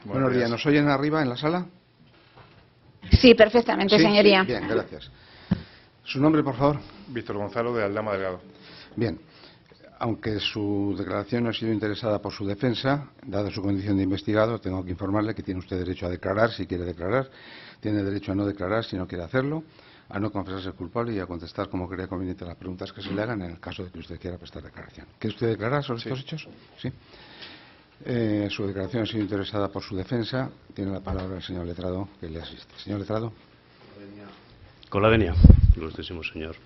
Buenos días. ¿Nos oyen arriba en la sala? Sí, perfectamente, ¿Sí? señoría. Sí. Bien, gracias. ¿Su nombre, por favor? Víctor Gonzalo, de Aldama Delgado. Bien. Aunque su declaración no ha sido interesada por su defensa, dada su condición de investigado, tengo que informarle que tiene usted derecho a declarar si quiere declarar, tiene derecho a no declarar si no quiere hacerlo, a no confesarse culpable y a contestar como crea conveniente las preguntas que se le hagan en el caso de que usted quiera prestar declaración. ¿Quiere usted declarar sobre estos hechos? Sí. Su declaración ha sido interesada por su defensa. Tiene la palabra el señor letrado que le asiste. Señor letrado. Con la venia, ilustrísimo señor.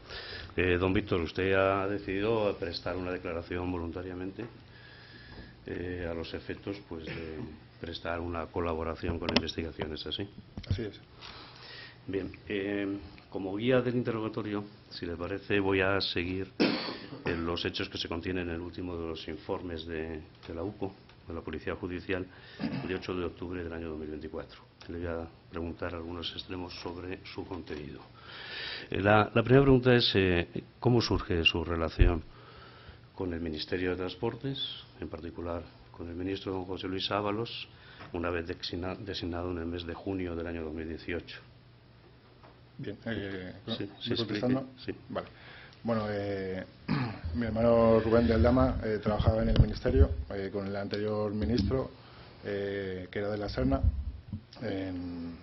Don Víctor, usted ha decidido prestar una declaración voluntariamente a los efectos pues, de prestar una colaboración con investigaciones, ¿así? Así es. Bien, como guía del interrogatorio, si le parece, voy a seguir los hechos que se contienen en el último de los informes de la UCO, de la Policía Judicial, de 8 de octubre del año 2024. Le voy a preguntar algunos extremos sobre su contenido. La primera pregunta es, ¿cómo surge su relación con el Ministerio de Transportes, en particular con el ministro don José Luis Ábalos, una vez designado en el mes de junio del año 2018? Bien, sí, contestando. Sí. Vale. Bueno, mi hermano Rubén de Aldama trabajaba en el ministerio con el anterior ministro, que era de la Serna, en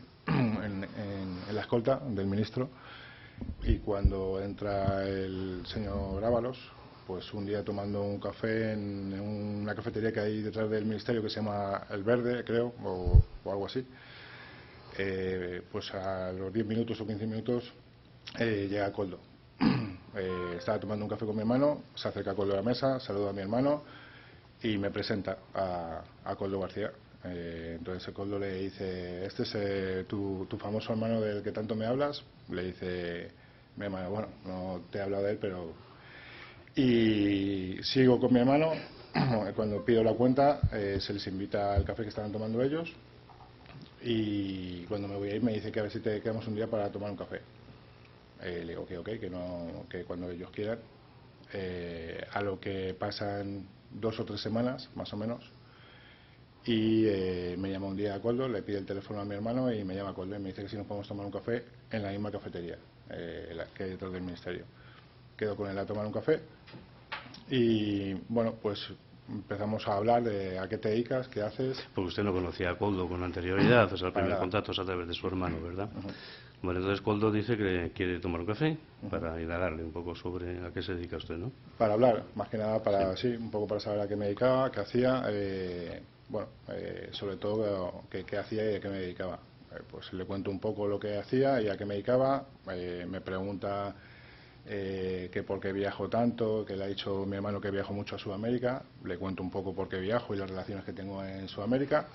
la escolta del ministro, y cuando entra el señor Ábalos, pues un día tomando un café en una cafetería que hay detrás del ministerio que se llama El Verde, creo, o algo así, pues a los 10 minutos o 15 minutos llega Koldo. Estaba tomando un café con mi hermano, se acerca a Koldo a la mesa, saluda a mi hermano y me presenta a Koldo García. Entonces Koldo le dice: ¿este es tu famoso hermano del que tanto me hablas? Le dice mi hermano: bueno, no te he hablado de él, pero... Y sigo con mi hermano. Cuando pido la cuenta, se les invita al café que estaban tomando ellos, y cuando me voy a ir me dice que a ver si te quedamos un día para tomar un café. Le digo que ok, que cuando ellos quieran. A lo que pasan 2 o 3 semanas, más o menos, y me llama un día a Koldo, le pide el teléfono a mi hermano y me llama a Koldo y me dice que si nos podemos tomar un café en la misma cafetería que hay detrás del ministerio. Quedo con él a tomar un café y bueno, pues empezamos a hablar de a qué te dedicas, qué haces. Porque usted no conocía a Koldo con anterioridad, o sea, el primer contacto es a través de su hermano, ¿verdad? Bueno, entonces Koldo dice que quiere tomar un café para indagarle un poco sobre a qué se dedica usted, ¿no? Para hablar, más que nada para, sí, un poco para saber a qué me dedicaba, qué hacía, bueno, sobre todo qué hacía y a qué me dedicaba. Pues le cuento un poco lo que hacía y a qué me dedicaba. Me pregunta que por qué viajo tanto, que le ha dicho mi hermano que viajo mucho a Sudamérica. Le cuento un poco por qué viajo y las relaciones que tengo en Sudamérica.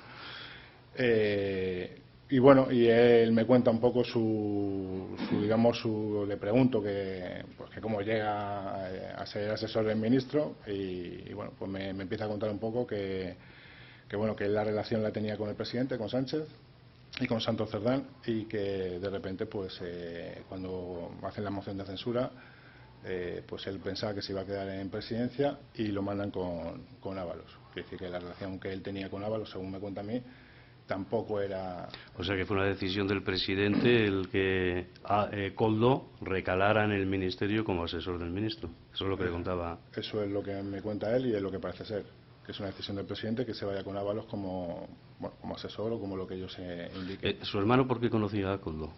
Y bueno, y él me cuenta un poco le pregunto que cómo llega a ser asesor del ministro, y bueno, pues me empieza a contar un poco que bueno, que la relación la tenía con el presidente, con Sánchez y con Santos Cerdán, y que de repente pues cuando hacen la moción de censura, pues él pensaba que se iba a quedar en presidencia y lo mandan con Ábalos. Es decir, que la relación que él tenía con Ábalos, según me cuenta a mí, tampoco era... O sea que fue una decisión del presidente el que Koldo recalara en el ministerio como asesor del ministro. Eso es lo que le contaba. Eso es lo que me cuenta él y es lo que parece ser, que es una decisión del presidente que se vaya con Ábalos como asesor o como lo que ellos indiquen. ¿Su hermano por qué conocía a Koldo?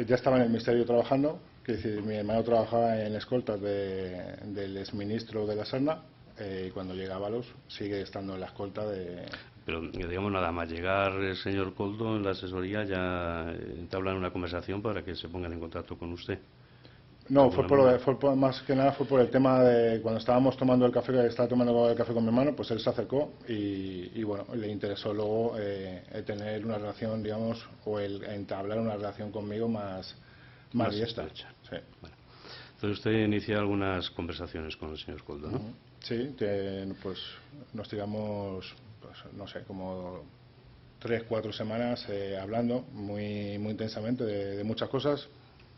Ya estaba en el ministerio trabajando, es decir, mi hermano trabajaba en escoltas del exministro de la Serna, y cuando llega Ábalos sigue estando en la escolta de... Pero digamos nada más llegar el señor Koldo en la asesoría ya entablan una conversación para que se pongan en contacto con usted. No, más que nada fue por el tema de cuando estábamos tomando el café, estaba tomando el café con mi hermano, pues él se acercó y bueno, le interesó luego tener una relación, digamos, o el entablar una relación conmigo más directa. Sí. Bueno. Entonces usted inicia algunas conversaciones con el señor Koldo, ¿no? Sí, pues nos tiramos, pues, no sé, como 3-4 semanas hablando muy, muy intensamente de muchas cosas.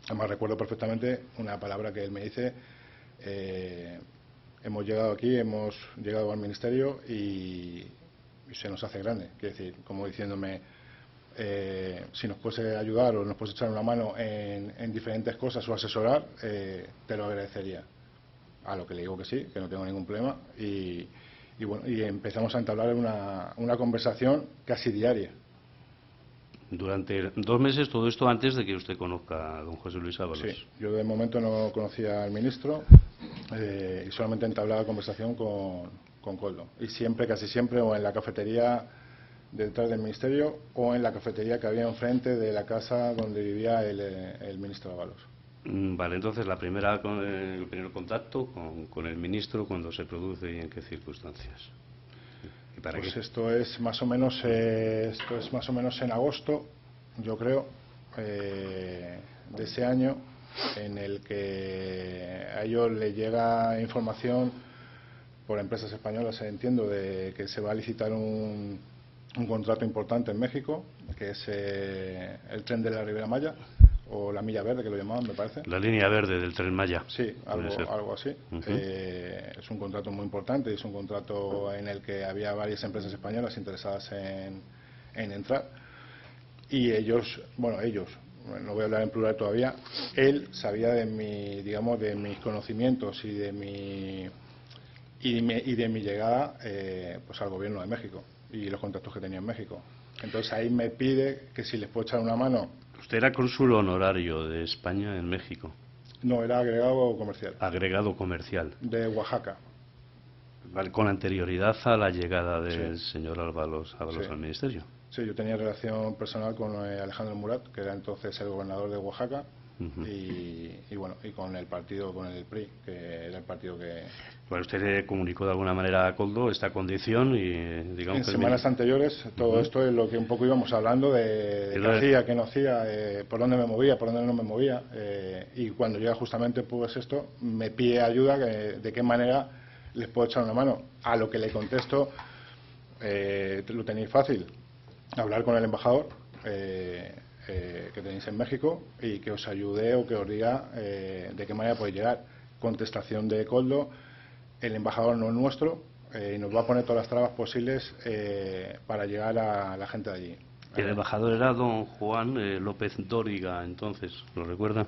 Además recuerdo perfectamente una palabra que él me dice: hemos llegado aquí, hemos llegado al ministerio y se nos hace grande. Quiere decir, como diciéndome, si nos puedes ayudar o nos puedes echar una mano en diferentes cosas o asesorar, te lo agradecería. A lo que le digo que sí, que no tengo ningún problema, y bueno, y empezamos a entablar una conversación casi diaria. Durante 2 meses, todo esto antes de que usted conozca a don José Luis Ábalos. Sí, yo de momento no conocía al ministro y solamente entablaba conversación con Koldo. Y siempre, casi siempre, o en la cafetería detrás del ministerio o en la cafetería que había enfrente de la casa donde vivía el ministro Ábalos. Vale, entonces el primer contacto con el ministro, ¿cuándo se produce y en qué circunstancias? ¿Y para Pues qué? esto es más o menos en agosto, yo creo, de ese año, en el que a ellos le llega información por empresas españolas, entiendo, de que se va a licitar un contrato importante en México, que es el tren de la Ribera Maya, o la Milla Verde, que lo llamaban, me parece. La línea verde del Tren Maya. Sí, Puede ser. algo así. Ujú. Es un contrato muy importante, es un contrato en el que había varias empresas españolas interesadas en entrar. Y ellos, no voy a hablar en plural todavía, él sabía de mis conocimientos y de mi llegada pues al gobierno de México y los contactos que tenía en México. Entonces ahí me pide que si les puedo echar una mano. Usted era cónsul honorario de España en México. No, era agregado comercial. Agregado comercial. De Oaxaca. Vale, con anterioridad a la llegada del Sí. señor Ábalos Sí. al ministerio. Sí, yo tenía relación personal con Alejandro Murat, que era entonces el gobernador de Oaxaca, Ujú. y bueno, y con el partido, con el PRI, que era el partido que... Bueno, usted le comunicó de alguna manera a Koldo esta condición y digamos En que semanas anteriores, todo esto es lo que un poco íbamos hablando de qué hacía, qué no hacía, por dónde me movía, por dónde no me movía, y cuando llega justamente pues esto, me pide ayuda, de qué manera les puedo echar una mano. A lo que le contesto, lo tenéis fácil, hablar con el embajador que tenéis en México y que os ayude o que os diga de qué manera podéis llegar. Contestación de Koldo: el embajador no es nuestro y nos va a poner todas las trabas posibles para llegar a la gente de allí. el embajador era don Juan López Dóriga, entonces, ¿lo recuerda?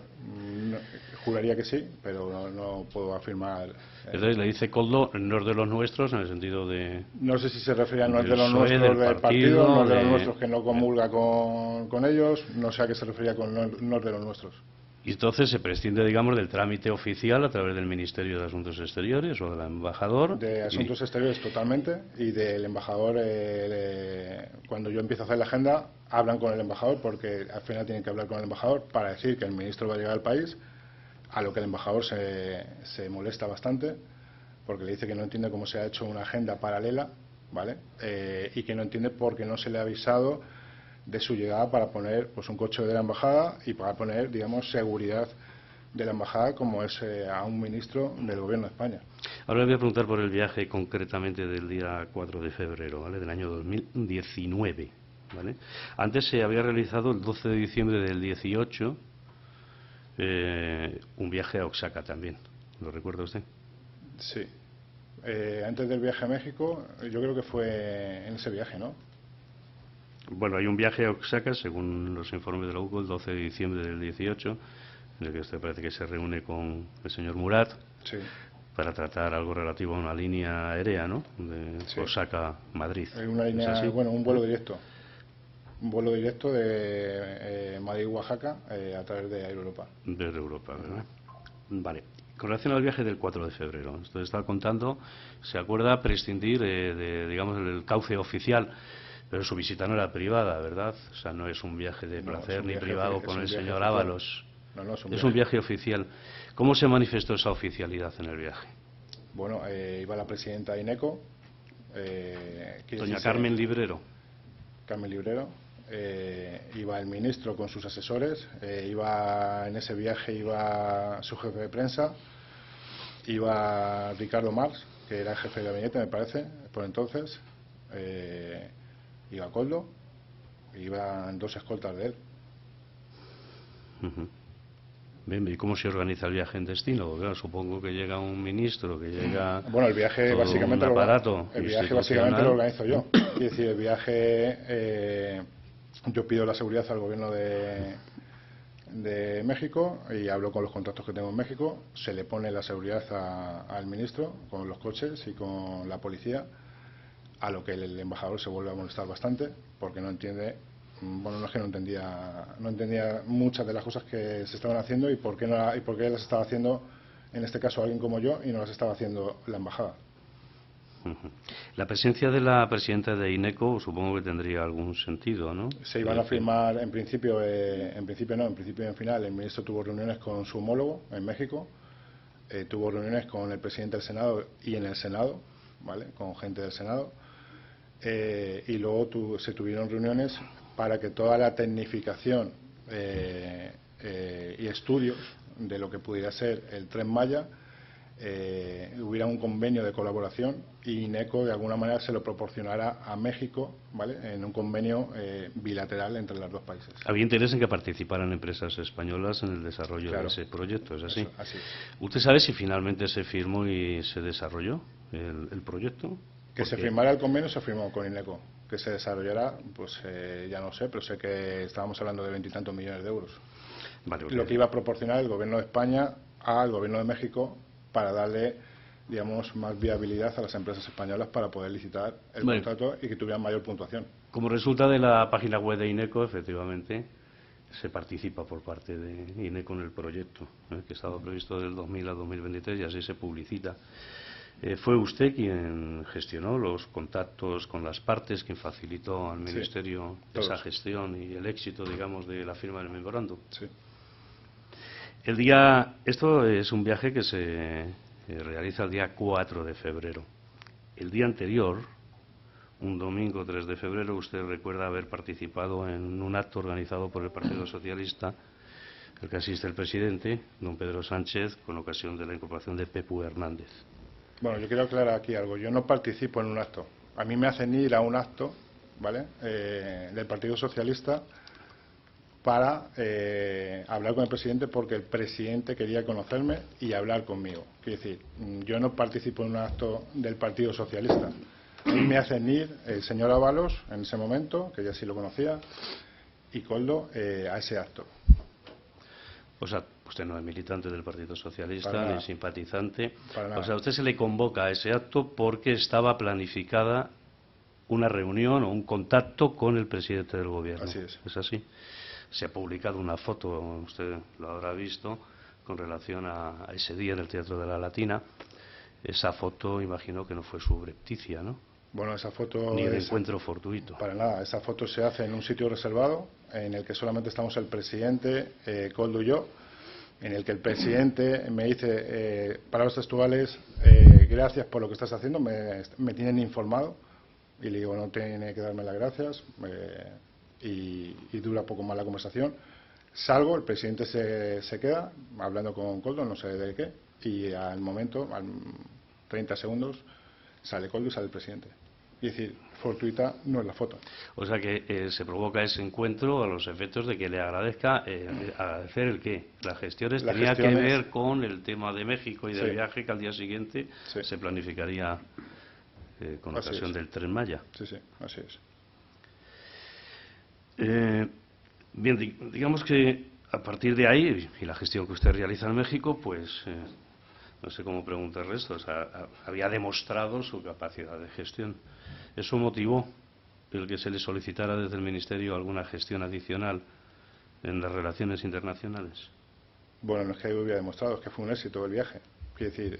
Juraría que sí, pero no puedo afirmar. Entonces le dice Koldo, no es de los nuestros, en el sentido de... No sé si se refiere a no es de del los PSOE, nuestros del partido, no es de los de- nuestros que no comulga con ellos, no sé a qué se refería con no es de los nuestros. Y entonces se prescinde, digamos, del trámite oficial a través del Ministerio de Asuntos Exteriores o del embajador. De Asuntos Exteriores totalmente, y del embajador, cuando yo empiezo a hacer la agenda, hablan con el embajador, porque al final tienen que hablar con el embajador para decir que el ministro va a llegar al país, a lo que el embajador se molesta bastante, porque le dice que no entiende cómo se ha hecho una agenda paralela, ¿vale? Y que no entiende por qué no se le ha avisado de su llegada para poner pues un coche de la embajada y para poner, digamos, seguridad de la embajada, como es a un ministro del gobierno de España. Ahora le voy a preguntar por el viaje concretamente del día 4 de febrero, ¿vale? Del año 2019, ¿vale? Antes se había realizado el 12 de diciembre del 18 un viaje a Oaxaca también. ¿Lo recuerda usted? Sí. Antes del viaje a México, yo creo que fue en ese viaje, ¿no? Bueno, hay un viaje a Oaxaca, según los informes de la UCO, el 12 de diciembre del 18, en el que usted parece que se reúne con el señor Murat. Sí. Para tratar algo relativo a una línea aérea, ¿no? De Sí. Oaxaca-Madrid. Una línea, ¿Es así? bueno, un vuelo directo. Un vuelo directo de Madrid-Oaxaca a través de Aeroleuropa. Desde Europa, ¿verdad? Vale. Con relación al viaje del 4 de febrero, usted estaba contando, se acuerda prescindir digamos, del cauce oficial, pero su visita no era privada, ¿verdad? O sea, no es un viaje de No, placer es un ni viaje privado es con un el viaje señor oficial. Ábalos. No, Es un viaje oficial. ¿Cómo se manifestó esa oficialidad en el viaje? Bueno, iba la presidenta de INECO. Doña Carmen Librero. Carmen Librero. Iba el ministro con sus asesores. En ese viaje iba su jefe de prensa. Iba Ricardo Marx, que era el jefe de gabinete, me parece, por entonces. Iba Koldo. Iban 2 escoltas de él. Ujú. Bien, ¿y cómo se organiza el viaje en destino? Porque, claro, supongo que llega un ministro, que llega Bueno, el viaje todo básicamente un aparato lo organizo yo. Es decir, el viaje, yo pido la seguridad al gobierno de México y hablo con los contactos que tengo en México. Se le pone la seguridad al ministro con los coches y con la policía, a lo que el embajador se vuelve a molestar bastante porque no entiende. Bueno, no es que no entendía muchas de las cosas que se estaban haciendo y por qué las estaba haciendo, en este caso, alguien como yo y no las estaba haciendo la embajada. La presencia de la presidenta de INECO supongo que tendría algún sentido, ¿no? Se iban a firmar, en principio y en final, el ministro tuvo reuniones con su homólogo en México, tuvo reuniones con el presidente del Senado y en el Senado, ¿vale?, con gente del Senado, y luego se tuvieron reuniones para que toda la tecnificación y estudios de lo que pudiera ser el Tren Maya hubiera un convenio de colaboración y INECO de alguna manera se lo proporcionara a México, ¿vale?, en un convenio bilateral entre los dos países. Había interés en que participaran empresas españolas en el desarrollo Claro. de ese proyecto, ¿es así? Eso, así es. ¿Usted sabe si finalmente se firmó y se desarrolló el proyecto? Que se firmara el convenio, se firmó con INECO. Que se desarrollara, pues ya no sé, pero sé que estábamos hablando de 20 y tantos millones de euros. Vale, Lo que iba a proporcionar el gobierno de España al gobierno de México para darle, digamos, más viabilidad a las empresas españolas para poder licitar el contrato y que tuvieran mayor puntuación. Como resulta de la página web de INECO, efectivamente, se participa por parte de INECO en el proyecto, que estaba previsto del 2000 al 2023 y así se publicita. ¿Fue usted quien gestionó los contactos con las partes, quien facilitó al Ministerio esa gestión y el éxito, digamos, de la firma del memorándum? Sí. Esto es un viaje que se realiza el día 4 de febrero. El día anterior, un domingo 3 de febrero, usted recuerda haber participado en un acto organizado por el Partido Socialista, al que asiste el presidente, don Pedro Sánchez, con ocasión de la incorporación de Pepu Hernández. Bueno, yo quiero aclarar aquí algo. Yo no participo en un acto. A mí me hacen ir a un acto, ¿vale?, del Partido Socialista para hablar con el presidente porque el presidente quería conocerme y hablar conmigo. Quiero decir, yo no participo en un acto del Partido Socialista. A mí me hacen ir el señor Ábalos, en ese momento, que ya sí lo conocía, y Koldo, a ese acto. O sea, usted no es militante del Partido Socialista, ni simpatizante. Para nada. O sea, a usted se le convoca a ese acto porque estaba planificada una reunión o un contacto con el presidente del gobierno. Así es. ¿Es así? Se ha publicado una foto, usted lo habrá visto, con relación a ese día en el Teatro de la Latina. Esa foto, imagino que no fue subrepticia, ¿no? Bueno, esa foto... Ni de encuentro fortuito. Para nada, esa foto se hace en un sitio reservado, en el que solamente estamos el presidente, Koldo y yo, en el que el presidente me dice, palabras textuales, gracias por lo que estás haciendo, me tienen informado, y le digo, no tiene que darme las gracias, y dura poco más la conversación. Salgo, el presidente se queda hablando con Koldo, no sé de qué, y al momento, a 30 segundos, sale Koldo y sale el presidente. Y decir, fortuita no es la foto. O sea que se provoca ese encuentro a los efectos de que le agradezca, agradecer el qué. Las gestiones tenía que ver con el tema de México y del viaje que al día siguiente se planificaría con ocasión del Tren Maya. Sí, sí, así es. Bien, digamos que a partir de ahí, y la gestión que usted realiza en México, pues no sé cómo preguntarle esto, o sea, había demostrado su capacidad de gestión. ¿Eso motivó el que se le solicitara desde el Ministerio alguna gestión adicional en las relaciones internacionales? Bueno, no es que hubiera demostrado, es que fue un éxito el viaje. Quiero decir,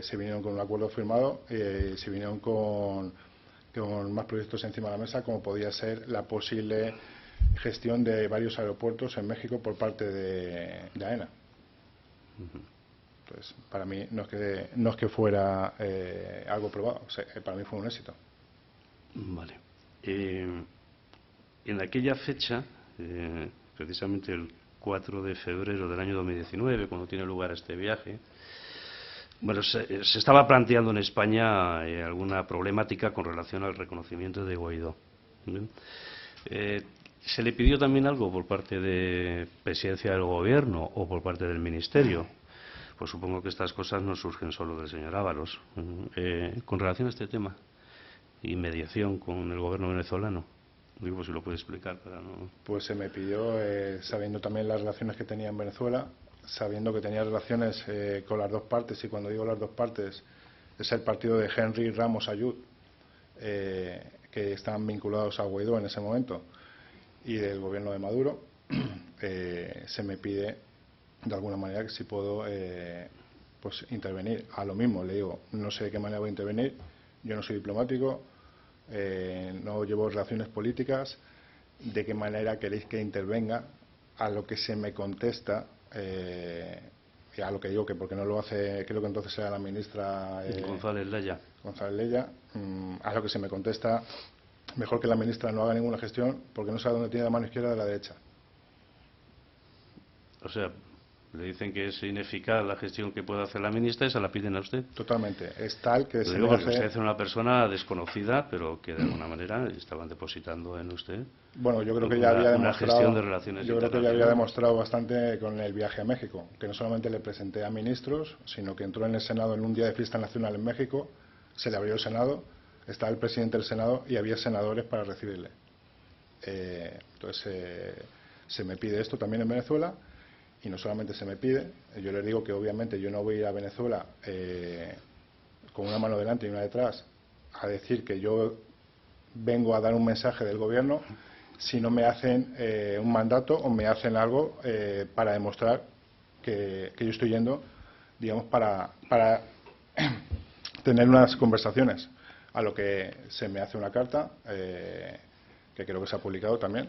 se vinieron con un acuerdo firmado, se vinieron con más proyectos encima de la mesa, como podía ser la posible gestión de varios aeropuertos en México por parte de AENA. Entonces, para mí no es que fuera algo probado, o sea, para mí fue un éxito. Vale. En aquella fecha, precisamente el 4 de febrero del año 2019, cuando tiene lugar este viaje, bueno, se estaba planteando en España alguna problemática con relación al reconocimiento de Guaidó. ¿Se le pidió también algo por parte de Presidencia del Gobierno o por parte del Ministerio? Pues supongo que estas cosas no surgen solo del señor Ábalos. Con relación a este tema y mediación con el Gobierno venezolano, digo, si lo puede explicar para no... Pues se me pidió, sabiendo también las relaciones que tenía en Venezuela, sabiendo que tenía relaciones con las dos partes, y cuando digo las dos partes es el partido de Henry Ramos Ayud, que estaban vinculados a Guaidó en ese momento, y del gobierno de Maduro, se me pide de alguna manera que si puedo pues intervenir. A lo mismo le digo, no sé de qué manera voy a intervenir, yo no soy diplomático, no llevo relaciones políticas, de qué manera queréis que intervenga. A lo que se me contesta, y a lo que digo que porque no lo hace, creo que entonces era la ministra González Laya. A lo que se me contesta, mejor que la ministra no haga ninguna gestión porque no sabe dónde tiene la mano izquierda de la derecha. O sea, le dicen que es ineficaz la gestión que puede hacer la ministra y se la piden a usted. Totalmente. Es tal que se Lo digo me porque hace... usted es una persona desconocida, pero que de alguna manera estaban depositando en usted. Bueno, yo creo que ya había una demostrado... gestión de relaciones Yo creo que ya había internacionales. demostrado bastante con el viaje a México, que no solamente le presenté a ministros, sino que entró en el Senado en un día de fiesta nacional en México, se le abrió el Senado, estaba el presidente del Senado y había senadores para recibirle. Entonces se me pide esto también en Venezuela. Y no solamente se me pide, yo les digo que obviamente yo no voy a ir a Venezuela con una mano delante y una detrás a decir que yo vengo a dar un mensaje del gobierno si no me hacen un mandato o me hacen algo para demostrar que yo estoy yendo, digamos, para tener unas conversaciones. A lo que se me hace una carta, que creo que se ha publicado también,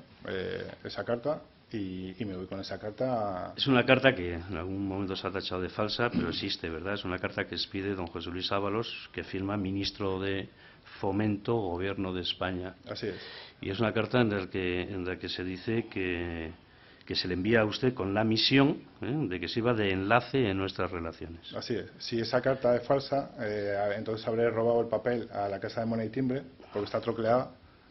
esa carta. Y me voy con esa carta. Es una carta que en algún momento se ha tachado de falsa, pero existe, ¿verdad? Es una carta que expide don José Luis Ábalos, que firma ministro de Fomento, Gobierno de España. Así es. Y es una carta en la que se dice que se le envía a usted con la misión de que sirva de enlace en nuestras relaciones. Así es. Si esa carta es falsa, entonces habré robado el papel a la Casa de Moneda y Timbre, porque está troquelada,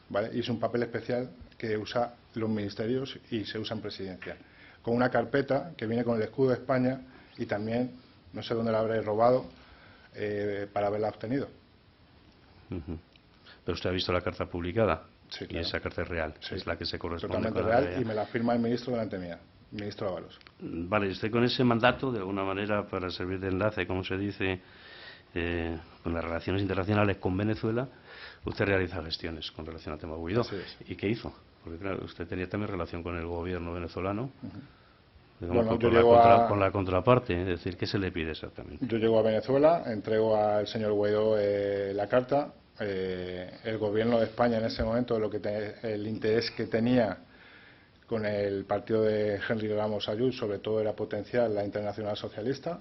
¿vale? Y es un papel especial que usa los ministerios y se usa en presidencia, con una carpeta que viene con el escudo de España y también, no sé dónde la habré robado, para haberla obtenido. Pero usted ha visto la carta publicada. Sí, y claro. esa carta es real, Sí, es la que se corresponde totalmente con la real, realidad. y me la firma el ministro delante mía, el ministro Ábalos. Vale, usted con ese mandato, de alguna manera, para servir de enlace, como se dice, con las relaciones internacionales con Venezuela, usted realiza gestiones con relación al tema Guaidó. Así es. ¿Y qué hizo? Porque claro, usted tenía también relación con el gobierno venezolano, Bueno, con la contraparte, es decir, ¿qué se le pide exactamente? Yo llego a Venezuela, entrego al señor Guaidó la carta. El gobierno de España en ese momento, el interés que tenía con el partido de Henry Ramos Ayud, sobre todo era potenciar la Internacional Socialista,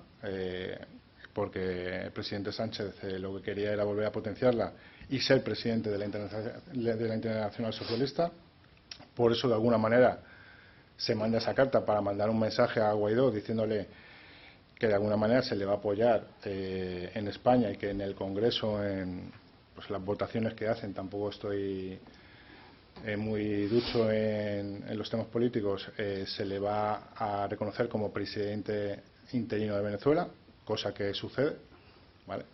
porque el presidente Sánchez lo que quería era volver a potenciarla y ser presidente de la Internacional Socialista. Por eso, de alguna manera, se manda esa carta para mandar un mensaje a Guaidó diciéndole que de alguna manera se le va a apoyar en España y que en el Congreso, en pues las votaciones que hacen, tampoco estoy muy ducho en los temas políticos, se le va a reconocer como presidente interino de Venezuela, cosa que sucede, ¿vale?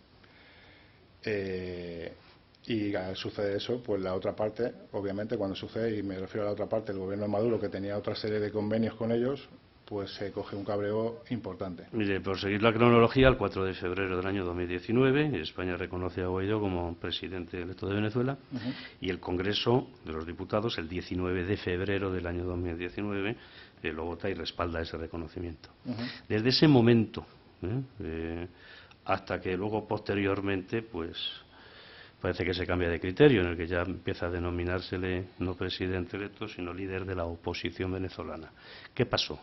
Y al suceder eso, pues la otra parte, obviamente, cuando sucede, y me refiero a la otra parte, el gobierno de Maduro, que tenía otra serie de convenios con ellos, pues se coge un cabreo importante. Mire, por seguir la cronología, el 4 de febrero del año 2019, España reconoce a Guaidó como presidente electo de Venezuela, y el Congreso de los Diputados, el 19 de febrero del año 2019, lo vota y respalda ese reconocimiento. Desde ese momento, hasta que luego posteriormente, pues parece que se cambia de criterio, en el que ya empieza a denominársele no presidente electo, sino líder de la oposición venezolana. ¿Qué pasó?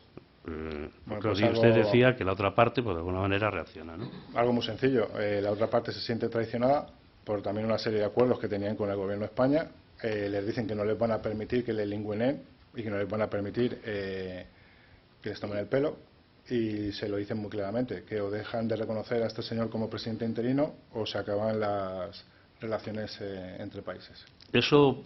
Porque usted decía que la otra parte, pues de alguna manera, reacciona, ¿no? Algo muy sencillo. La otra parte se siente traicionada por también una serie de acuerdos que tenían con el gobierno de España. Les dicen que no les van a permitir que les lingüinen y que no les van a permitir que les tomen el pelo. Y se lo dicen muy claramente, que o dejan de reconocer a este señor como presidente interino o se acaban las relaciones entre países. Eso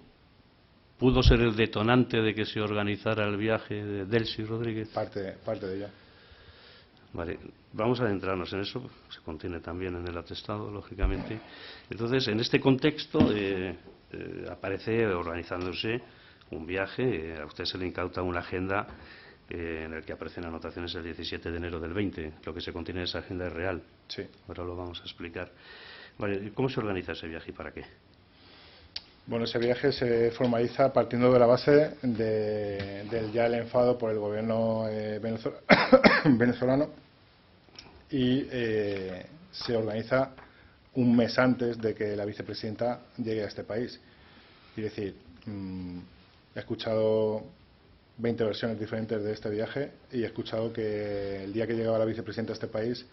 ¿Pudo ser el detonante de que se organizara el viaje de Delcy Rodríguez? Parte de ello. Vale, vamos a adentrarnos en eso, se contiene también en el atestado, lógicamente. Entonces, en este contexto aparece organizándose un viaje, a usted se le incauta una agenda en el que aparecen anotaciones el 17 de enero del 20, lo que se contiene en esa agenda es real. Sí. Ahora lo vamos a explicar. Vale, ¿cómo se organiza ese viaje y para qué? Bueno, ese viaje se formaliza partiendo de la base del ya el enfado por el gobierno venezolano y se organiza un mes antes de que la vicepresidenta llegue a este país. Es decir, he escuchado 20 versiones diferentes de este viaje y he escuchado que el día que llegaba la vicepresidenta a este país,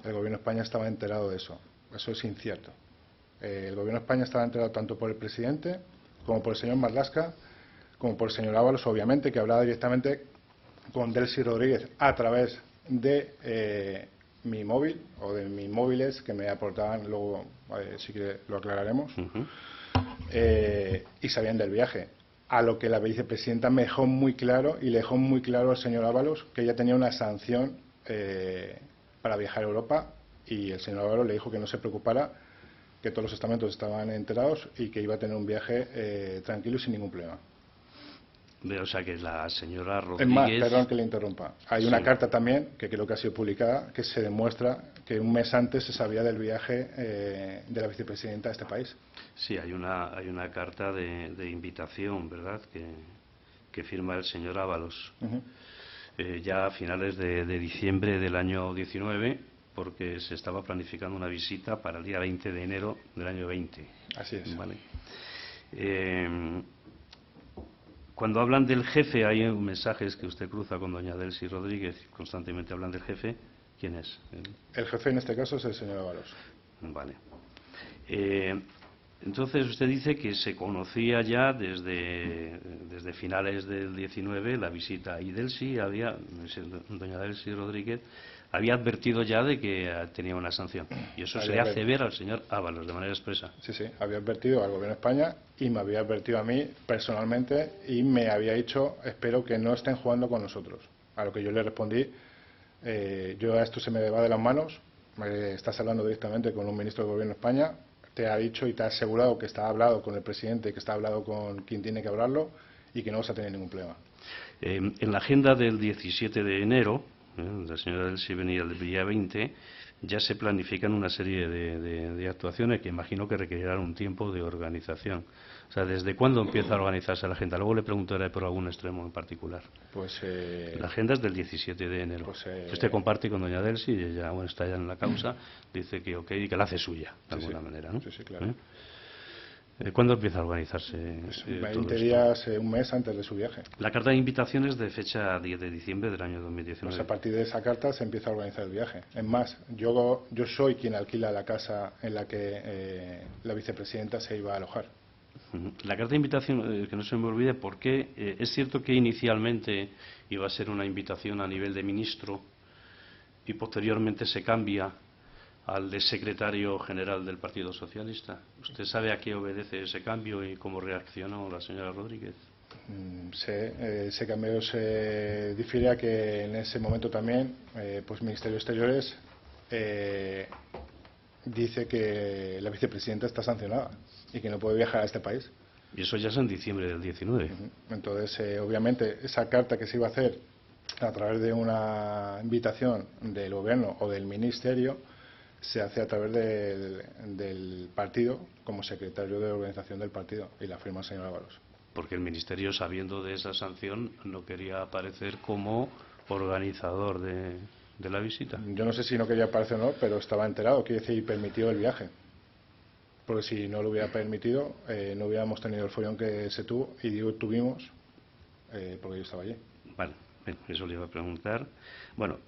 el gobierno de España estaba enterado de eso. Eso es incierto. El gobierno de España estaba enterado tanto por el presidente como por el señor Marlaska, como por el señor Ábalos, obviamente, que hablaba directamente con Delcy Rodríguez a través de mi móvil o de mis móviles que me aportaban, luego sí que lo aclararemos, y sabían del viaje. A lo que la vicepresidenta me dejó muy claro y le dejó muy claro al señor Ábalos que ella tenía una sanción para viajar a Europa, y el señor Ábalos le dijo que no se preocupara, que todos los estamentos estaban enterados y que iba a tener un viaje tranquilo y sin ningún problema. O sea que la señora Rodríguez... Es más, perdón que le interrumpa. Hay una Sí. carta también, que creo que ha sido publicada, que se demuestra que un mes antes se sabía del viaje de la vicepresidenta a este país. Sí, hay una carta de invitación, ¿verdad?, que firma el señor Ábalos. Ya a finales de diciembre del año 19, porque se estaba planificando una visita para el día 20 de enero del año 20. Así es. Vale. Cuando hablan del jefe, hay mensajes que usted cruza con doña Delcy Rodríguez, constantemente hablan del jefe. ¿Quién es? El jefe en este caso es el señor Ábalos. Vale. Entonces usted dice que se conocía ya desde finales del 19 la visita, y Delcy doña Delcy Rodríguez había advertido ya de que tenía una sanción, y eso se le hace ver al señor Ábalos de manera expresa. Sí, sí, había advertido al gobierno de España y me había advertido a mí personalmente y me había dicho: espero que no estén jugando con nosotros. A lo que yo le respondí: yo a esto se me va de las manos, estás hablando directamente con un ministro del gobierno de España, te ha dicho y te ha asegurado que está hablado con el presidente, que está hablado con quien tiene que hablarlo y que no vas a tener ningún problema. En la agenda del 17 de enero, la señora Delcy venía el día 20, ya se planifican una serie de actuaciones que imagino que requerirán un tiempo de organización. O sea, ¿desde cuándo empieza a organizarse la agenda? Luego le preguntaré por algún extremo en particular. Pues la agenda es del 17 de enero. Pues, usted comparte con doña Delcy, y ella está ya en la causa, dice que ok, y que la hace suya, de alguna manera, ¿no? Sí, sí, claro. ¿Cuándo empieza a organizarse? 20 días, un mes antes de su viaje. La carta de invitación es de fecha 10 de diciembre del año 2019. Pues a partir de esa carta se empieza a organizar el viaje. Es más, yo soy quien alquila la casa en la que la vicepresidenta se iba a alojar. La carta de invitación, que no se me olvide, porque es cierto que inicialmente iba a ser una invitación a nivel de ministro y posteriormente se cambia al de secretario general del Partido Socialista. ¿Usted sabe a qué obedece ese cambio y cómo reaccionó la señora Rodríguez? Ese cambio se difiere a que en ese momento también pues Ministerio de Exteriores dice que la vicepresidenta está sancionada y que no puede viajar a este país. Y eso ya es en diciembre del 19. Entonces, obviamente, esa carta que se iba a hacer a través de una invitación del gobierno o del ministerio se hace a través del partido como secretario de organización del partido, y la firma el señor Ábalos. Porque el ministerio, sabiendo de esa sanción, no quería aparecer como organizador de la visita. Yo no sé si no quería aparecer o no, pero estaba enterado, quiere decir, y permitió el viaje. Porque si no lo hubiera permitido, no hubiéramos tenido el follón que se tuvo, y digo tuvimos, porque yo estaba allí. Vale, eso le iba a preguntar. Bueno,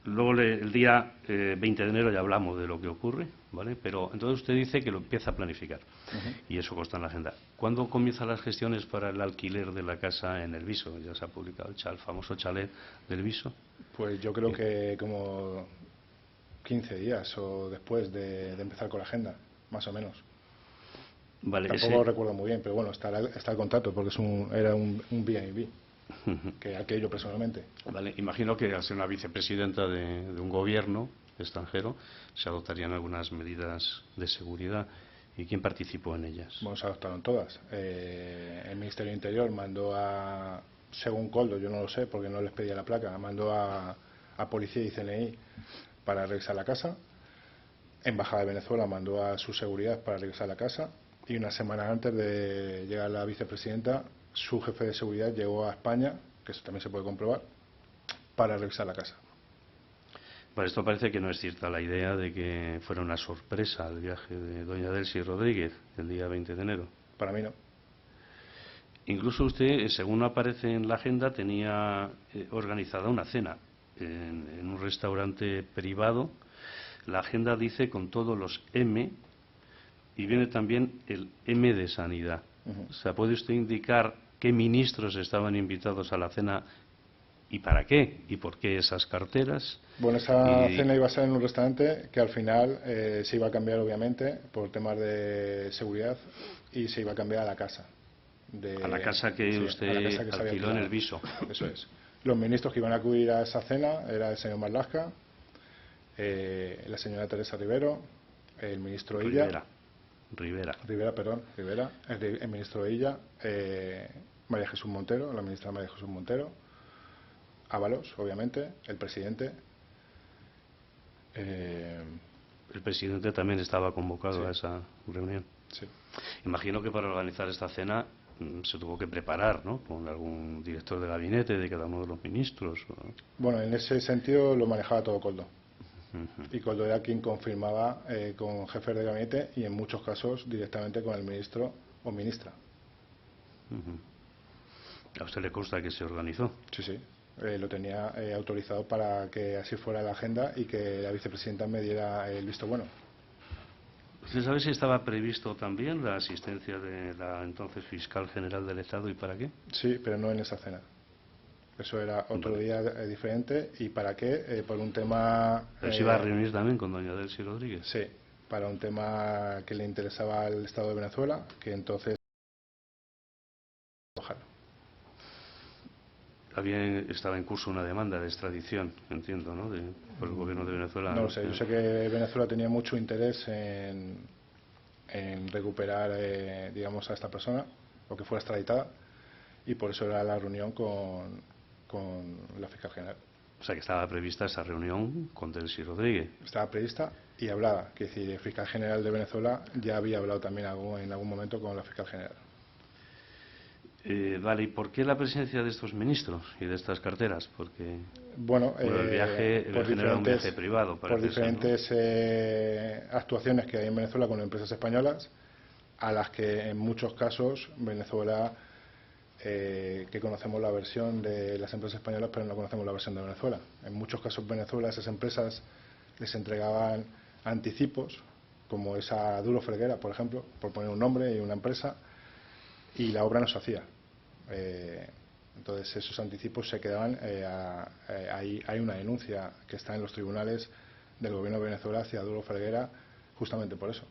luego el día 20 de enero ya hablamos de lo que ocurre, ¿vale? Pero entonces usted dice que lo empieza a planificar, y eso consta en la agenda. ¿Cuándo comienzan las gestiones para el alquiler de la casa en El Viso? Ya se ha publicado el famoso chalet del Viso. Pues yo creo que como 15 días o después de empezar con la agenda, más o menos. Vale, Tampoco recuerdo muy bien, pero bueno, está el contrato porque era un B&B que aquello personalmente. Vale, imagino que al ser una vicepresidenta de un gobierno extranjero se adoptarían algunas medidas de seguridad. ¿Y quién participó en ellas? Bueno, se adoptaron todas. El Ministerio de Interior mandó según Coldo, yo no lo sé porque no les pedía la placa, mandó a Policía y CNI para revisar la casa. Embajada de Venezuela mandó a su seguridad para revisar la casa. Y una semana antes de llegar la vicepresidenta, su jefe de seguridad llegó a España, que eso también se puede comprobar, para revisar la casa. Para esto parece que no es cierta la idea de que fuera una sorpresa el viaje de doña Delcy Rodríguez el día 20 de enero. Para mí no. Incluso usted, según aparece en la agenda, tenía organizada una cena en un restaurante privado. La agenda dice con todos los M y viene también el M de Sanidad. O sea, ¿puede usted indicar qué ministros estaban invitados a la cena y para qué? ¿Y por qué esas carteras? Bueno, esa cena iba a ser en un restaurante que al final se iba a cambiar, obviamente, por temas de seguridad, y se iba a cambiar a la casa. A la casa que usted alquiló en el Viso. Eso es. Los ministros que iban a acudir a esa cena era el señor Marlaska, la señora Teresa Rivero, el ministro Illa. Rivera, el ministro Illa, María Jesús Montero, la ministra María Jesús Montero, Ábalos, obviamente, el presidente. El presidente también estaba convocado a esa reunión. Sí. Imagino que para organizar esta cena se tuvo que preparar, ¿no? Con algún director de gabinete de cada uno de los ministros. Bueno, en ese sentido lo manejaba todo Coldo. Y Coldo era quien confirmaba con jefes de gabinete y en muchos casos directamente con el ministro o ministra. ¿A usted le consta que se organizó? Sí, sí. Lo tenía autorizado para que así fuera la agenda y que la vicepresidenta me diera el visto bueno. ¿Usted sabe si estaba previsto también la asistencia de la entonces fiscal general del Estado y para qué? Sí, pero no en esa cena. Eso era otro día diferente. ¿Y para qué? Por un tema... ¿Pero se iba a reunir también con doña Delcy Rodríguez? Sí, para un tema que le interesaba al Estado de Venezuela, que entonces... Estaba en curso una demanda de extradición, entiendo, ¿no? Por el gobierno de Venezuela. No lo sé, yo sé que Venezuela tenía mucho interés en recuperar, digamos, a esta persona, o que fuera extraditada, y por eso era la reunión con la fiscal general. O sea, que estaba prevista esa reunión con Delcy Rodríguez. Estaba prevista y hablada, que es decir, el fiscal general de Venezuela ya había hablado también en algún momento con la fiscal general. Vale, ¿y por qué la presencia de estos ministros y de estas carteras? Porque el viaje no era un viaje privado. Por diferentes actuaciones que hay en Venezuela con empresas españolas, a las que en muchos casos Venezuela, que conocemos la versión de las empresas españolas, pero no conocemos la versión de Venezuela. En muchos casos Venezuela, esas empresas les entregaban anticipos, como esa Duro Felguera, por ejemplo, por poner un nombre y una empresa, y la obra no se hacía. Entonces esos anticipos se quedaban, hay una denuncia que está en los tribunales del gobierno de Venezuela hacia Duro Felguera justamente por eso.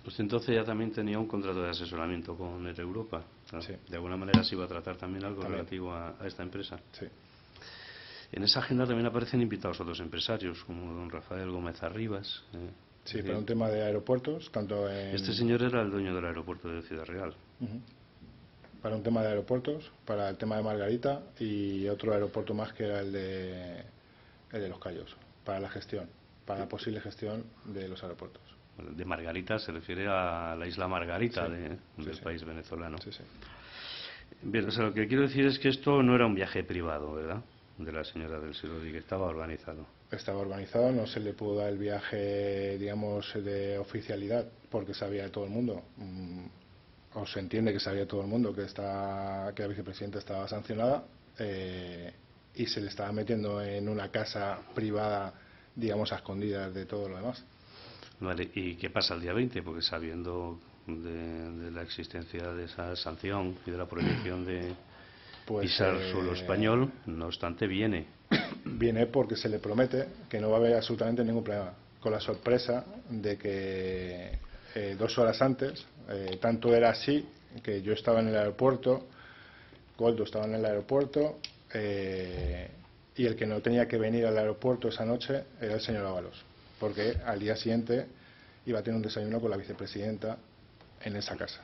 Pues entonces ya también tenía un contrato de asesoramiento con Air Europa. Sí. De alguna manera se iba a tratar también algo relativo a esta empresa. Sí. En esa agenda también aparecen invitados otros empresarios, como don Rafael Gómez Arribas. Sí, para un tema de aeropuertos, tanto en... Este señor era el dueño del aeropuerto de Ciudad Real. Para un tema de aeropuertos, para el tema de Margarita y otro aeropuerto más que era el de Los Cayos, para la gestión, para la posible gestión de los aeropuertos. De Margarita se refiere a la isla Margarita del país venezolano. Sí, sí. Bien, o sea, lo que quiero decir es que esto no era un viaje privado, ¿verdad?, de la señora Delcy Rodríguez, estaba organizado. Estaba organizado, no se le pudo dar el viaje, digamos, de oficialidad, porque sabía de todo el mundo. O se entiende que sabía todo el mundo que la vicepresidenta estaba sancionada y se le estaba metiendo en una casa privada, digamos, a escondidas de todo lo demás. Vale, ¿y qué pasa el día 20? Porque sabiendo de la existencia de esa sanción y de la prohibición de pisar suelo español, no obstante viene. Viene porque se le promete que no va a haber absolutamente ningún problema, con la sorpresa de que 2 horas antes. Tanto era así que yo estaba en el aeropuerto, Koldo estaba en el aeropuerto, y el que no tenía que venir al aeropuerto esa noche era el señor Ábalos, porque al día siguiente iba a tener un desayuno con la vicepresidenta en esa casa.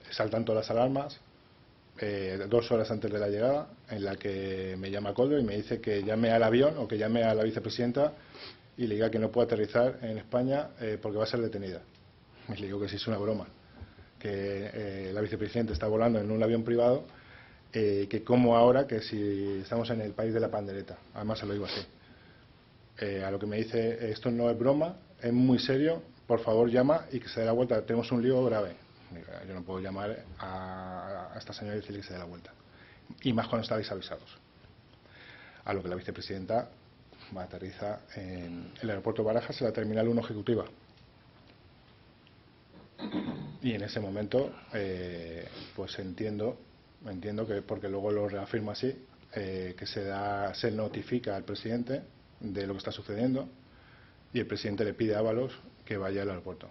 Saltan todas las alarmas, 2 horas antes de la llegada, en la que me llama Koldo y me dice que llame al avión o que llame a la vicepresidenta y le diga que no puede aterrizar en España porque va a ser detenida. Y le digo que sí, es una broma, que la vicepresidenta está volando en un avión privado, que como ahora, que si estamos en el país de la pandereta. Además se lo digo así. A lo que me dice, esto no es broma, es muy serio, por favor llama y que se dé la vuelta, tenemos un lío grave. Yo no puedo llamar a esta señora y decirle que se dé la vuelta. Y más cuando estáis avisados. A lo que la vicepresidenta aterriza en el aeropuerto de Barajas, en la terminal 1 ejecutiva. Y en ese momento, pues entiendo que, porque luego lo reafirma así, que se notifica al presidente de lo que está sucediendo y el presidente le pide a Ábalos que vaya al aeropuerto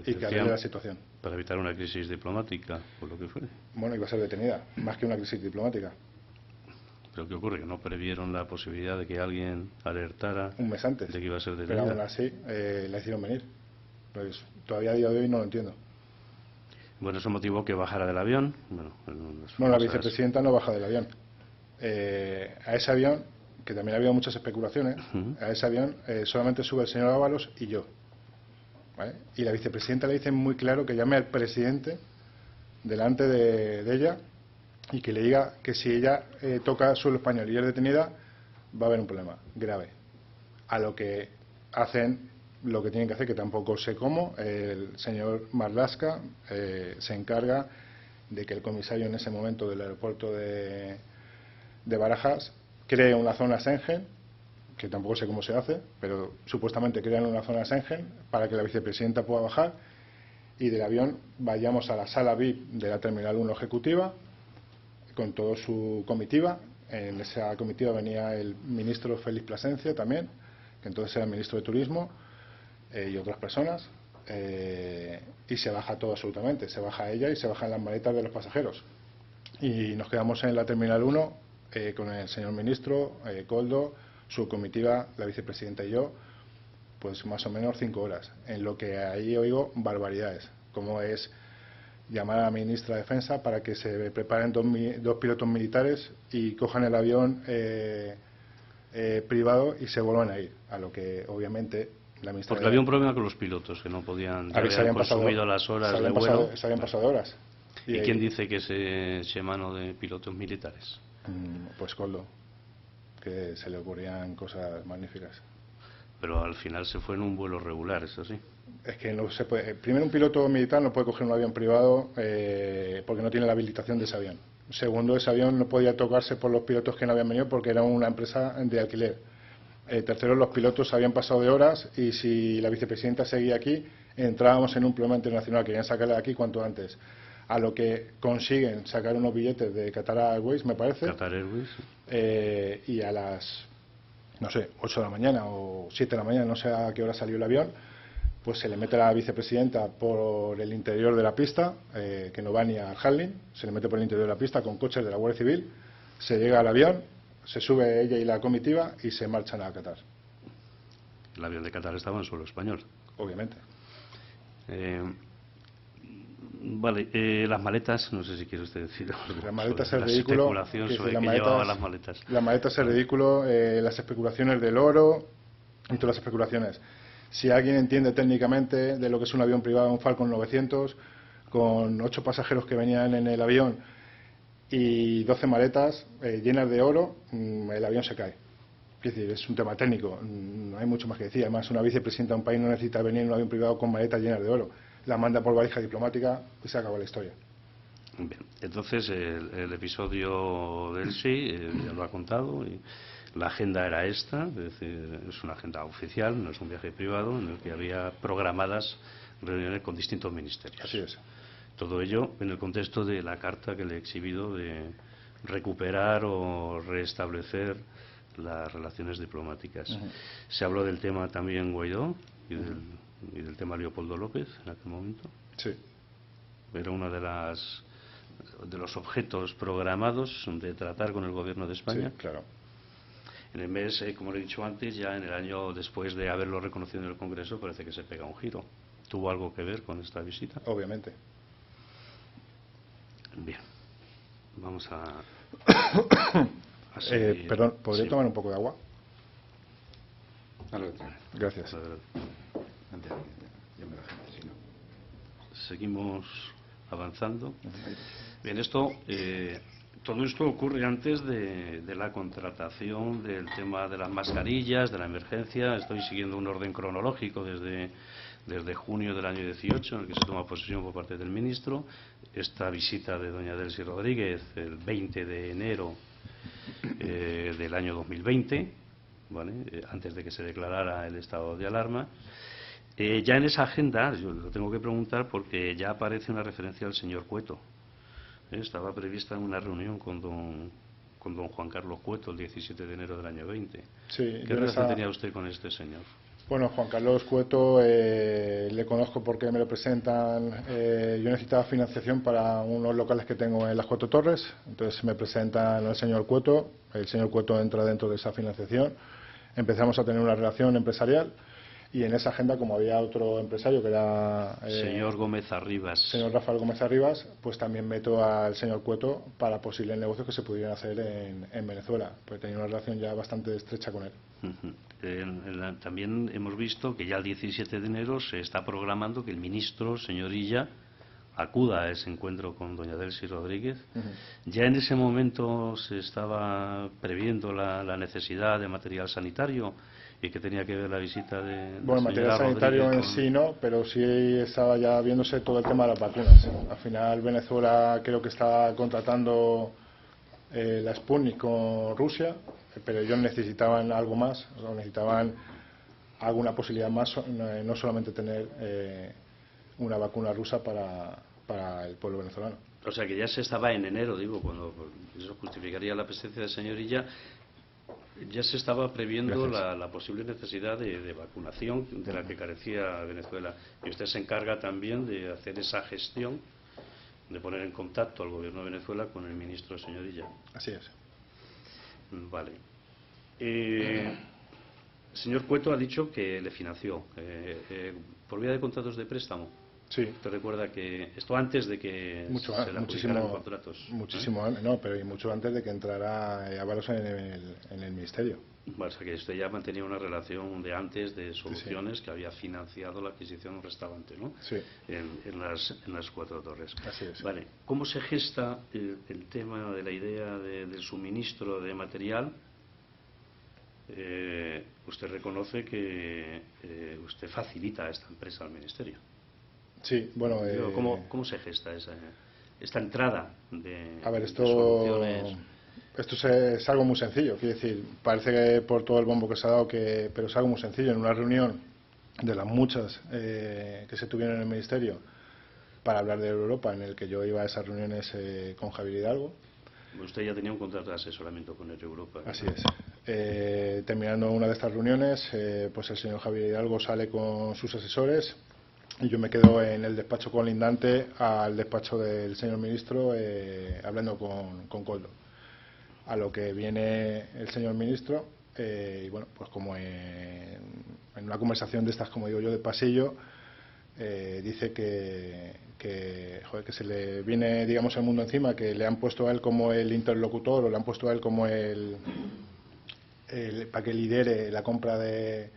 y que arregle la situación. Para evitar una crisis diplomática, por lo que fuere. Bueno, iba a ser detenida, más que una crisis diplomática. ¿Pero qué ocurre? ¿Que no previeron la posibilidad de que alguien alertara un mes antes de que iba a ser detenida? Pero aún así la hicieron venir. Pues todavía a día de hoy no lo entiendo. Bueno, eso motivó que bajara del avión. No, la vicepresidenta no baja del avión. A ese avión, que también ha habido muchas especulaciones, a ese avión solamente sube el señor Ábalos y yo. ¿Vale? Y la vicepresidenta le dice muy claro que llame al presidente delante de ella y que le diga que si ella toca suelo español y es detenida, va a haber un problema grave. A lo que hacen lo que tienen que hacer, que tampoco sé cómo, el señor Marlaska se encarga de que el comisario en ese momento del aeropuerto de Barajas cree una zona Schengen, que tampoco sé cómo se hace, pero supuestamente crean una zona Schengen para que la vicepresidenta pueda bajar y del avión vayamos a la sala VIP de la Terminal 1 ejecutiva con toda su comitiva. En esa comitiva venía el ministro Félix Plasencia también, que entonces era el ministro de Turismo, y otras personas, y se baja todo absolutamente. Se baja ella y se bajan las maletas de los pasajeros. Y nos quedamos en la Terminal 1 con el señor ministro, Koldo, su comitiva, la vicepresidenta y yo, pues más o menos 5 horas, en lo que ahí oigo barbaridades, como es llamar a la ministra de Defensa para que se preparen 2 pilotos militares y cojan el avión privado y se vuelvan a ir, a lo que obviamente la ministra... Porque había un problema con los pilotos, que no podían, ya habían consumido las horas de vuelo. Se habían pasado horas. ¿Y quién dice que se eche mano de pilotos militares? Pues Koldo, que se le ocurrían cosas magníficas. Pero al final se fue en un vuelo regular, ¿es así? Es que no se puede. Primero, un piloto militar no puede coger un avión privado porque no tiene la habilitación de ese avión. Segundo, ese avión no podía tocarse por los pilotos que no habían venido porque era una empresa de alquiler. Tercero, los pilotos habían pasado de horas y si la vicepresidenta seguía aquí, entrábamos en un problema internacional. Querían sacarla de aquí cuanto antes. A lo que consiguen sacar unos billetes de Qatar Airways, me parece. Qatar Airways. Y a las, no sé, 8 de la mañana o 7 de la mañana, no sé a qué hora salió el avión, pues se le mete a la vicepresidenta por el interior de la pista, que no va ni al handling, se le mete por el interior de la pista con coches de la Guardia Civil, se llega al avión, se sube ella y la comitiva y se marchan a Qatar. El avión de Qatar estaba en suelo español. Obviamente. Vale, las maletas, no sé si quiere usted decir algo. Las maletas es la ridículo. Especulación sobre qué llevaban las maletas. Las maletas es ridículo, las especulaciones del oro y todas las especulaciones. Si alguien entiende técnicamente de lo que es un avión privado, un Falcon 900, con 8 pasajeros que venían en el avión y 12 maletas llenas de oro, el avión se cae. Es decir, es un tema técnico, no hay mucho más que decir. Además, una vicepresidenta de un país no necesita venir en un avión privado con maletas llenas de oro. La manda por valija diplomática y se acabó la historia. Bien, entonces el episodio del sí ya lo ha contado y la agenda era esta, es decir, es una agenda oficial, no es un viaje privado en el que había programadas reuniones con distintos ministerios. Así es. Todo ello en el contexto de la carta que le he exhibido de recuperar o restablecer las relaciones diplomáticas. Se habló del tema también Guaidó y del y del tema Leopoldo López en aquel momento. Sí. Era uno de los objetos programados de tratar con el gobierno de España. Sí, claro. En el mes, como le he dicho antes, ya en el año después de haberlo reconocido en el Congreso, parece que se pega un giro. ¿Tuvo algo que ver con esta visita? Obviamente. Bien. Vamos a Perdón, ¿podría Sí. tomar un poco de agua? Ahora lo trae. Gracias. Antes, yo me la gente, si no. Seguimos avanzando. Bien, todo esto ocurre antes de la contratación del tema de las mascarillas, de la emergencia. Estoy siguiendo un orden cronológico desde junio del año 18, en el que se toma posesión por parte del ministro. Esta visita de doña Delcy Rodríguez el 20 de enero del año 2020, ¿vale? Antes de que se declarara el estado de alarma. Ya en esa agenda, yo lo tengo que preguntar porque ya aparece una referencia al señor Cueto. Estaba prevista una reunión con don Juan Carlos Cueto el 17 de enero del año 20. Sí, ¿Qué relación tenía usted con este señor? Bueno, Juan Carlos Cueto le conozco porque me lo presentan. Yo necesitaba financiación para unos locales que tengo en las Cuatro Torres, entonces me presentan al señor Cueto. El señor Cueto entra dentro de esa financiación. Empezamos a tener una relación empresarial y en esa agenda, como había otro empresario que era señor Gómez Arribas. señor Rafael Gómez Arribas, pues también meto al señor Cueto para posibles negocios que se pudieran hacer en Venezuela, pues tenía una relación ya bastante estrecha con él. También hemos visto que ya el 17 de enero se está programando que el ministro, señor Illa, acuda a ese encuentro con doña Delcy Rodríguez. Ya en ese momento se estaba previendo la necesidad de material sanitario y que tenía que ver la visita de Bueno, la material señora sanitario en Rodríguez sí no, pero sí estaba ya viéndose todo el tema de las vacunas. Al final Venezuela creo que está contratando la Sputnik con Rusia, pero ellos necesitaban algo más, o necesitaban alguna posibilidad más, no solamente tener una vacuna rusa para el pueblo venezolano. O sea que ya se estaba en enero, digo, cuando eso justificaría la presencia del señor Illa, ya se estaba previendo la posible necesidad de vacunación de la que carecía Venezuela. Y usted se encarga también de hacer esa gestión, de poner en contacto al gobierno de Venezuela con el ministro señor Illa. Así es. Vale. El señor Cueto ha dicho que le financió por vía de contratos de préstamo. Sí. ¿Te recuerda que esto antes de que se le adjudicaran contratos? Muchísimo antes, no, pero y mucho antes de que entrara Ábalos en el ministerio. Bueno, o sea que usted ya mantenía una relación de antes de Soluciones, que había financiado la adquisición de un restaurante, ¿no? Sí. En las Cuatro Torres. Así es. Vale. ¿Cómo se gesta el tema de la idea del suministro de material? Usted reconoce que usted facilita a esta empresa al ministerio. Sí, bueno. ¿Cómo se gesta esta entrada de Soluciones? Esto es algo muy sencillo, quiero decir, parece que por todo el bombo que se ha dado, pero es algo muy sencillo. En una reunión de las muchas que se tuvieron en el ministerio para hablar de Europa, en el que yo iba a esas reuniones con Javier Hidalgo. Usted ya tenía un contrato de asesoramiento con Europa, ¿no? Así es. Terminando una de estas reuniones, pues el señor Javier Hidalgo sale con sus asesores y yo me quedo en el despacho colindante al despacho del señor ministro hablando con Coldo. A lo que viene el señor ministro y bueno, pues como en una conversación de estas, como digo yo, de pasillo, dice que se le viene, digamos, el mundo encima, que le han puesto a él como el interlocutor o le han puesto a él como para que lidere la compra de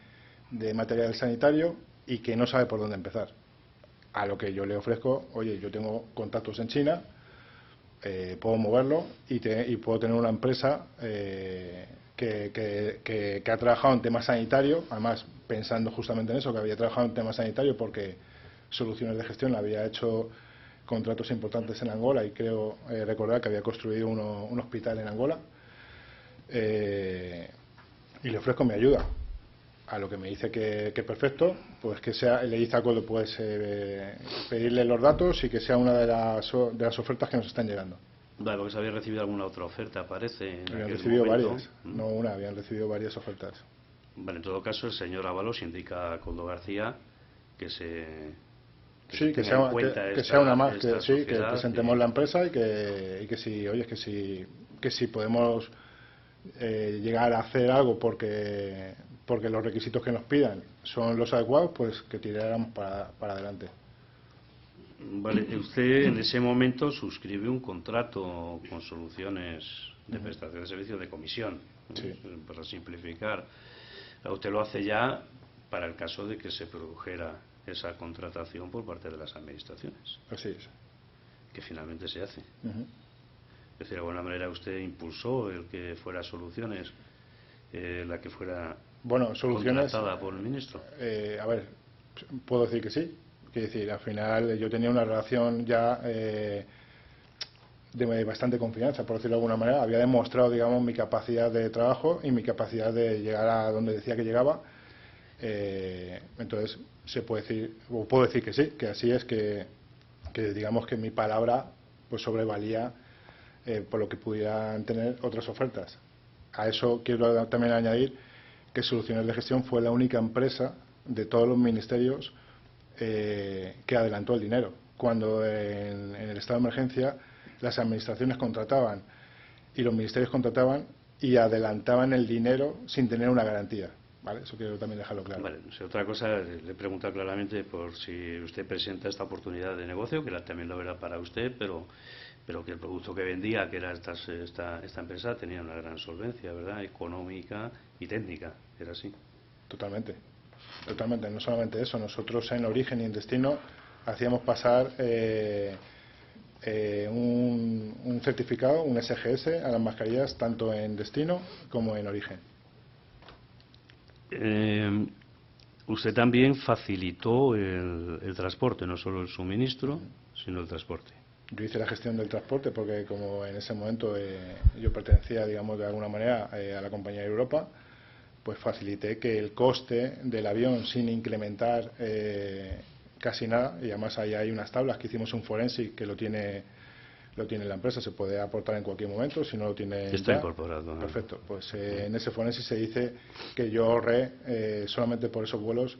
material sanitario y que no sabe por dónde empezar. A lo que yo le ofrezco, oye, yo tengo contactos en China, puedo moverlo y puedo tener una empresa que ha trabajado en temas sanitarios, además pensando justamente en eso, que había trabajado en temas sanitarios porque Soluciones de Gestión había hecho contratos importantes en Angola y creo recordar que había construido un hospital en Angola, y le ofrezco mi ayuda. A lo que me dice que perfecto, pues que sea, le dice a Coldo, pues pedirle los datos y que sea una de las ofertas que nos están llegando. Vale, porque se había recibido alguna otra oferta, parece. Habían recibido varias, no una, habían recibido varias ofertas. Vale, en todo caso, el señor Ábalos indica a Coldo García que se Sí, que tenga en cuenta que sea una más, esta que sí, que sociedad presentemos la empresa y que si, oye, que si podemos llegar a hacer algo porque los requisitos que nos pidan son los adecuados, pues que tiráramos para adelante. Vale, usted en ese momento suscribe un contrato con Soluciones de prestación de servicios de comisión, Sí. para simplificar. Usted lo hace ya para el caso de que se produjera esa contratación por parte de las administraciones, Así es. que finalmente se hace. Ujú. Es decir, de alguna manera usted impulsó el que fuera Soluciones la que fuera Bueno, Soluciones, contratada por el ministro. a ver, puedo decir que sí. Quiero decir, al final yo tenía una relación ya de bastante confianza, por decirlo de alguna manera. Había demostrado, digamos, mi capacidad de trabajo y mi capacidad de llegar a donde decía que llegaba. Entonces, se puede decir, o puedo decir que sí, que así es, que digamos que mi palabra pues sobrevalía por lo que pudieran tener otras ofertas. A eso quiero también añadir que Soluciones de Gestión fue la única empresa de todos los ministerios que adelantó el dinero. Cuando en el estado de emergencia las administraciones contrataban y los ministerios contrataban y adelantaban el dinero sin tener una garantía. ¿Vale? Eso quiero también dejarlo claro. Vale, si otra cosa, le pregunto claramente por si usted presenta esta oportunidad de negocio, que también lo verá para usted, pero que el producto que vendía, que era esta empresa, tenía una gran solvencia, ¿verdad? Económica y técnica, era así. Totalmente, totalmente. No solamente eso, nosotros en Origen y en Destino hacíamos pasar un certificado, un SGS, a las mascarillas tanto en Destino como en Origen. Usted también facilitó el transporte, no solo el suministro, sino el transporte. Yo hice la gestión del transporte porque como en ese momento yo pertenecía, digamos, de alguna manera a la compañía de Europa, pues facilité que el coste del avión sin incrementar casi nada, y además ahí hay unas tablas que hicimos un forensic que lo tiene la empresa, se puede aportar en cualquier momento, si no lo tiene Está ya, incorporado, ¿no? Perfecto, pues en ese forensic se dice que yo ahorré solamente por esos vuelos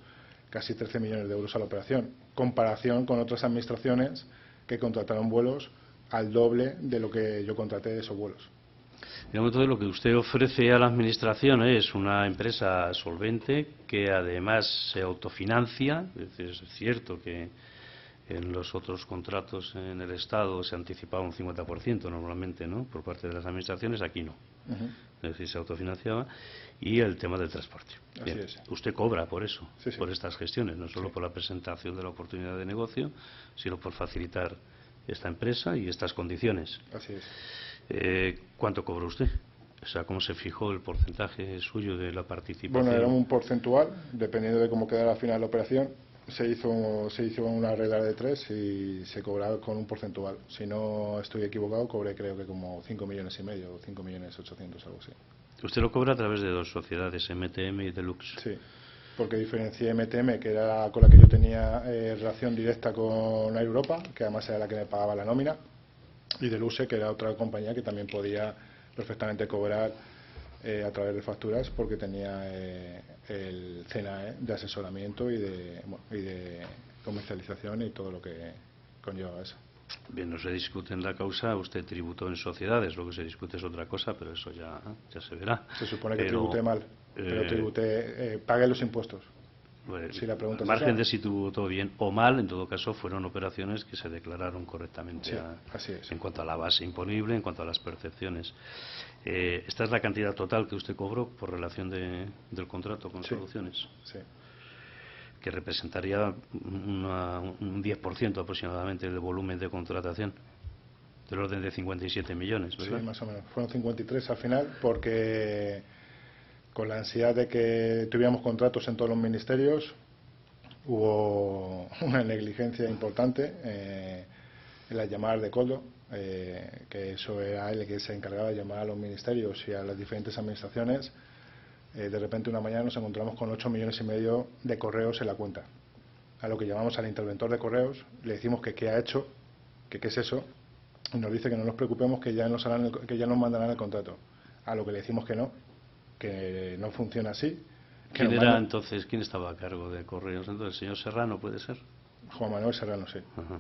casi 13 millones de euros a la operación, comparación con otras administraciones que contrataron vuelos al doble de lo que yo contraté de esos vuelos. Digamos, entonces, lo que usted ofrece a la Administración es una empresa solvente que además se autofinancia. Es decir, es cierto que en los otros contratos en el Estado se anticipaba un 50% normalmente, ¿no?, por parte de las Administraciones, aquí no. Es decir, se autofinanciaba. Y el tema del transporte. Así es. Usted cobra por eso, Sí, sí. por estas gestiones, no solo Sí. por la presentación de la oportunidad de negocio, sino por facilitar esta empresa y estas condiciones. Así es. ¿Cuánto cobró usted? O sea, ¿cómo se fijó el porcentaje suyo de la participación? Bueno, era un porcentual, dependiendo de cómo quedara al final la operación. Se hizo una regla de 3 y se cobraba con un porcentual. Si no estoy equivocado, cobré creo que como 5,5 millones o 5,8 millones, algo así. Usted lo cobra a través de dos sociedades, MTM y Deluxe. Sí, porque diferencié MTM, que era con la que yo tenía relación directa con Air Europa, que además era la que me pagaba la nómina, y Deluxe, que era otra compañía que también podía perfectamente cobrar a través de facturas porque tenía el CNAE de asesoramiento y de comercialización y todo lo que conlleva eso. Bien, no se discute en la causa, usted tributó en sociedades, lo que se discute es otra cosa, pero eso ya se verá. Se supone que tributé mal, pero pagué los impuestos. Bueno, Si la pregunta al es margen esa. de si tributó bien o mal, en todo caso fueron operaciones que se declararon correctamente Sí, así es. en cuanto a la base imponible, en cuanto a las percepciones. Esta es la cantidad total que usted cobró por relación del contrato con Sí. Soluciones, Sí. que representaría un 10% aproximadamente del volumen de contratación, del orden de 57 millones, ¿verdad? Sí, más o menos. Fueron 53 al final porque con la ansiedad de que tuviéramos contratos en todos los ministerios hubo una negligencia importante en las llamadas de coldo, que eso era el que se encargaba de llamar a los ministerios y a las diferentes administraciones. De repente una mañana nos encontramos con 8,5 millones de correos en la cuenta. A lo que llamamos al interventor de correos, le decimos que qué ha hecho, que qué es eso, y nos dice que no nos preocupemos, que ya nos mandarán el contrato. A lo que le decimos que no funciona así, ¿Quién era entonces, quién estaba a cargo de Correos? Entonces, el señor Serrano, ¿puede ser? Juan Manuel Serrano, sí. Ajá.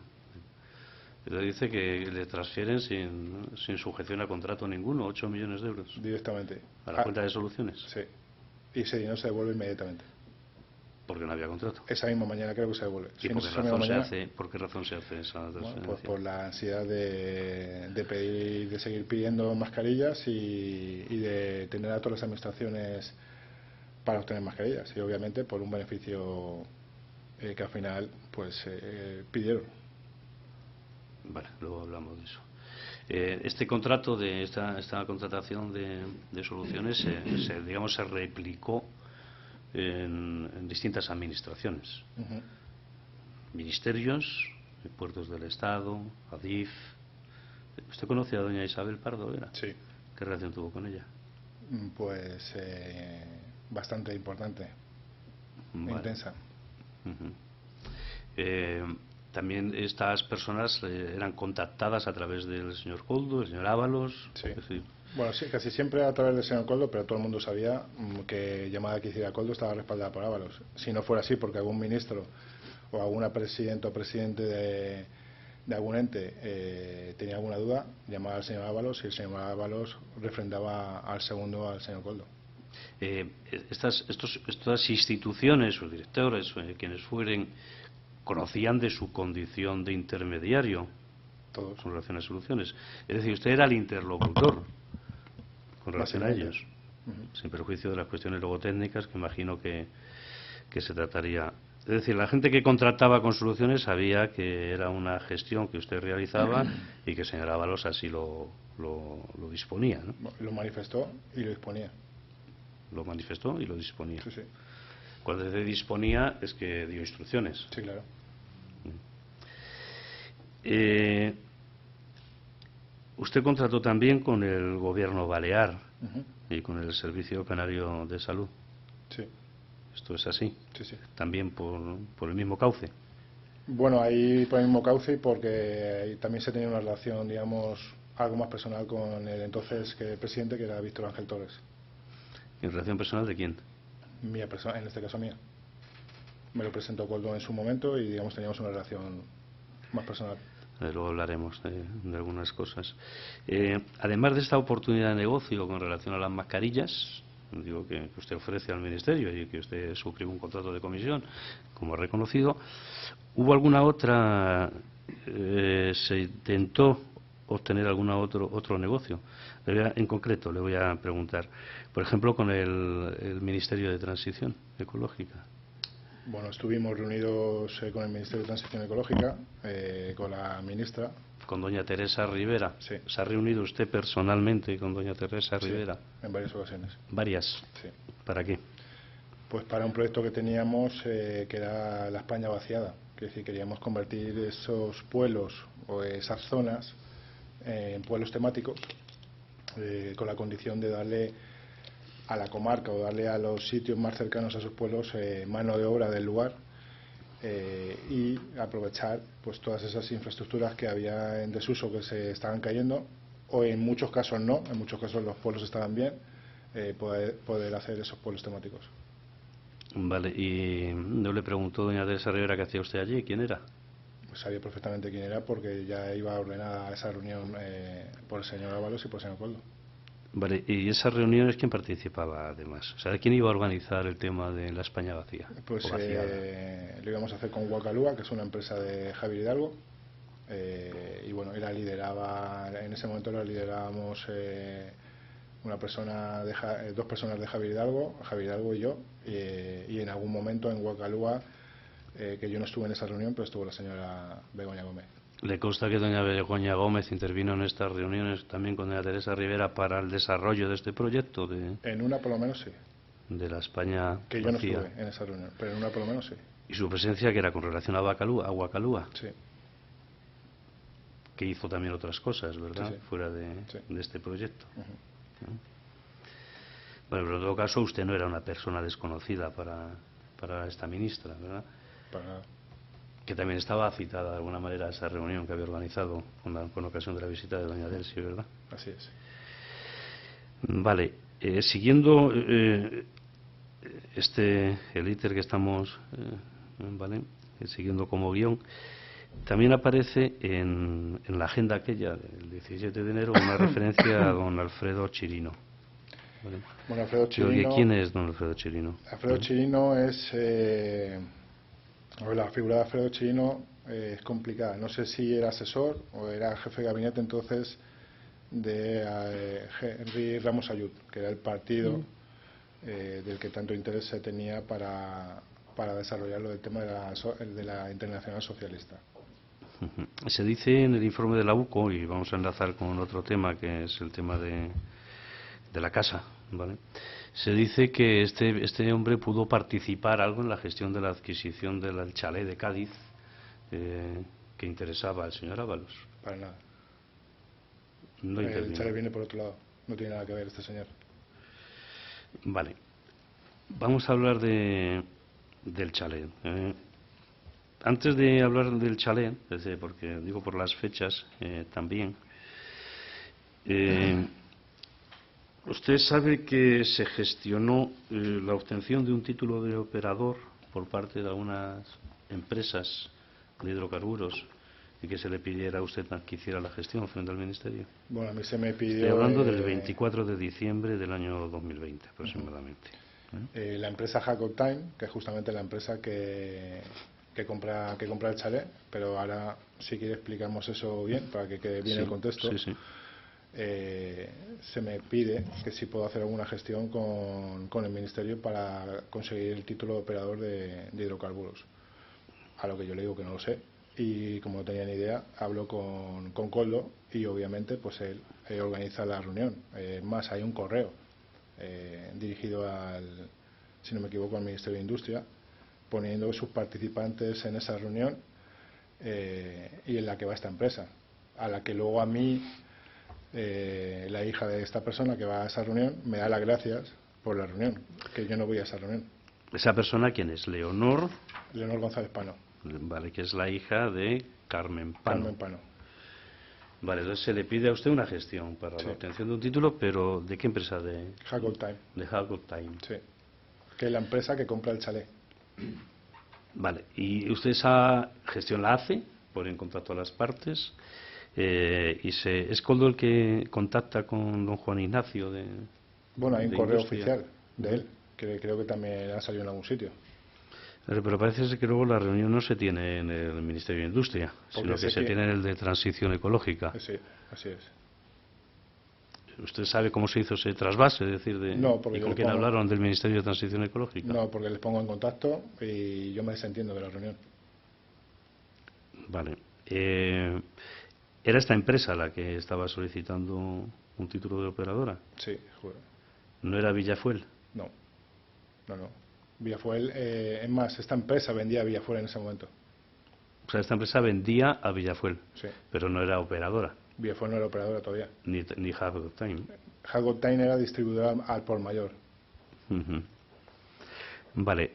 Pero dice que le transfieren sin sujeción a contrato ninguno, 8 millones de euros. Directamente. ¿A la cuenta de Soluciones? Sí. Y ese dinero se devuelve inmediatamente. Porque no había contrato. Esa misma mañana creo que se devuelve. ¿Y por qué razón se hace esa transferencia? Bueno, pues por la ansiedad de pedir, de seguir pidiendo mascarillas y de tener a todas las administraciones para obtener mascarillas. Y obviamente por un beneficio que al final pues pidieron. Vale, luego hablamos de eso. Este contrato, de esta contratación de Soluciones, digamos, se replicó en distintas administraciones. Ministerios, puertos del Estado, Adif. ¿Usted conoce a doña Isabel Pardo, era? Sí. ¿Qué relación tuvo con ella? Pues bastante importante, Vale. intensa. También estas personas eran contactadas a través del señor Coldo, el señor Ábalos. Sí. Es decir, Bueno, sí, casi siempre a través del señor Coldo, pero todo el mundo sabía que llamada que hiciera Coldo estaba respaldada por Ábalos. Si no fuera así, porque algún ministro o alguna presidenta o presidente de algún ente tenía alguna duda, llamaba al señor Ábalos y el señor Ábalos refrendaba al segundo al señor Coldo. Estas instituciones, sus directores, quienes fueren, conocían de su condición de intermediario. Todos. Con relación a Soluciones. Es decir, usted era el interlocutor con relación a ellos, sin perjuicio de las cuestiones luego técnicas que imagino que se trataría. Es decir, la gente que contrataba con Soluciones sabía que era una gestión que usted realizaba y que el señor Ábalos así lo disponía, ¿no? Lo manifestó y lo disponía. Lo manifestó y lo disponía. Sí, sí. Cuando dice disponía es que dio instrucciones. Sí, claro. Usted contrató también con el gobierno balear y con el Servicio Canario de Salud. Sí. ¿Esto es así? Sí, sí. ¿También por el mismo cauce? Bueno, ahí por el mismo cauce y porque ahí también se tenía una relación, digamos, algo más personal con el entonces presidente, que era Víctor Ángel Torres. ¿En relación personal de quién? Mía persona, en este caso mía. Me lo presentó Coldo en su momento y, digamos, teníamos una relación más personal. Luego hablaremos de algunas cosas. Además de esta oportunidad de negocio con relación a las mascarillas, digo que usted ofrece al Ministerio y que usted suscribe un contrato de comisión, como ha reconocido, ¿hubo alguna otra, se intentó obtener algún otro negocio? En concreto le voy a preguntar, por ejemplo, con el Ministerio de Transición Ecológica. Bueno, estuvimos reunidos con el Ministerio de Transición Ecológica, con la ministra. ¿Con doña Teresa Rivera? Sí. ¿Se ha reunido usted personalmente con doña Teresa Rivera? Sí, en varias ocasiones. ¿Varias? Sí. ¿Para qué? Pues para un proyecto que teníamos que era la España vaciada. Es decir, queríamos convertir esos pueblos o esas zonas en pueblos temáticos con la condición de darle a la comarca o darle a los sitios más cercanos a esos pueblos mano de obra del lugar y aprovechar pues todas esas infraestructuras que había en desuso que se estaban cayendo, o en muchos casos no, en muchos casos los pueblos estaban bien, poder hacer esos pueblos temáticos. Vale, y no le preguntó doña Teresa Rivera qué hacía usted allí, ¿quién era? Pues sabía perfectamente quién era porque ya iba ordenada esa reunión por el señor Ábalos y por el señor Coldo. Vale, ¿y esas reuniones quién participaba además? O sea, ¿quién iba a organizar el tema de la España vacía? Pues lo íbamos a hacer con Huacalúa, que es una empresa de Javier Hidalgo, y bueno, en ese momento la liderábamos una persona dos personas de Javier Hidalgo y yo, y en algún momento en Huacalúa, que yo no estuve en esa reunión, pero estuvo la señora Begoña Gómez. ¿Le consta que doña Begoña Gómez intervino en estas reuniones también con doña Teresa Rivera para el desarrollo de este proyecto? En una por lo menos sí. De la España que yo vacía. no estuve en esa reunión, pero en una por lo menos sí. ¿Y su presencia que era con relación a Huacalúa? Sí. Que hizo también otras cosas, ¿verdad? Sí, sí. Fuera de este proyecto. Uh-huh. Bueno, pero en todo caso usted no era una persona desconocida para esta ministra, ¿verdad? Para nada. Que también estaba citada de alguna manera a esa reunión que había organizado con ocasión de la visita de doña Delsi, ¿verdad? Así es. Vale, siguiendo el íter que estamos ¿vale? Siguiendo como guión, también aparece en la agenda aquella del 17 de enero una referencia a don Alfredo Chirino. ¿Vale? Bueno, Alfredo Chirino... ¿Quién es don Alfredo Chirino? Alfredo Chirino es... la figura de Alfredo Chirino es complicada. No sé si era asesor o era jefe de gabinete entonces de Henry Ramos Ayud, que era el partido del que tanto interés se tenía para desarrollarlo del tema de la Internacional Socialista. Se dice en el informe de la UCO, y vamos a enlazar con otro tema que es el tema de la casa, ¿vale? Se dice que este hombre pudo participar algo en la gestión de la adquisición del chalet de Cádiz que interesaba al señor Ábalos. Para nada. No El chalet viene por otro lado, no tiene nada que ver este señor. Vale, vamos a hablar del chalet. Antes de hablar del chalet, porque digo por las fechas también, usted sabe que se gestionó la obtención de un título de operador por parte de algunas empresas de hidrocarburos y que se le pidiera a usted que hiciera la gestión frente al Ministerio. Bueno, a mí se me pidió... Estoy hablando del 24 de diciembre del año 2020 aproximadamente. La empresa Jacob Time, que es justamente la empresa que compra el chalet, pero ahora si quiere explicamos eso bien para que quede bien el contexto. Sí. Se me pide que si puedo hacer alguna gestión con el Ministerio para conseguir el título de operador de hidrocarburos, a lo que yo le digo que no lo sé, y como no tenía ni idea hablo con Coldo y obviamente pues él organiza la reunión. Más hay un correo dirigido si no me equivoco, al Ministerio de Industria, poniendo sus participantes en esa reunión y en la que va esta empresa, a la que luego a mí la hija de esta persona que va a esa reunión me da las gracias por la reunión, que yo no voy a esa reunión. ¿Esa persona quién es? Leonor González Pano. Vale, que es la hija de Carmen Pano. Carmen Pano. Vale, entonces se le pide a usted una gestión para la obtención de un título, pero ¿de qué empresa? De Jacob Time. De Jacob Time. Sí, que es la empresa que compra el chalet. Vale, y usted esa gestión la hace, pone en contacto a las partes, ¿es Coldo el que contacta con don Juan Ignacio de... Bueno, hay un correo Industria oficial de él, que creo que también ha salido en algún sitio. Pero parece ser que luego la reunión no se tiene en el Ministerio de Industria, sino que se tiene en el de Transición Ecológica. Sí, así es. ¿Usted sabe cómo se hizo ese trasvase? Es decir, no, porque ¿y con quién hablaron del Ministerio de Transición Ecológica? No, porque les pongo en contacto y yo me desentiendo de la reunión. Vale. ¿Era esta empresa la que estaba solicitando un título de operadora? Sí, juro. ¿No era Villafuel? No. Villafuel, es más, esta empresa vendía a Villafuel en ese momento. O sea, esta empresa vendía a Villafuel, sí, pero no era operadora. Villafuel no era operadora todavía. Ni Jacob Time. Jacob Time era distribuidora al por mayor. Vale.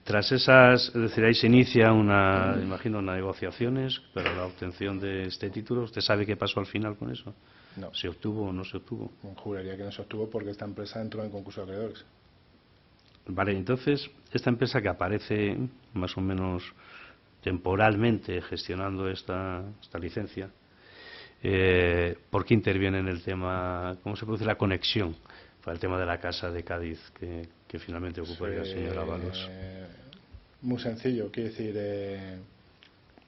Tras esas, es decir, ahí se inicia imagino, unas negociaciones para la obtención de este título. ¿Usted sabe qué pasó al final con eso? No. ¿Se obtuvo o no se obtuvo? Juraría que no se obtuvo porque esta empresa entró en concurso de acreedores. Vale, entonces, esta empresa que aparece más o menos temporalmente gestionando esta licencia, ¿por qué interviene en el tema? ¿Cómo se produce la conexión para el tema de la casa de Cádiz que finalmente ocuparía el señor Ábalos? Muy sencillo, quiero decir,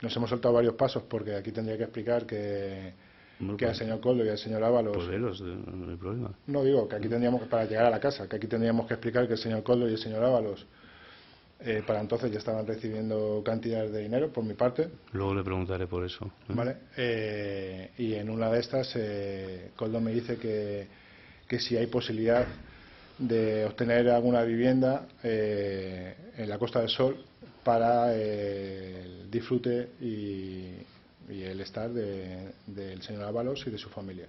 nos hemos saltado varios pasos porque aquí tendría que explicar que al señor Coldo y al señor Ábalos... Pues no hay problema. No, digo que aquí tendríamos que, para llegar a la casa, que aquí tendríamos que explicar que el señor Coldo y el señor Ábalos para entonces ya estaban recibiendo cantidades de dinero por mi parte. Luego le preguntaré por eso. Vale. Y en una de estas Coldo me dice que si hay posibilidad de obtener alguna vivienda en la Costa del Sol para el disfrute y el estar del señor Ábalos y de su familia.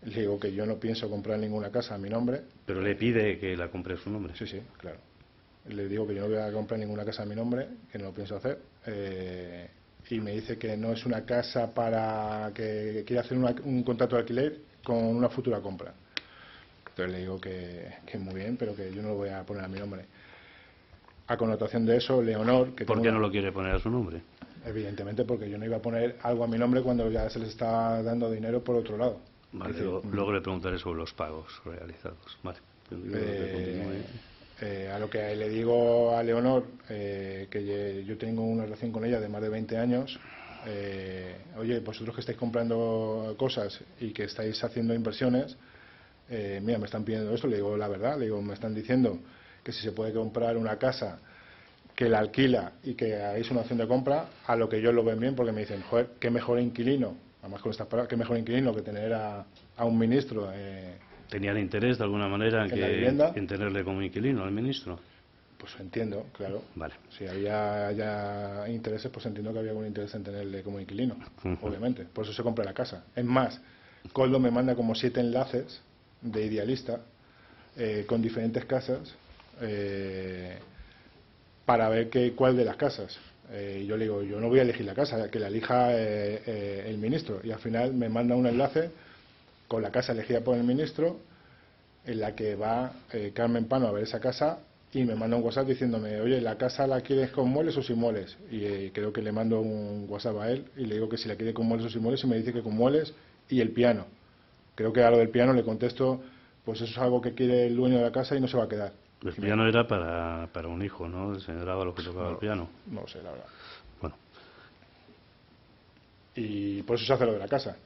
Le digo que yo no pienso comprar ninguna casa a mi nombre. Pero le pide que la compre a su nombre. Sí, claro. Le digo que yo no voy a comprar ninguna casa a mi nombre, que no lo pienso hacer. Y me dice que no es una casa para que quiera hacer un contrato de alquiler con una futura compra. Entonces le digo que muy bien, pero que yo no lo voy a poner a mi nombre. A connotación de eso, Leonor... que ¿Por tengo qué no lo quiere poner a su nombre? Evidentemente, porque yo no iba a poner algo a mi nombre cuando ya se les está dando dinero por otro lado. Vale, Es decir, luego le preguntaré sobre los pagos realizados. Vale. A lo que le digo a Leonor, que yo tengo una relación con ella de más de 20 años, oye, vosotros que estáis comprando cosas y que estáis haciendo inversiones, mira, me están pidiendo esto, le digo la verdad, le digo, me están diciendo que si se puede comprar una casa que la alquila y que hagáis una opción de compra, a lo que ellos lo ven bien, porque me dicen, joder, qué mejor inquilino, además con estas palabras, qué mejor inquilino que tener a un ministro. ¿Tenían interés de alguna manera en tenerle como inquilino al ministro? Pues entiendo, claro. Vale. Si había ya intereses, pues entiendo que había algún interés en tenerle como inquilino, obviamente. Por eso se compra la casa. Es más, Coldo me manda como 7 enlaces de Idealista con diferentes casas para ver cuál de las casas. Yo le digo, yo no voy a elegir la casa, que la elija el ministro. Y al final me manda un enlace con la casa elegida por el ministro, en la que va Carmen Pano a ver esa casa y me manda un WhatsApp diciéndome, oye, ¿la casa la quieres con muebles o sin muebles? Y creo que le mando un WhatsApp a él y le digo que si la quiere con muebles o sin muebles y me dice que con muebles y el piano. Creo que a lo del piano le contesto, pues eso es algo que quiere el dueño de la casa y no se va a quedar. El piano era para un hijo, ¿no? El señor Ábalos que tocaba el piano. No lo sé, la verdad. Bueno. Y por eso se hace lo de la casa.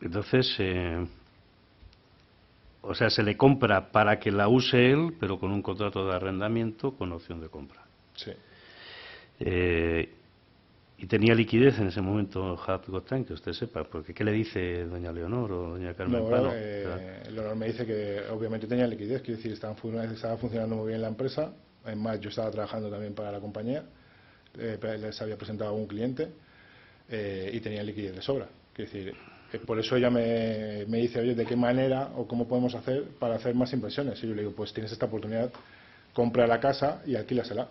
Entonces, o sea, se le compra para que la use él, pero con un contrato de arrendamiento con opción de compra. Sí. Y tenía liquidez en ese momento Happy Got Time, que usted sepa, porque ¿qué le dice doña Leonor o doña Carmen Pano? Leonor me dice que obviamente tenía liquidez, quiere decir, estaba funcionando muy bien la empresa. Además, yo estaba trabajando también para la compañía, les había presentado a un cliente y tenía liquidez de sobra. Quiere decir, por eso ella me dice, oye, ¿de qué manera o cómo podemos hacer para hacer más inversiones? Y yo le digo, pues tienes esta oportunidad, compra la casa y alquílasela.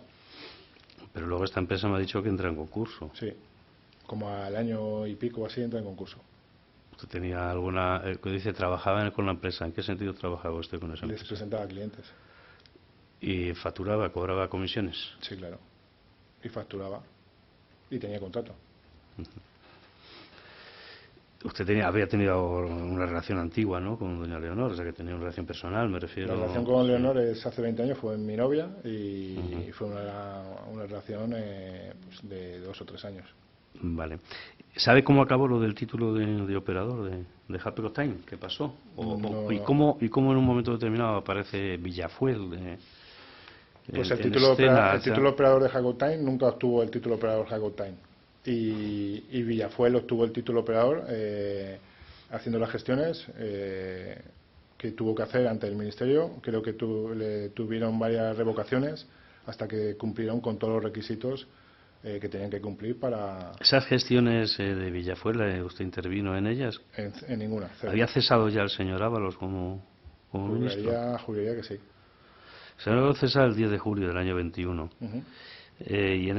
Pero luego esta empresa me ha dicho que entra en concurso. Sí, como al año y pico así entra en concurso. ¿Usted tenía alguna... dice, trabajaba con la empresa? ¿En qué sentido trabajaba usted con esa empresa? Les presentaba a clientes. ¿Y facturaba, cobraba comisiones? Sí, claro. Y facturaba. Y tenía contrato. Usted había tenido una relación antigua, ¿no?, con doña Leonor, o sea, que tenía una relación personal, me refiero... La relación con Leonor es hace 20 años, fue mi novia y fue una relación pues, de 2 o 3 años. Vale. ¿Sabe cómo acabó lo del título de operador de Happy Got Time? ¿Qué pasó? ¿Y cómo en un momento determinado aparece Villafuel? Pues el título operador de Happy Got Time nunca obtuvo el título operador de Happy Got Time. Y Villafuel obtuvo el título operador haciendo las gestiones que tuvo que hacer ante el ministerio. Creo que le tuvieron varias revocaciones hasta que cumplieron con todos los requisitos que tenían que cumplir para... ¿Esas gestiones de Villafuel, usted intervino en ellas? En ninguna. Cero. ¿Había cesado ya el señor Ábalos como ministro? Juraría que sí. El señor Ábalos cesa el 10 de julio del año 21. Y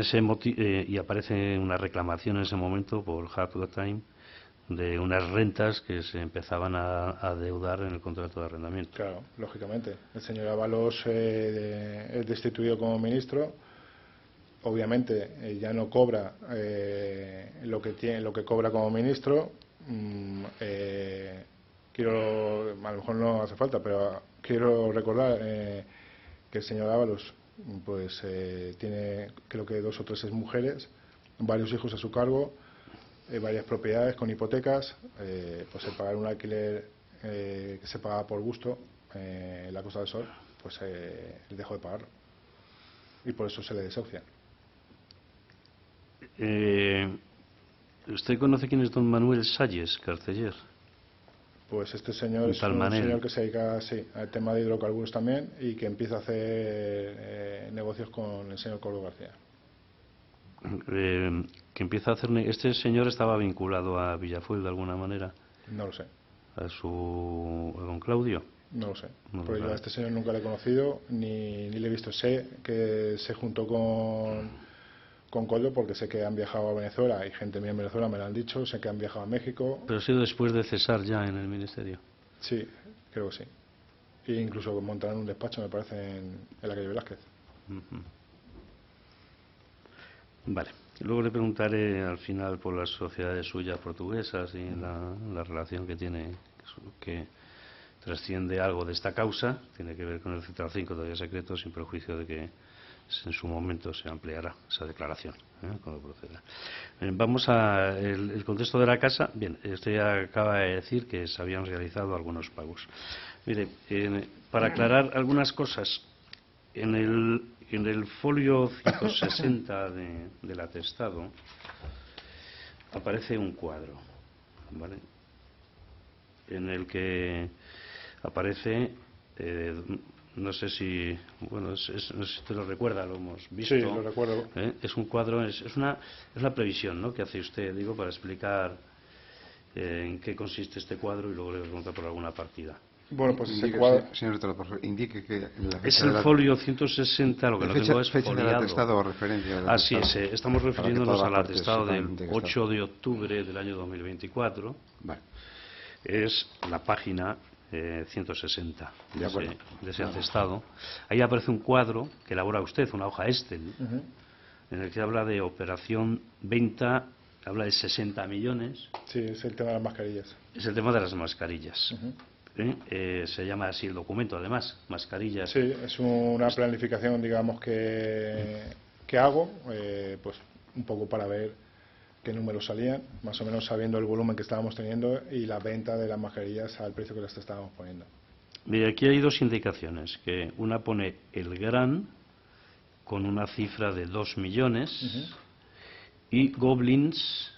aparece una reclamación en ese momento por Happy Got Time de unas rentas que se empezaban a deudar en el contrato de arrendamiento. Claro, lógicamente. El señor Ábalos es destituido como ministro. Obviamente ya no cobra lo que cobra como ministro. A lo mejor no hace falta, pero quiero recordar que el señor Ábalos pues tiene creo que 2 o 3 mujeres, varios hijos a su cargo, varias propiedades con hipotecas, pues el pagar un alquiler que se pagaba por gusto en la Costa del Sol, pues dejó de pagarlo y por eso se le desahucia. ¿Usted conoce quién es don Manuel Salles, carceller? Pues este señor es un señor que se dedica al tema de hidrocarburos también y que empieza a hacer negocios con el señor Coldo García. Que empieza a hacer... ¿Este señor estaba vinculado a Villafuel de alguna manera? No lo sé. ¿A don Claudio? No lo sé. No Porque yo a este señor nunca le he conocido ni le he visto. Sé que se juntó con Coldo porque sé que han viajado a Venezuela. Hay gente mía en Venezuela, me lo han dicho. Sé que han viajado a México. ¿Pero ha sido después de cesar ya en el ministerio? Sí, creo que sí. E incluso montaron un despacho, me parece, en la calle Velázquez. Vale. Luego le preguntaré al final por las sociedades suyas portuguesas y la relación que tiene, que trasciende algo de esta causa, tiene que ver con el Central 5, todavía secreto, sin perjuicio de que en su momento se ampliará esa declaración, cuando proceda. Vamos a el contexto de la casa. Bien, usted ya acaba de decir que se habían realizado algunos pagos. Mire, para aclarar algunas cosas, en el folio 160 del atestado aparece un cuadro, ¿vale?, en el que aparece, no sé si, bueno, no sé si usted lo recuerda, lo hemos visto. Sí, lo recuerdo. Es un cuadro, es una previsión, ¿no?, que hace usted, digo, para explicar en qué consiste este cuadro, y luego le pregunta por alguna partida. Bueno, pues ese Indique, cuadro... señor Letrado, por favor, indique que la fecha Es el folio 160, lo que lo tengo es fecha del foliado. atestado o referencia del Así atestado. es, estamos Para que refiriéndonos todas al las partes atestado del sepan de qué 8 de octubre del año 2024. Vale. Es la página 160 De acuerdo. de ese atestado. Ahí aparece un cuadro que elabora usted, una hoja Excel, en el que habla de operación venta, habla de 60 millones. Sí, es el tema de las mascarillas. Es el tema de las mascarillas. Se llama así el documento, además, mascarillas. Sí, es una planificación, digamos, que hago, pues un poco para ver qué números salían, más o menos sabiendo el volumen que estábamos teniendo y la venta de las mascarillas al precio que las estábamos poniendo. Mire, aquí hay dos indicaciones, que una pone el gran con una cifra de 2 millones y Goblins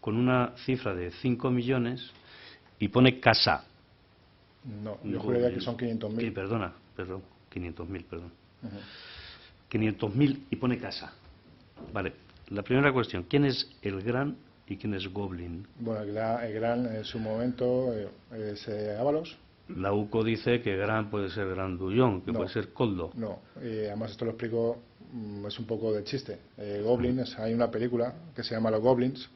con una cifra de 5 millones y pone casa. No, yo juraría que son 500.000. Sí, perdón, 500.000, perdón. 500.000 y pone casa. Vale, la primera cuestión, ¿quién es el gran y quién es Goblin? Bueno, el gran en su momento es Ábalos. La UCO dice que gran puede ser Grandullón, que No, puede ser Coldo. No, además esto lo explico, es un poco de chiste. Goblins, hay una película que se llama Los Goblins,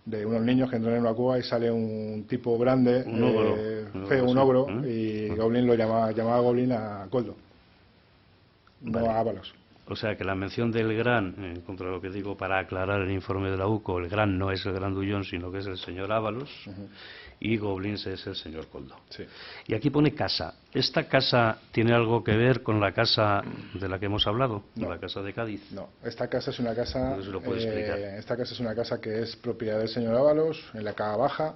de unos niños que entran en una cueva y sale un tipo grande, un ogro, feo, un ogro, y Goblin lo llamaba Goblin a Coldo, Vale. no a Ábalos. O sea que la mención del gran, contra lo que digo para aclarar el informe de la UCO, el gran no es el Grandullón, sino que es el señor Ábalos, y Goblins es el señor Coldo. Sí. Y aquí pone casa. ¿Esta casa tiene algo que ver con la casa de la que hemos hablado? No. La casa de Cádiz. No, esta casa es una casa, Entonces lo puede explicar. esta casa es una casa que es propiedad del señor Ábalos, en la Cava Baja,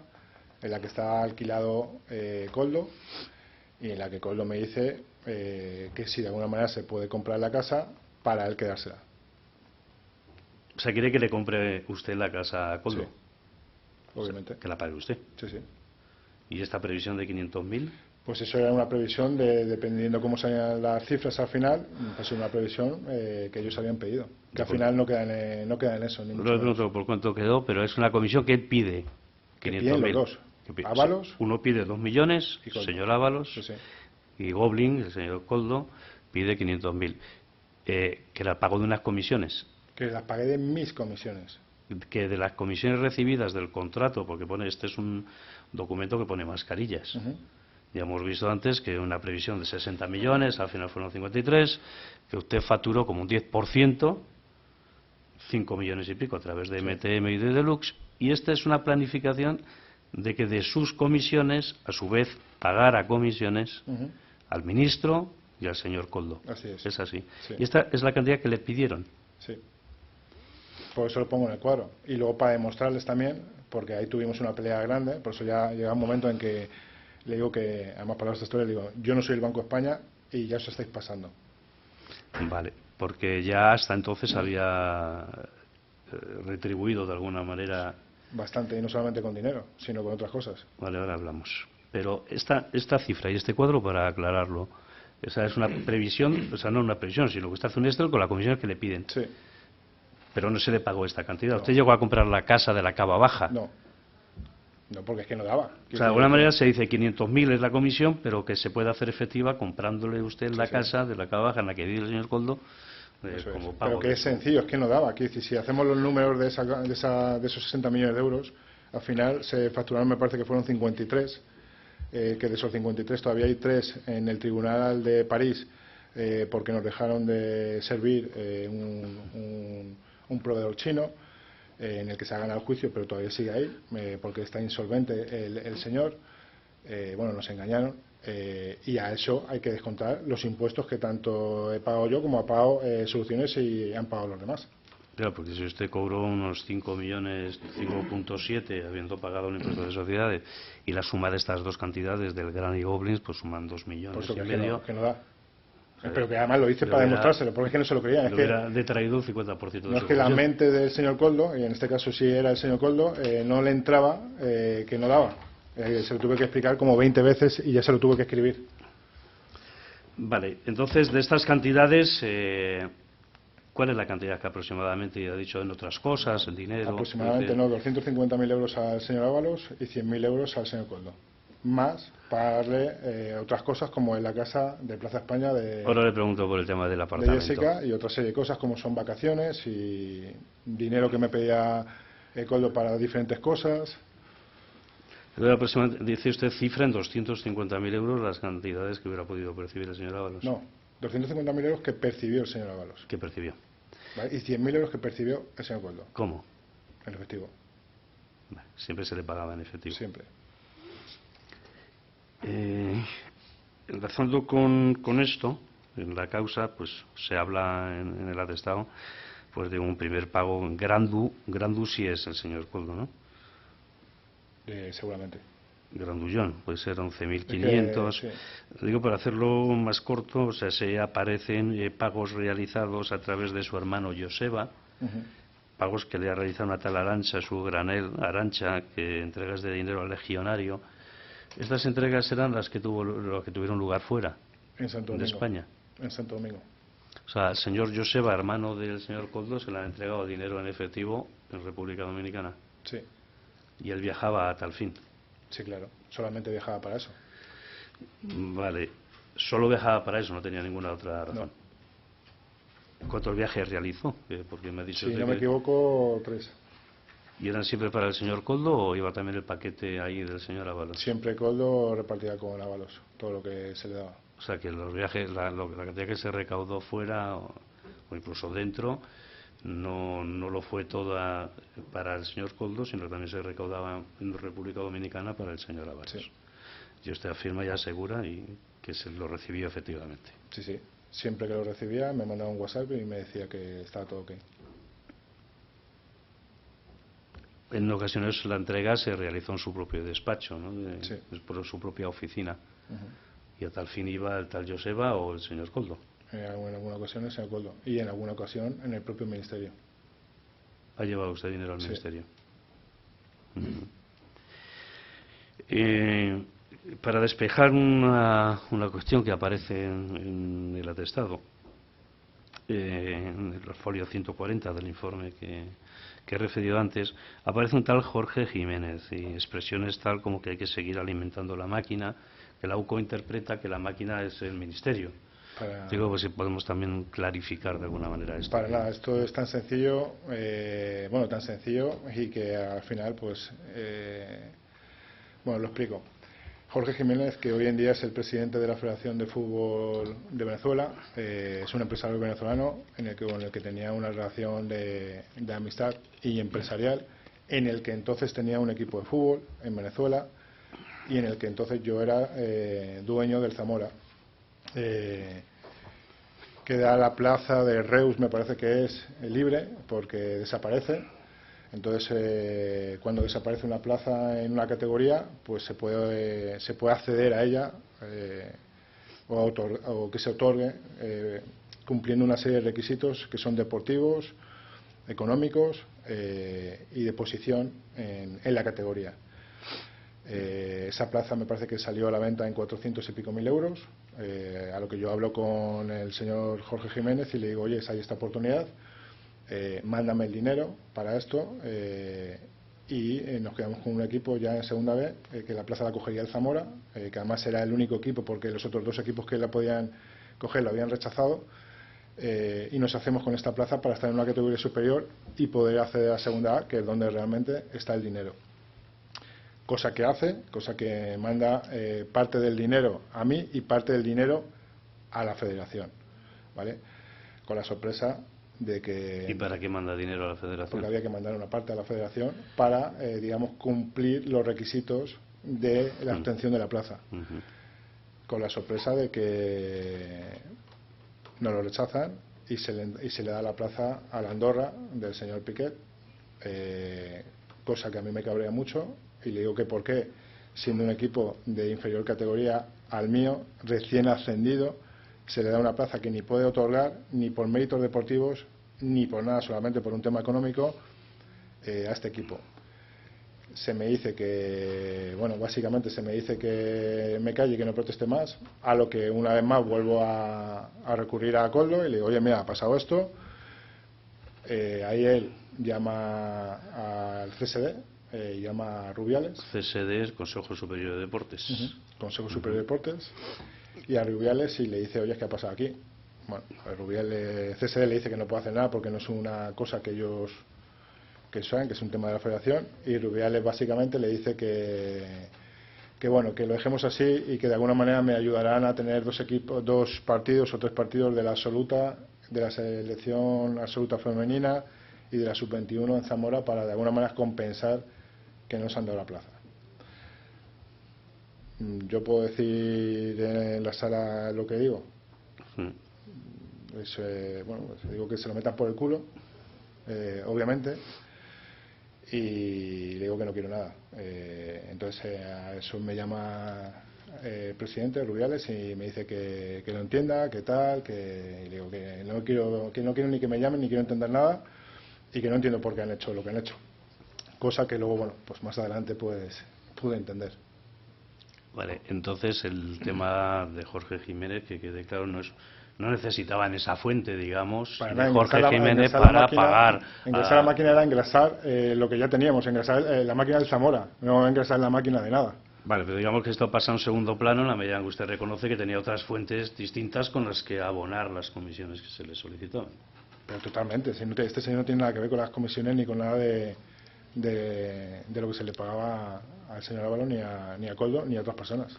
en la que está alquilado Coldo, y en la que Coldo me dice que si de alguna manera se puede comprar la casa para él quedársela. O sea, quiere que le compre usted la casa a Coldo. Sí, obviamente. O sea, que la pague usted. Sí, sí. ¿Y esta previsión de 500.000? Pues eso era una previsión dependiendo cómo salían las cifras al final, pues una previsión que ellos habían pedido. Que al final no queda en eso. Ni No mucho le menos. pregunto por cuánto quedó, pero es una comisión que él pide. Que piden 500.000. los dos. Que pide- Ábalos. sí, uno pide 2 millones, Y el Coldo. señor Ábalos, Sí, sí. y Goblin, el señor Coldo, pide 500.000. Que era el pago de unas comisiones. Que las pagué de mis comisiones. Que de las comisiones recibidas del contrato, porque pone, este es un documento que pone mascarillas. Ya hemos visto antes que una previsión de 60 millones, al final fueron 53, que usted facturó como un 10%, 5 millones y pico a través de MTM y de Deluxe, y esta es una planificación de que de sus comisiones, a su vez, pagara comisiones al ministro y al señor Coldo. Así es. Es así. Sí. Y esta es la cantidad que le pidieron. Sí. Por eso lo pongo en el cuadro. Y luego para demostrarles también, porque ahí tuvimos una pelea grande, por eso ya llega un momento en que le digo que, además para esta historia, le digo, yo no soy el Banco de España y ya os estáis pasando. Vale, porque ya hasta entonces había retribuido de alguna manera. Bastante, y no solamente con dinero, sino con otras cosas. Vale, ahora hablamos. Pero esta cifra y este cuadro, para aclararlo, esa es una previsión, o sea, no una previsión, sino que usted hace un Excel con la comisión que le piden. Sí. Pero no se le pagó esta cantidad. No. Usted llegó a comprar la casa de la Cava Baja. No. No, porque es que no daba. O sea, de alguna manera se dice 500.000 es la comisión, pero que se puede hacer efectiva comprándole usted la casa de la Cava Baja en la que vive el señor Coldo como pago. Pero que es sencillo, es que no daba. Quiero decir, si hacemos los números de esos 60 millones de euros, al final se facturaron, me parece que fueron 53. que de esos 53 todavía hay 3 en el Tribunal de París porque nos dejaron de servir un proveedor chino en el que se ha ganado el juicio, pero todavía sigue ahí porque está insolvente el señor. Bueno, nos engañaron y a eso hay que descontar los impuestos que tanto he pagado yo como ha pagado Soluciones y han pagado los demás. Claro, porque si usted cobró unos 5 millones, 5,7, habiendo pagado el impuesto de sociedades, y la suma de estas dos cantidades del Gran y Goblins, pues suman 2 millones Por eso y que medio. que no da. Pero que además lo hice para demostrárselo, porque es que no se lo creía. Le hubiera detraído el 50% de no es su que la pensión. mente del señor Koldo, y en este caso sí era el señor Koldo, no le entraba que no daba. Se lo tuve que explicar como 20 veces y ya se lo tuve que escribir. Vale, entonces de estas cantidades, ¿cuál es la cantidad que aproximadamente ha dicho en otras cosas, en dinero? Aproximadamente, no, 250.000 euros al señor Ábalos y 100.000 euros al señor Koldo. Más pagarle otras cosas como en la casa de Plaza España Ahora le pregunto por el tema del de apartamento. Jessica y otra serie de cosas como son vacaciones y dinero que me pedía Koldo para diferentes cosas. Dice usted cifra en 250.000 euros las cantidades que hubiera podido percibir el señor Ábalos. No, 250.000 euros que percibió el señor Ábalos. ¿Qué percibió? ¿Vale? Y 100.000 euros que percibió el señor Koldo. ¿Cómo? En efectivo. Vale, siempre se le pagaba en efectivo. Siempre. Enlazando con esto, en la causa, pues se habla en el atestado pues de un primer pago en Grandu sí es el señor Koldo, ¿no? Seguramente. Grandullón, puede ser 11.500. Sí. Digo, para hacerlo más corto, o sea, se aparecen pagos realizados a través de su hermano Joseba, pagos que le ha realizado una tal Arancha, su granel Arancha, que entregas de dinero al legionario. Estas entregas eran las que tuvieron lugar fuera En Santo Domingo. de España. En Santo Domingo. O sea, el señor Joseba, hermano del señor Koldo, se le han entregado dinero en efectivo en República Dominicana. Sí. Y él viajaba a tal fin. Sí, claro. Solamente viajaba para eso. Vale. Solo viajaba para eso, no tenía ninguna otra razón. No. ¿Cuántos viajes realizó? Porque me ha dicho Si usted no me equivoco, 3. ¿Y eran siempre para el señor Koldo o iba también el paquete ahí del señor Ábalos? Siempre Koldo repartía con Ábalos todo lo que se le daba. O sea, que los viajes, la cantidad que se recaudó fuera o incluso dentro, no lo fue toda para el señor Koldo, sino que también se recaudaba en República Dominicana para el señor Ábalos. Sí. Y usted afirma y asegura y que se lo recibió efectivamente. Sí, sí. Siempre que lo recibía me mandaba un WhatsApp y me decía que estaba todo ok. En ocasiones la entrega se realizó en su propio despacho, ¿no? Sí. Por su propia oficina. Y a tal fin iba el tal Joseba o el señor Koldo. En alguna ocasión el señor Koldo. Y en alguna ocasión en el propio ministerio. ¿Ha llevado usted dinero al Sí. ministerio? Para despejar una cuestión que aparece en el atestado, en el folio 140 del informe que he referido antes, aparece un tal Jorge Jiménez y expresiones tal como que hay que seguir alimentando la máquina, que la UCO interpreta que la máquina es el ministerio. Digo, pues si podemos también clarificar de alguna manera esto. Para nada, esto es tan sencillo, tan sencillo y que al final, pues, lo explico. Jorge Jiménez, que hoy en día es el presidente de la Federación de Fútbol de Venezuela, es un empresario venezolano con el que tenía una relación de amistad y empresarial, en el que entonces tenía un equipo de fútbol en Venezuela y en el que entonces yo era dueño del Zamora. Queda la plaza de Reus, me parece que es libre, porque desaparece. Entonces, cuando desaparece una plaza en una categoría, pues se puede acceder a ella o que se otorgue cumpliendo una serie de requisitos que son deportivos, económicos y de posición en la categoría. Esa plaza me parece que salió a la venta en 400 y pico mil euros, a lo que yo hablo con el señor Jorge Jiménez y le digo, oye, hay esta oportunidad, mándame el dinero para esto y nos quedamos con un equipo ya en segunda B, que la plaza la cogería el Zamora, que además era el único equipo porque los otros dos equipos que la podían coger la habían rechazado, y nos hacemos con esta plaza para estar en una categoría superior y poder acceder a segunda A, que es donde realmente está el dinero. cosa que manda parte del dinero a mí y parte del dinero a la federación, ¿vale? Con la sorpresa de que... ¿Y para qué manda dinero a la federación? Porque había que mandar una parte a la federación para, digamos, cumplir los requisitos de la obtención de la plaza. Con la sorpresa de que nos lo rechazan y se le da la plaza a la Andorra del señor Piquet, cosa que a mí me cabrea mucho, y le digo que por qué, siendo un equipo de inferior categoría al mío, recién ascendido, se le da una plaza que ni puede otorgar ni por méritos deportivos ni por nada, solamente por un tema económico, a este equipo. Se me dice que, bueno, básicamente se me dice que me calle y que no proteste más, a lo que una vez más vuelvo a recurrir a Coldo y le digo, oye, mira, ha pasado esto. Ahí él llama al CSD, llama a Rubiales. CSD es Consejo Superior de Deportes. Consejo Superior de Deportes. Y a Rubiales y le dice, oye, ¿qué ha pasado aquí? Bueno, a Rubiales, CSD le dice que no puede hacer nada porque no es una cosa que ellos saben, que es un tema de la federación, y Rubiales básicamente le dice que bueno, que lo dejemos así y que de alguna manera me ayudarán a tener dos partidos o tres partidos de la selección absoluta femenina y de la sub-21 en Zamora para de alguna manera compensar que no se han dado la plaza. Yo puedo decir en la sala lo que digo. Bueno, pues digo que se lo metan por el culo, obviamente, y le digo que no quiero nada. Entonces a eso me llama el presidente Rubiales y me dice que lo entienda, que tal, y le digo que no quiero ni que me llamen ni quiero entender nada y que no entiendo por qué han hecho lo que han hecho, cosa que luego, bueno, pues más adelante pues pude entender. Vale, entonces el tema de Jorge Jiménez, que quede claro, no necesitaban esa fuente, digamos, de Jorge Jiménez para pagar. Ingresar la máquina era ingresar lo que ya teníamos, ingresar la máquina del Zamora, no ingresar la máquina de nada. Vale, pero digamos que esto pasa a un segundo plano en la medida en que usted reconoce que tenía otras fuentes distintas con las que abonar las comisiones que se le solicitaban. Pero totalmente, este señor no tiene nada que ver con las comisiones ni con nada de lo que se le pagaba al señor Ávalo, ni a Coldo, ni a otras personas.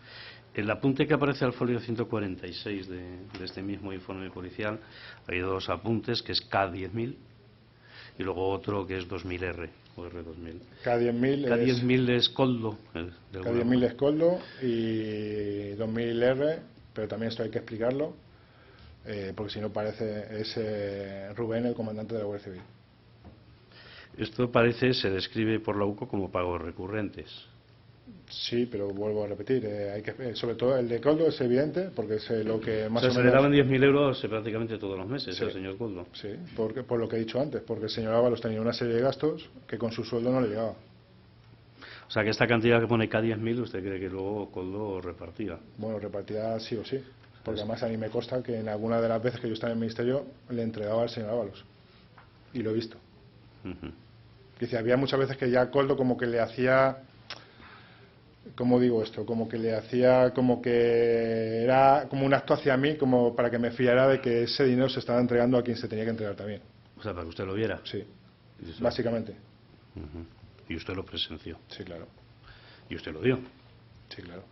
El apunte que aparece al folio 146 de este mismo informe policial, hay dos apuntes, que es K10.000 y luego otro que es 2000R o R2000. K10.000 es Coldo. K10.000 es Coldo y 2000R, pero también esto hay que explicarlo, porque si no parece, es Rubén, el comandante de la Guardia Civil. Esto se describe por la UCO como pagos recurrentes. Sí, pero vuelvo a repetir, sobre todo el de Coldo es evidente, porque es lo que más o menos... se le daban 10.000 euros prácticamente todos los meses, sí, al señor Coldo. Sí, por lo que he dicho antes, porque el señor Ábalos tenía una serie de gastos que con su sueldo no le llegaba. O sea, que esta cantidad que pone K10.000, ¿usted cree que luego Coldo repartía? Bueno, repartía sí o sí, porque además a mí me consta que en alguna de las veces que yo estaba en el ministerio le entregaba al señor Ábalos, y lo he visto. Dice, había muchas veces que ya Coldo como que le hacía... ¿Cómo digo esto? Como que le hacía, como que era como un acto hacia mí, como para que me fiara de que ese dinero se estaba entregando a quien se tenía que entregar también. O sea, para que usted lo viera. Sí, básicamente. Y usted lo presenció. Sí, claro. Y usted lo dio. Sí, claro.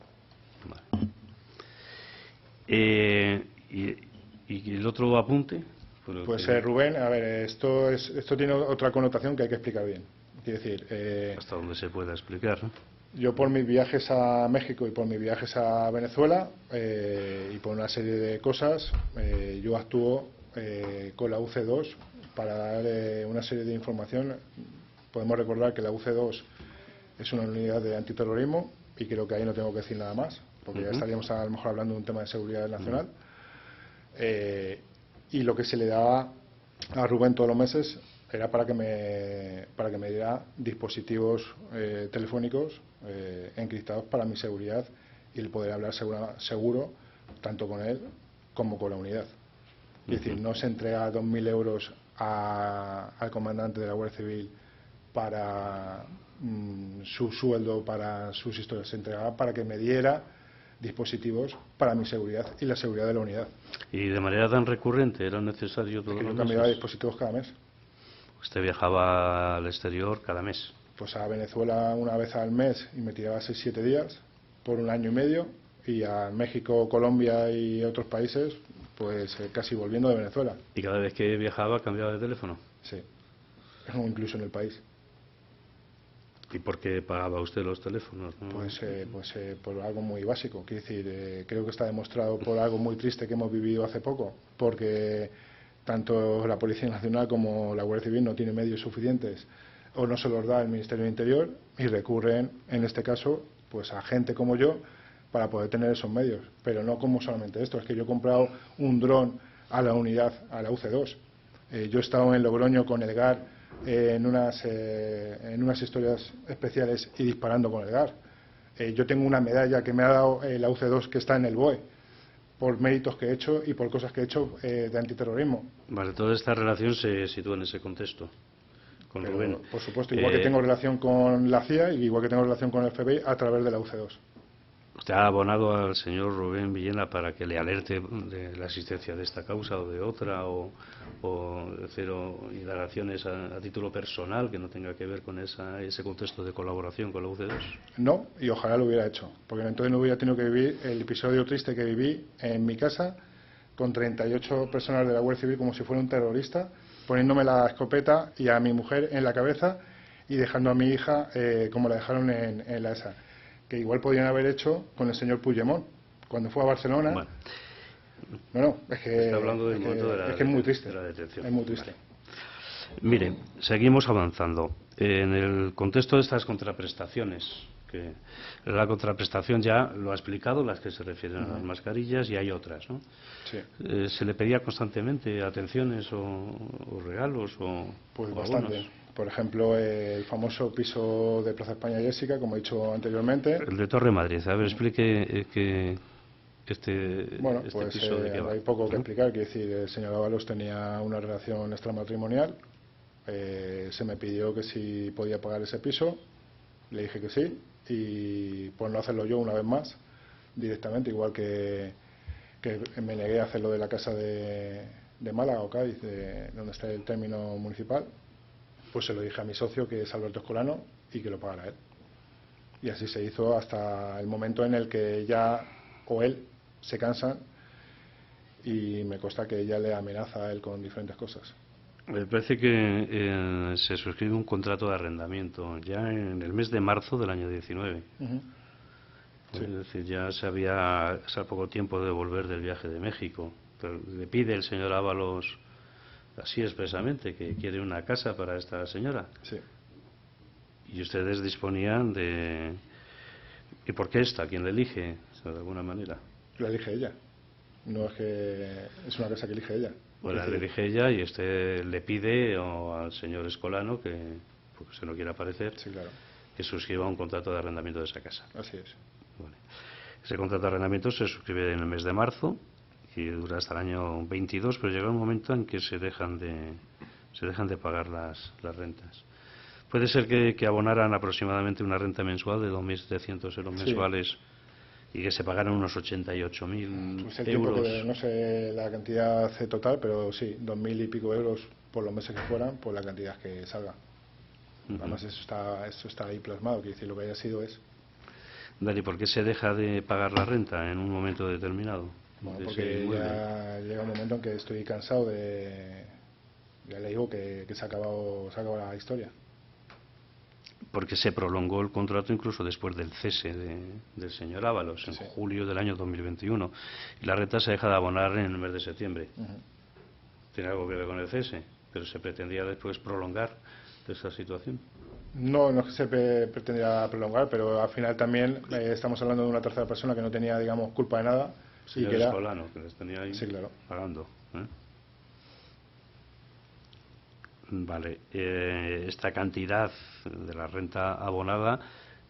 Vale. ¿Y el otro apunte? Pues Rubén, a ver, esto tiene otra connotación que hay que explicar bien. Quiero decir... hasta donde se pueda explicar, ¿no? Yo por mis viajes a México y por mis viajes a Venezuela y por una serie de cosas, yo actúo con la UC2 para dar una serie de información. Podemos recordar que la UC2 es una unidad de antiterrorismo y creo que ahí no tengo que decir nada más, porque ya estaríamos a lo mejor hablando de un tema de seguridad nacional. Y lo que se le daba a Rubén todos los meses era para que me diera dispositivos telefónicos encriptados para mi seguridad y el poder hablar seguro tanto con él como con la unidad. Es decir, no se entrega 2.000 euros al comandante de la Guardia Civil para su sueldo, para sus historias, se entregaba para que me diera dispositivos para mi seguridad y la seguridad de la unidad. ¿Y de manera tan recurrente era necesario todo? Yo cambiaba dispositivos cada mes. Usted viajaba al exterior cada mes. pues a Venezuela una vez al mes y me tiraba 6-7 días por 1 año y medio, y a México, Colombia y otros países, pues casi volviendo de Venezuela. ¿Y cada vez que viajaba cambiaba de teléfono? Sí, o incluso en el país. ¿Y por qué pagaba usted los teléfonos, no? Pues por algo muy básico. Quiero decir, creo que está demostrado por algo muy triste que hemos vivido hace poco, porque tanto la Policía Nacional como la Guardia Civil no tienen medios suficientes o no se los da el Ministerio del Interior, y recurren, en este caso, pues a gente como yo para poder tener esos medios. Pero no como solamente esto, es que yo he comprado un dron a la unidad, a la UC2. Yo he estado en Logroño con el GAR en unas historias especiales y disparando con el GAR. Yo tengo una medalla que me ha dado la UC2 que está en el BOE, por méritos que he hecho y por cosas que he hecho de antiterrorismo. Vale, toda esta relación se sitúa en ese contexto, con Pero, Rubén. por supuesto, igual que tengo relación con la CIA y igual que tengo relación con el FBI a través de la UC2. ¿Usted ha abonado al señor Rubén Villena para que le alerte de la existencia de esta causa o de otra, o cero indagaciones a título personal que no tenga que ver con ese contexto de colaboración con la UC2? No, y ojalá lo hubiera hecho, porque entonces no hubiera tenido que vivir el episodio triste que viví en mi casa con 38 personas de la Guardia Civil como si fuera un terrorista, poniéndome la escopeta y a mi mujer en la cabeza y dejando a mi hija como la dejaron en la ESA, que igual podían haber hecho con el señor Puigdemont cuando fue a Barcelona. Bueno, no, es que está hablando del momento de la, es que es muy triste, de la detención. es muy triste. Vale. Mire, seguimos avanzando. En el contexto de estas contraprestaciones, que la contraprestación ya lo ha explicado, las que se refieren a las mascarillas, y hay otras, ¿no? Sí. ¿Se le pedía constantemente atenciones o regalos? Pues o bastante. abonos? Por ejemplo, el famoso piso de Plaza España Jessica, como he dicho anteriormente. El de Torre Madrid. A ver, explique Bueno, este pues piso de qué va. hay poco que explicar. Quiero decir, el señor Ábalos tenía una relación extramatrimonial. Se me pidió que si podía pagar ese piso. Le dije que sí. Y por no hacerlo yo una vez más, directamente, igual que me negué a hacerlo de la casa de Málaga o Cádiz, donde está el término municipal, pues se lo dije a mi socio, que es Alberto Escolano, y que lo pagara él. Y así se hizo hasta el momento en el que ella o él se cansan, y me consta que ella le amenaza a él con diferentes cosas. Me parece que se suscribe un contrato de arrendamiento ya en el mes de marzo del año 19. Sí. Es decir, ya se había al poco tiempo de volver del viaje de México. Pero le pide el señor Ábalos así expresamente que quiere una casa para esta señora. Sí. Y ustedes disponían de... ¿Y por qué esta? ¿Quién le elige? De alguna manera. Lo elige ella. No es que es una casa que elige ella. Bueno, le elige ella y usted le pide al señor Escolano, que porque se no quiere aparecer, Sí, claro. que suscriba un contrato de arrendamiento de esa casa. Así es. Vale. Ese contrato de arrendamiento se suscribe en el mes de marzo y dura hasta el año 22, pero llega un momento en que se dejan de pagar las rentas. Puede ser que abonaran aproximadamente una renta mensual de 2.700 euros mensuales y que se pagaran unos 88.000 Pues el euros. tiempo que no sé la cantidad total, pero sí, 2.000 y pico euros por los meses que fueran, por la cantidad que salga. Además, eso está ahí plasmado, quiere decir, lo que haya sido es. Dani, ¿por qué se deja de pagar la renta en un momento determinado? Bueno, porque ya llega un momento en que estoy cansado de... Ya le digo que se ha acabado la historia. Porque se prolongó el contrato incluso después del cese del señor Ábalos, en julio del año 2021. Y la renta se deja de abonar en el mes de septiembre. Tiene algo que ver con el cese, pero se pretendía después prolongar esa situación. No se pretendía prolongar, pero al final también estamos hablando de una tercera persona que no tenía, digamos, culpa de nada. Señor y que Escolano, que les tenía ahí pagando. Vale, esta cantidad de la renta abonada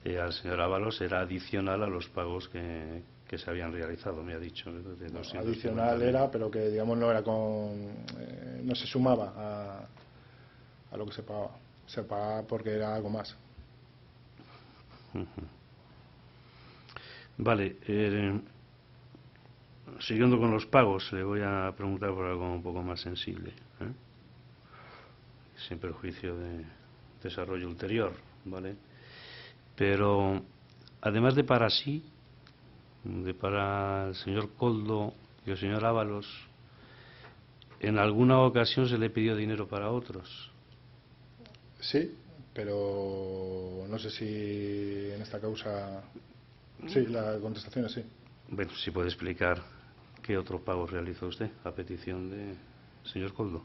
al señor Ábalos era adicional a los pagos que se habían realizado, me ha dicho. Adicional era, pero que digamos no era no se sumaba a lo que se pagaba. Se pagaba porque era algo más. Vale, siguiendo con los pagos, le voy a preguntar por algo un poco más sensible, sin perjuicio de desarrollo ulterior. ¿vale? Pero además de para sí, de para el señor Koldo y el señor Ábalos, ¿en alguna ocasión se le pidió dinero para otros? Sí, pero no sé si en esta causa... Sí, la contestación es sí. Bueno, si puede explicar qué otro pago realizó usted a petición del señor Koldo.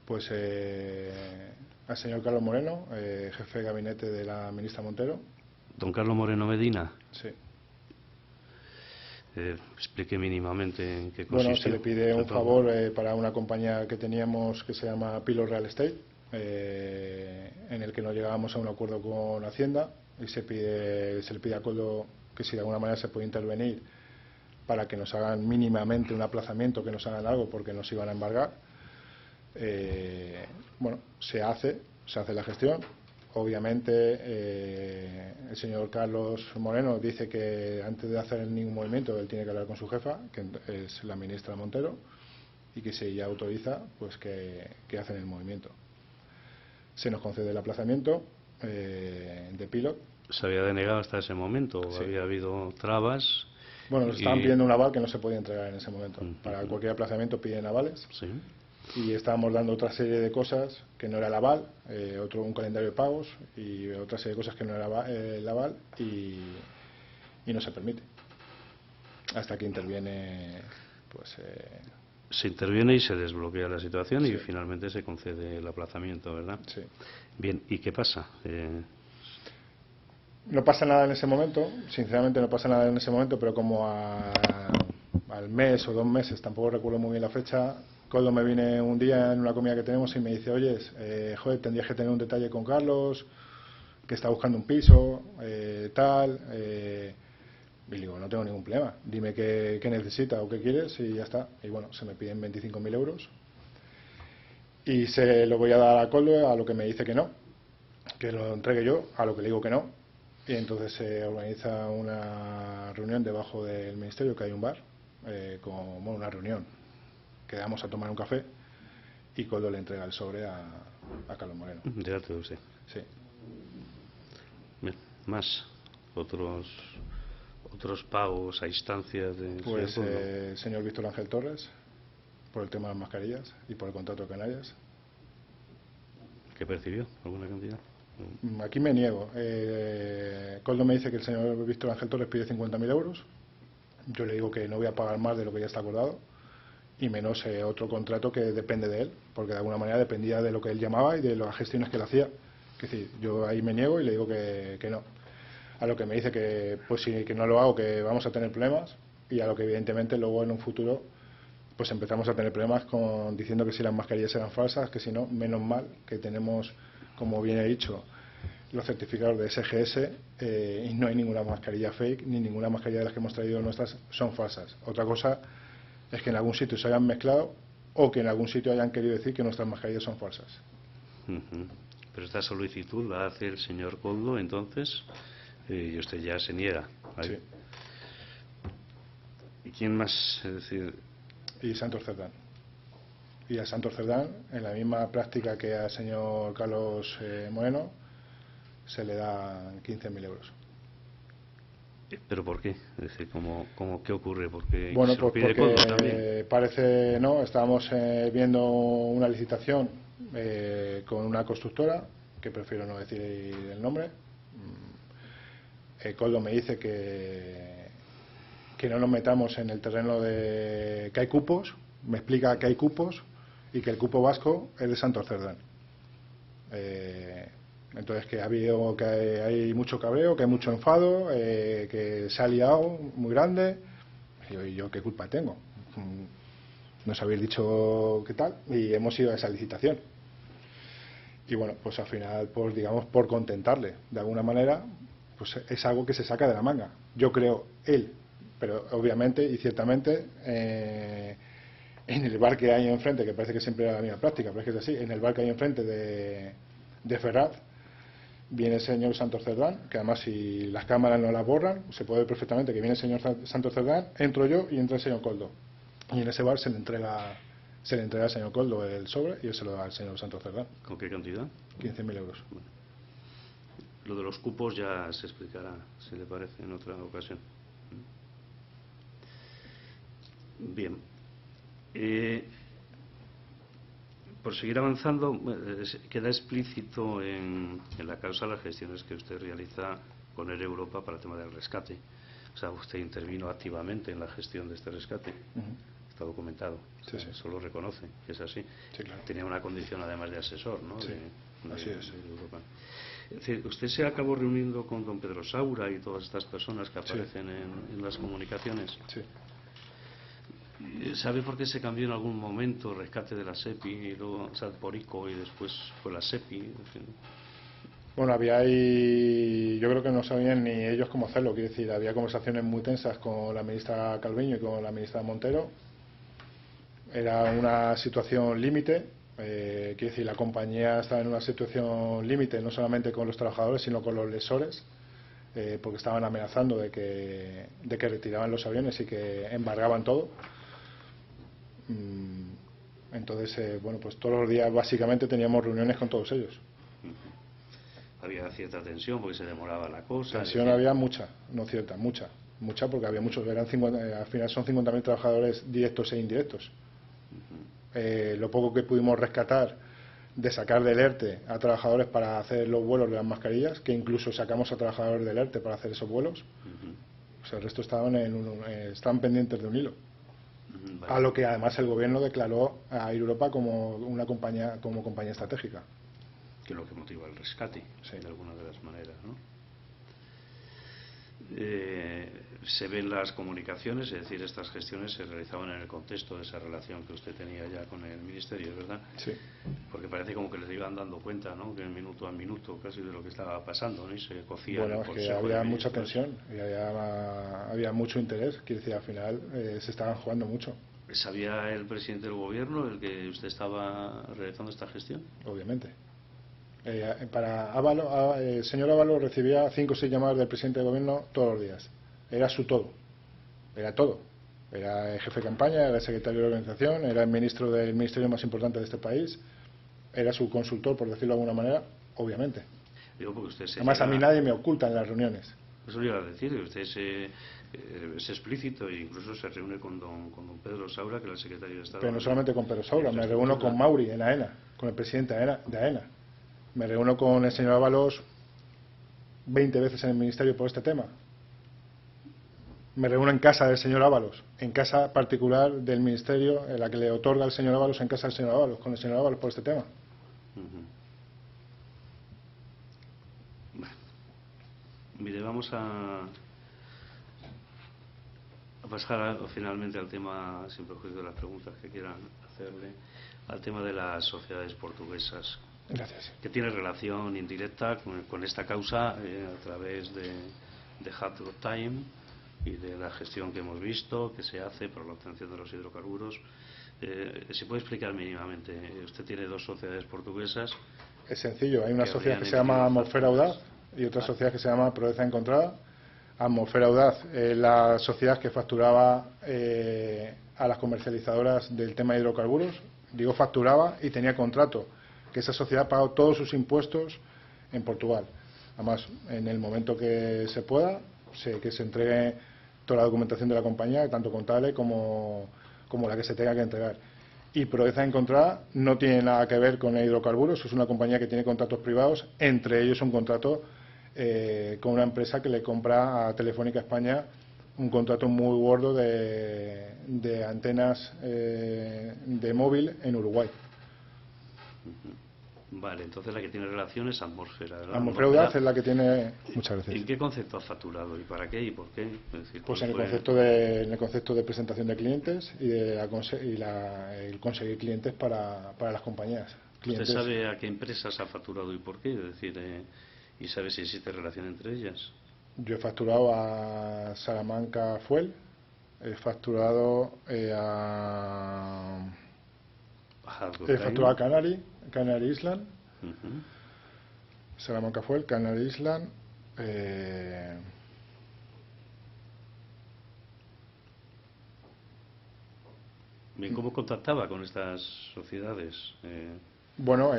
Pues al señor Carlos Moreno, jefe de gabinete de la ministra Montero. Don Carlos Moreno Medina. Sí. Explique mínimamente en qué Bueno, consistió. se le pide un favor para una compañía que teníamos que se llama Pilot Real Estate, en el que no llegábamos a un acuerdo con Hacienda, y se le pide a Koldo que si de alguna manera se puede intervenir para que nos hagan mínimamente un aplazamiento, que nos hagan algo porque nos iban a embargar. Bueno, se hace la gestión. Obviamente el señor Carlos Moreno dice que antes de hacer ningún movimiento él tiene que hablar con su jefa, que es la ministra Montero, y que si ella autoriza, pues que hacen el movimiento. Se nos concede el aplazamiento de Pilot. ¿Se había denegado hasta ese momento? Sí. ¿Había habido trabas? Bueno, nos estaban pidiendo un aval que no se podía entregar en ese momento. Para cualquier aplazamiento piden avales. Sí. Y estábamos dando otra serie de cosas que no era el aval, un calendario de pagos y otra serie de cosas que no era el aval, y no se permite. Hasta que interviene, pues... Se interviene y se desbloquea la situación, sí. Y finalmente se concede el aplazamiento, ¿verdad? Sí. Bien, ¿y qué pasa? No pasa nada en ese momento, sinceramente no pasa nada en ese momento, pero como al mes o 2 meses, tampoco recuerdo muy bien la fecha, Koldo me viene un día en una comida que tenemos y me dice: oye, joder, tendrías que tener un detalle con Carlos, que está buscando un piso, tal... Y digo, no tengo ningún problema, dime qué necesita o qué quieres y ya está. Y bueno, se me piden 25.000 euros y se lo voy a dar a Koldo, a lo que me dice que no, que lo entregue yo, a lo que le digo que no. Y entonces se organiza una reunión debajo del ministerio, que hay un bar, una reunión. Quedamos a tomar un café y Koldo le entrega el sobre a Carlos Moreno. Ya te lo sé. Sí. Bien, más otros pagos a instancias de... Pues el señor Víctor Ángel Torres, por el tema de las mascarillas y por el contrato de Canarias. ¿Qué percibió? ¿Alguna cantidad? Aquí me niego. Koldo me dice que el señor Víctor Ángel Torres pide 50.000 euros. Yo le digo que no voy a pagar más de lo que ya está acordado, y menos otro contrato que depende de él, porque de alguna manera dependía de lo que él llamaba y de las gestiones que él hacía. Es decir, yo ahí me niego y le digo que no. A lo que me dice que pues sí, que no lo hago, que vamos a tener problemas, y a lo que evidentemente luego en un futuro pues empezamos a tener problemas diciendo que si las mascarillas eran falsas, que si no, menos mal que tenemos, como bien he dicho, los certificados de SGS, y no hay ninguna mascarilla fake, ni ninguna mascarilla de las que hemos traído nuestras son falsas. Otra cosa es que en algún sitio se hayan mezclado o que en algún sitio hayan querido decir que nuestras mascarillas son falsas. Pero esta solicitud la hace el señor Koldo, entonces, y usted ya se niega. Sí. ¿Y quién más? Es decir... Y Santos Cerdán. Y a Santos Cerdán, en la misma práctica que al señor Carlos Moreno, se le dan 15.000 euros. ¿Pero por qué? Es decir, ¿qué ocurre? Porque bueno, se lo pues pide porque Koldo también. parece, no, estábamos viendo una licitación con una constructora, que prefiero no decir el nombre. Koldo me dice que no nos metamos en el terreno de que hay cupos, me explica que hay cupos y que el cupo vasco es de Santos Cerdán. Entonces que hay mucho cabreo, que hay mucho enfado, que se ha liado muy grande. Y yo, ¿qué culpa tengo? Nos habéis dicho qué tal y hemos ido a esa licitación. Y bueno, pues al final, pues digamos, por contentarle de alguna manera, pues es algo que se saca de la manga. Yo creo él, pero obviamente y ciertamente en el bar que hay enfrente, que parece que siempre era la misma práctica, pero es que es así, en el bar que hay enfrente de Ferraz, viene el señor Santos Cerdán, que además si las cámaras no las borran, se puede ver perfectamente que viene el señor Santos Cerdán, entro yo y entra el señor Koldo. Y en ese bar se le entrega al señor Koldo el sobre y él se lo da al señor Santos Cerdán. ¿Con qué cantidad? 15.000 euros. Lo de los cupos ya se explicará, si le parece, en otra ocasión. Bien. Por seguir avanzando, queda explícito en la causa las gestiones que usted realiza con Air Europa para el tema del rescate. O sea, usted intervino activamente en la gestión de este rescate. Está documentado. Sí, sí. Eso lo reconoce, que es así. Sí, claro. Tenía una condición además de asesor, ¿no? Sí, así es. De Europa. Es decir, usted se acabó reuniendo con don Pedro Saura y todas estas personas que aparecen en las comunicaciones. Sí. ¿Sabe por qué se cambió en algún momento el rescate de la SEPI y luego, o sea, por ICO y después fue la SEPI? En fin. Bueno, había ahí, yo creo que no sabían ni ellos cómo hacerlo, quiero decir, había conversaciones muy tensas con la ministra Calviño y con la ministra Montero. Era una situación límite, quiero decir, la compañía estaba en una situación límite, no solamente con los trabajadores, sino con los lesores, porque estaban amenazando de que retiraban los aviones y que embargaban todo. Entonces, bueno, pues todos los días básicamente teníamos reuniones con todos ellos. Había cierta tensión porque se demoraba la cosa. Tensión había mucha, no cierta, mucha porque había muchos, eran 50, al final son 50.000 trabajadores directos e indirectos. Lo poco que pudimos rescatar de sacar del ERTE a trabajadores para hacer los vuelos de las mascarillas, que incluso sacamos a trabajadores del ERTE para hacer esos vuelos, pues el resto estaban pendientes de un hilo. Vale. A lo que además el gobierno declaró a Air Europa como una compañía estratégica. Que es lo que motiva el rescate, Sí. de alguna de las maneras, ¿no? Se ven las comunicaciones, es decir, estas gestiones se realizaban en el contexto de esa relación que usted tenía ya con el Ministerio, ¿verdad? Sí. Porque parece como que les iban dando cuenta, ¿no? Que minuto a minuto casi de lo que estaba pasando, ¿no? Y se cocía en Bueno, el es que Consejo de había mucha Ministros. tensión y había mucho interés, quiero decir, al final se estaban jugando mucho, ¿Sabía el presidente del gobierno el que usted estaba realizando esta gestión? obviamente. El señor Ábalos recibía 5 o 6 llamadas del presidente del gobierno todos los días. Era su todo. Era todo. Era el jefe de campaña, era el secretario de organización, era el ministro del ministerio más importante de este país, era su consultor, por decirlo de alguna manera, obviamente. Digo, porque usted Además, a mí nadie me oculta en las reuniones. Eso le iba a decir, que usted es explícito e incluso se reúne con don Pedro Saura, que era el secretario de Estado. Pero no solamente con Pedro Saura, me reúno con Mauri en AENA, con el presidente de AENA. Me reúno con el señor Ábalos 20 veces en el ministerio por este tema. Me reúno en casa del señor Ábalos, en casa particular del ministerio, en la que le otorga el señor Ábalos, en casa del señor Ábalos, con el señor Ábalos por este tema. Mire, vamos a pasar finalmente al tema, sin perjuicio de las preguntas que quieran hacerle, al tema de las sociedades portuguesas. Gracias. Que tiene relación indirecta con esta causa a través de Hard Rock Time y de la gestión que hemos visto que se hace por la obtención de los hidrocarburos. ¿Se puede explicar mínimamente? Usted tiene 2 sociedades portuguesas. Es sencillo, hay una que sociedad que habrían se llama emitido Atmosfera facturas. Audaz y otra sociedad que se llama Proeza Encontrada. Atmosfera Audaz es la sociedad que facturaba a las comercializadoras del tema de hidrocarburos. Digo facturaba y tenía contrato, que esa sociedad pagó todos sus impuestos en Portugal. Además, en el momento que se pueda, que se entregue toda la documentación de la compañía, tanto contable como la que se tenga que entregar. Y Proeza Encontrada no tiene nada que ver con hidrocarburos, es una compañía que tiene contratos privados, entre ellos un contrato con una empresa que le compra a Telefónica España un contrato muy gordo de antenas de móvil en Uruguay. Vale, entonces la que tiene relación es Atmosfera. Atmosfera Audaz es la que tiene... Muchas gracias. ¿En qué concepto ha facturado y para qué y por qué? Es decir, Pues ¿cuál en fue? el concepto de presentación de clientes y el conseguir clientes para las compañías. ¿Usted sabe a qué empresas ha facturado y por qué? Es decir, ¿y sabe si existe relación entre ellas? Yo he facturado a Salamanca Fuel, he facturado a Canary Island, Salamanca Fuel, Canary Island, Bien, ¿cómo contactaba con estas sociedades? Bueno,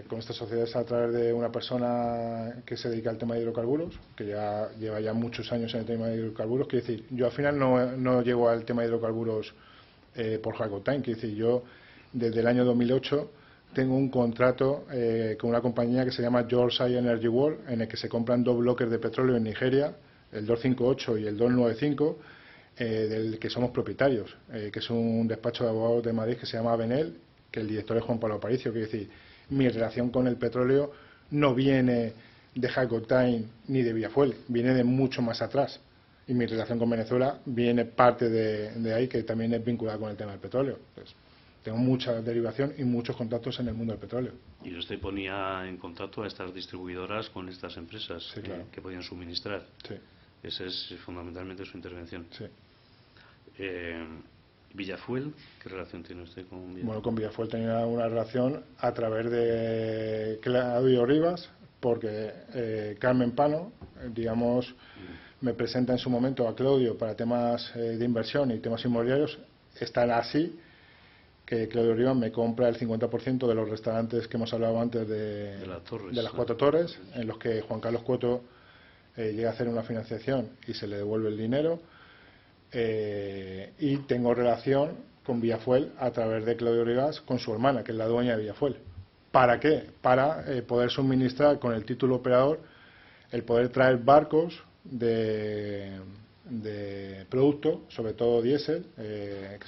con esta sociedad es a través de una persona que se dedica al tema de hidrocarburos, que ya lleva ya muchos años en el tema de hidrocarburos. Quiero decir, yo al final no llego al tema de hidrocarburos por Jacotine. Quiero decir, yo desde el año 2008 tengo un contrato con una compañía que se llama Yorkshire Energy World, en el que se compran 2 bloques de petróleo en Nigeria, el 258 y el 295, del que somos propietarios, que es un despacho de abogados de Madrid que se llama Benel, que el director es Juan Pablo Aparicio. Quiero decir, mi relación con el petróleo no viene de Jacotine ni de Villafuel, viene de mucho más atrás. Y mi relación con Venezuela viene parte de ahí, que también es vinculada con el tema del petróleo. Pues, tengo mucha derivación y muchos contactos en el mundo del petróleo. ¿Y usted ponía en contacto a estas distribuidoras con estas empresas? Sí, claro. Que podían suministrar? Sí. Esa es fundamentalmente su intervención. Sí. Villafuel, ¿qué relación tiene usted con Villafuel? Bueno, con Villafuel tenía una relación a través de Claudio Rivas, porque Carmen Pano, digamos, me presenta en su momento a Claudio para temas de inversión y temas inmobiliarios. Están así que Claudio Rivas me compra el 50% de los restaurantes que hemos hablado antes de las 4 torres, en los que Juan Carlos Cuoto llega a hacer una financiación y se le devuelve el dinero. Y tengo relación con Villafuel a través de Claudio Rivas con su hermana, que es la dueña de Villafuel. ¿Para qué? Para poder suministrar con el título operador, el poder traer barcos de producto, sobre todo diésel, que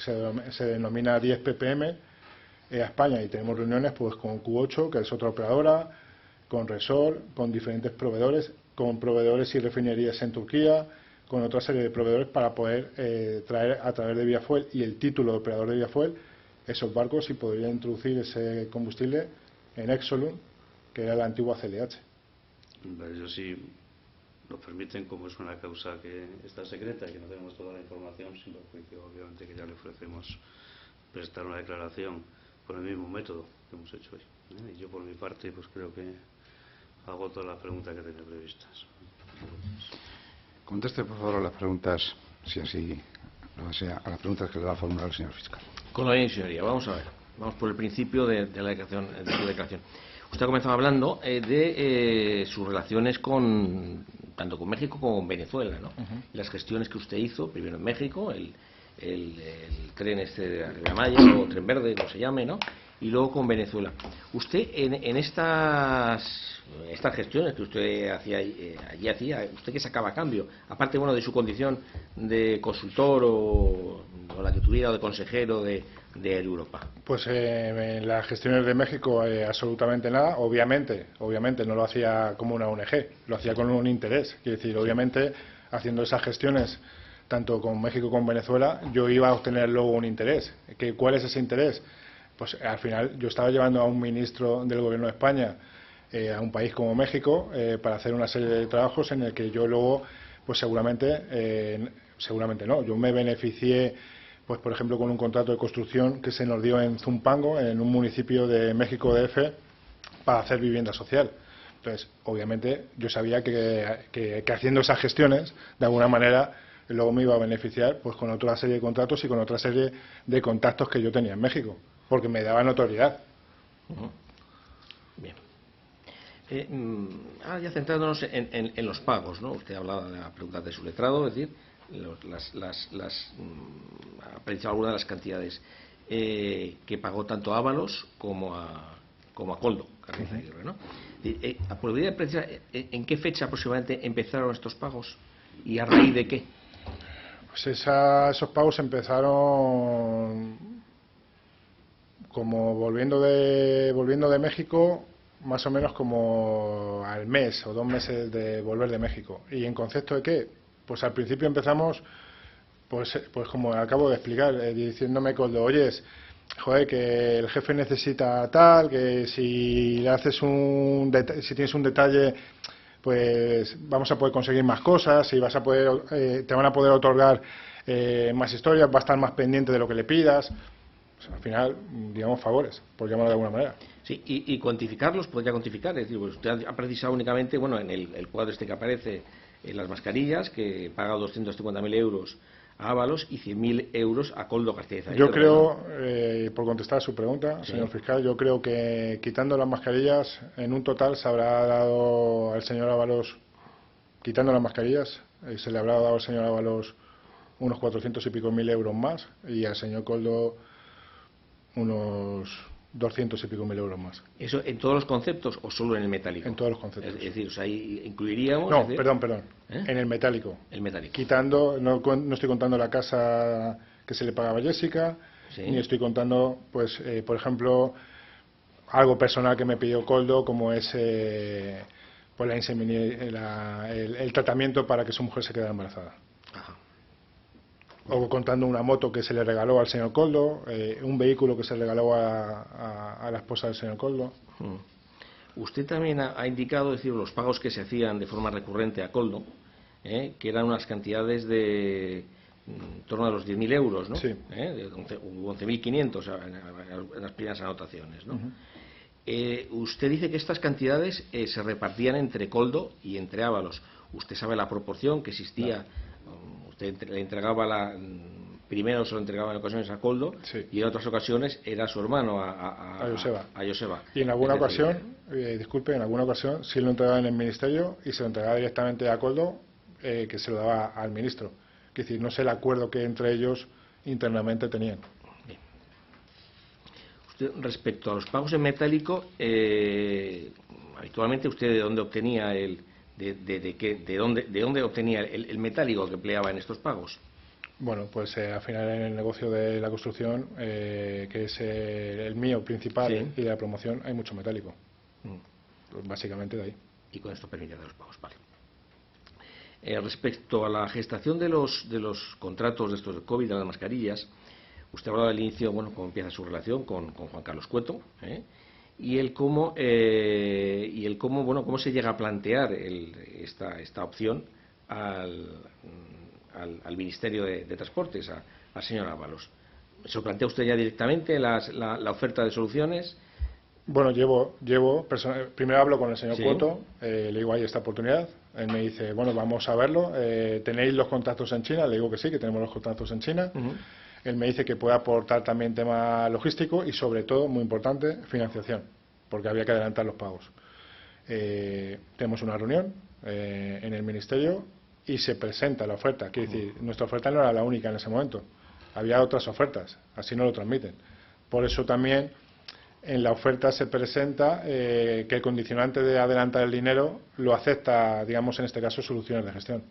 se denomina 10 ppm a España, y tenemos reuniones pues con Q8, que es otra operadora, con Resol, con diferentes proveedores, con proveedores y refinerías en Turquía, con otra serie de proveedores para poder traer a través de Villafuel y el título de operador de Villafuel esos barcos y poder introducir ese combustible en Exolum, que era la antigua CLH. Yo sí nos permiten, como es una causa que está secreta y que no tenemos toda la información, sin perjuicio obviamente que ya le ofrecemos prestar una declaración por el mismo método que hemos hecho hoy. Y yo por mi parte pues creo que hago todas las preguntas que tenía previstas. Conteste por favor a las preguntas, si así lo desea, a las preguntas que le va a formular el señor fiscal. Con la señoría, vamos a ver. Vamos por el principio de la declaración, de su declaración. Usted ha comenzado hablando de sus relaciones tanto con México como con Venezuela, ¿no? Y las gestiones que usted hizo, primero en México, el tren de Ribera Maya, o tren verde, como se llame, ¿no? Y luego con Venezuela. Usted en estas gestiones que usted allí hacía, ¿usted qué sacaba a cambio? Aparte, bueno, de su condición de consultor o la que tuviera, o de consejero de Europa. Pues en las gestiones de México absolutamente nada. Obviamente no lo hacía como una ONG, lo hacía con un interés. Quiero decir, obviamente, haciendo esas gestiones tanto con México como con Venezuela, yo iba a obtener luego un interés. ¿Cuál es ese interés? Pues al final yo estaba llevando a un ministro del Gobierno de España a un país como México para hacer una serie de trabajos en el que yo luego, pues seguramente no, yo me beneficié, pues por ejemplo, con un contrato de construcción que se nos dio en Zumpango, en un municipio de México DF, para hacer vivienda social. Entonces, obviamente, yo sabía que haciendo esas gestiones, de alguna manera, luego me iba a beneficiar pues con otra serie de contratos y con otra serie de contactos que yo tenía en México, porque me daba notoriedad. Bien. Ahora ya centrándonos en los pagos, ¿no? Usted hablaba de la pregunta de su letrado, es decir, ha preciso algunas de las cantidades que pagó tanto a Ábalos como a Coldo, Carniza Aguirre, ¿no? ¿Podría precisar en qué fecha aproximadamente empezaron estos pagos y a raíz de qué? Pues esos pagos empezaron como volviendo de México, más o menos como al mes o 2 meses de volver de México. ¿Y en concepto de qué? Pues al principio empezamos, pues como acabo de explicar, diciéndome Coldo, oyes, joder, que el jefe necesita tal, que si le haces si tienes un detalle, pues vamos a poder conseguir más cosas y vas a poder, te van a poder otorgar más historias, va a estar más pendiente de lo que le pidas. Pues al final, digamos, favores, por llamarlo de alguna manera. Sí, y cuantificarlos, podría cuantificar, es decir, pues usted ha precisado únicamente, bueno, en el cuadro que aparece en las mascarillas, que paga 250.000 euros a Ábalos y 100.000 euros a Koldo García Izagirre. Yo creo, por contestar a su pregunta, señor fiscal, yo creo que quitando las mascarillas, en un total se habrá dado al señor Ábalos, quitando las mascarillas, se le habrá dado al señor Ábalos unos 400 y pico mil euros más y al señor Koldo unos 200 y pico mil euros más. ¿Eso en todos los conceptos o solo en el metálico? En todos los conceptos. Es decir, o sea, ahí incluiríamos... No, es decir, perdón. ¿eh? En el metálico. El metálico. Quitando, no estoy contando la casa que se le pagaba a Jessica, Sí. ni estoy contando, pues, por ejemplo, algo personal que me pidió Koldo, como es pues el tratamiento para que su mujer se quedara embarazada. Ajá. O contando una moto que se le regaló al señor Koldo, un vehículo que se le regaló a la esposa del señor Koldo. Usted también ha indicado, es decir, los pagos que se hacían de forma recurrente a Koldo, que eran unas cantidades de en torno a los 10.000 euros, ¿no? Sí. De 11.500 en las primeras anotaciones, ¿no? Usted dice que estas cantidades se repartían entre Koldo y entre Ábalos. ¿Usted sabe la proporción que existía? Usted le entregaba primero se lo entregaba en ocasiones a Koldo, sí, y en otras ocasiones era su hermano a Joseba. Y en alguna ocasión, disculpe, en alguna ocasión sí lo entregaba en el ministerio y se lo entregaba directamente a Koldo, que se lo daba al ministro. Es decir, no sé el acuerdo que entre ellos internamente tenían. Bien. Usted, respecto a los pagos en metálico, habitualmente usted de dónde obtenía de dónde obtenía el metálico que empleaba en estos pagos. Bueno, pues al final en el negocio de la construcción, que es el mío principal, Sí, y de la promoción, hay mucho metálico. Pues básicamente de ahí. Y con esto permite los pagos, vale. Respecto a la gestación de los contratos de estos de COVID, de las mascarillas, usted hablaba al inicio, bueno, cómo empieza su relación con Juan Carlos Cueto, y el cómo bueno, cómo se llega a plantear esta opción al Ministerio de Transportes, al señor Ábalos. ¿Se lo plantea usted ya directamente la oferta de soluciones? Bueno, primero hablo con el señor Sí. Cueto, le digo, hay esta oportunidad. Él me dice, bueno, vamos a verlo. ¿Tenéis los contactos en China? Le digo que sí, que tenemos los contactos en China. Él me dice que puede aportar también tema logístico y, sobre todo, muy importante, financiación, porque había que adelantar los pagos. Tenemos una reunión en el ministerio y se presenta la oferta. Quiere decir, nuestra oferta no era la única en ese momento. Había otras ofertas, así no lo transmiten. Por eso también en la oferta se presenta que el condicionante de adelantar el dinero lo acepta, digamos, en este caso, Soluciones de Gestión.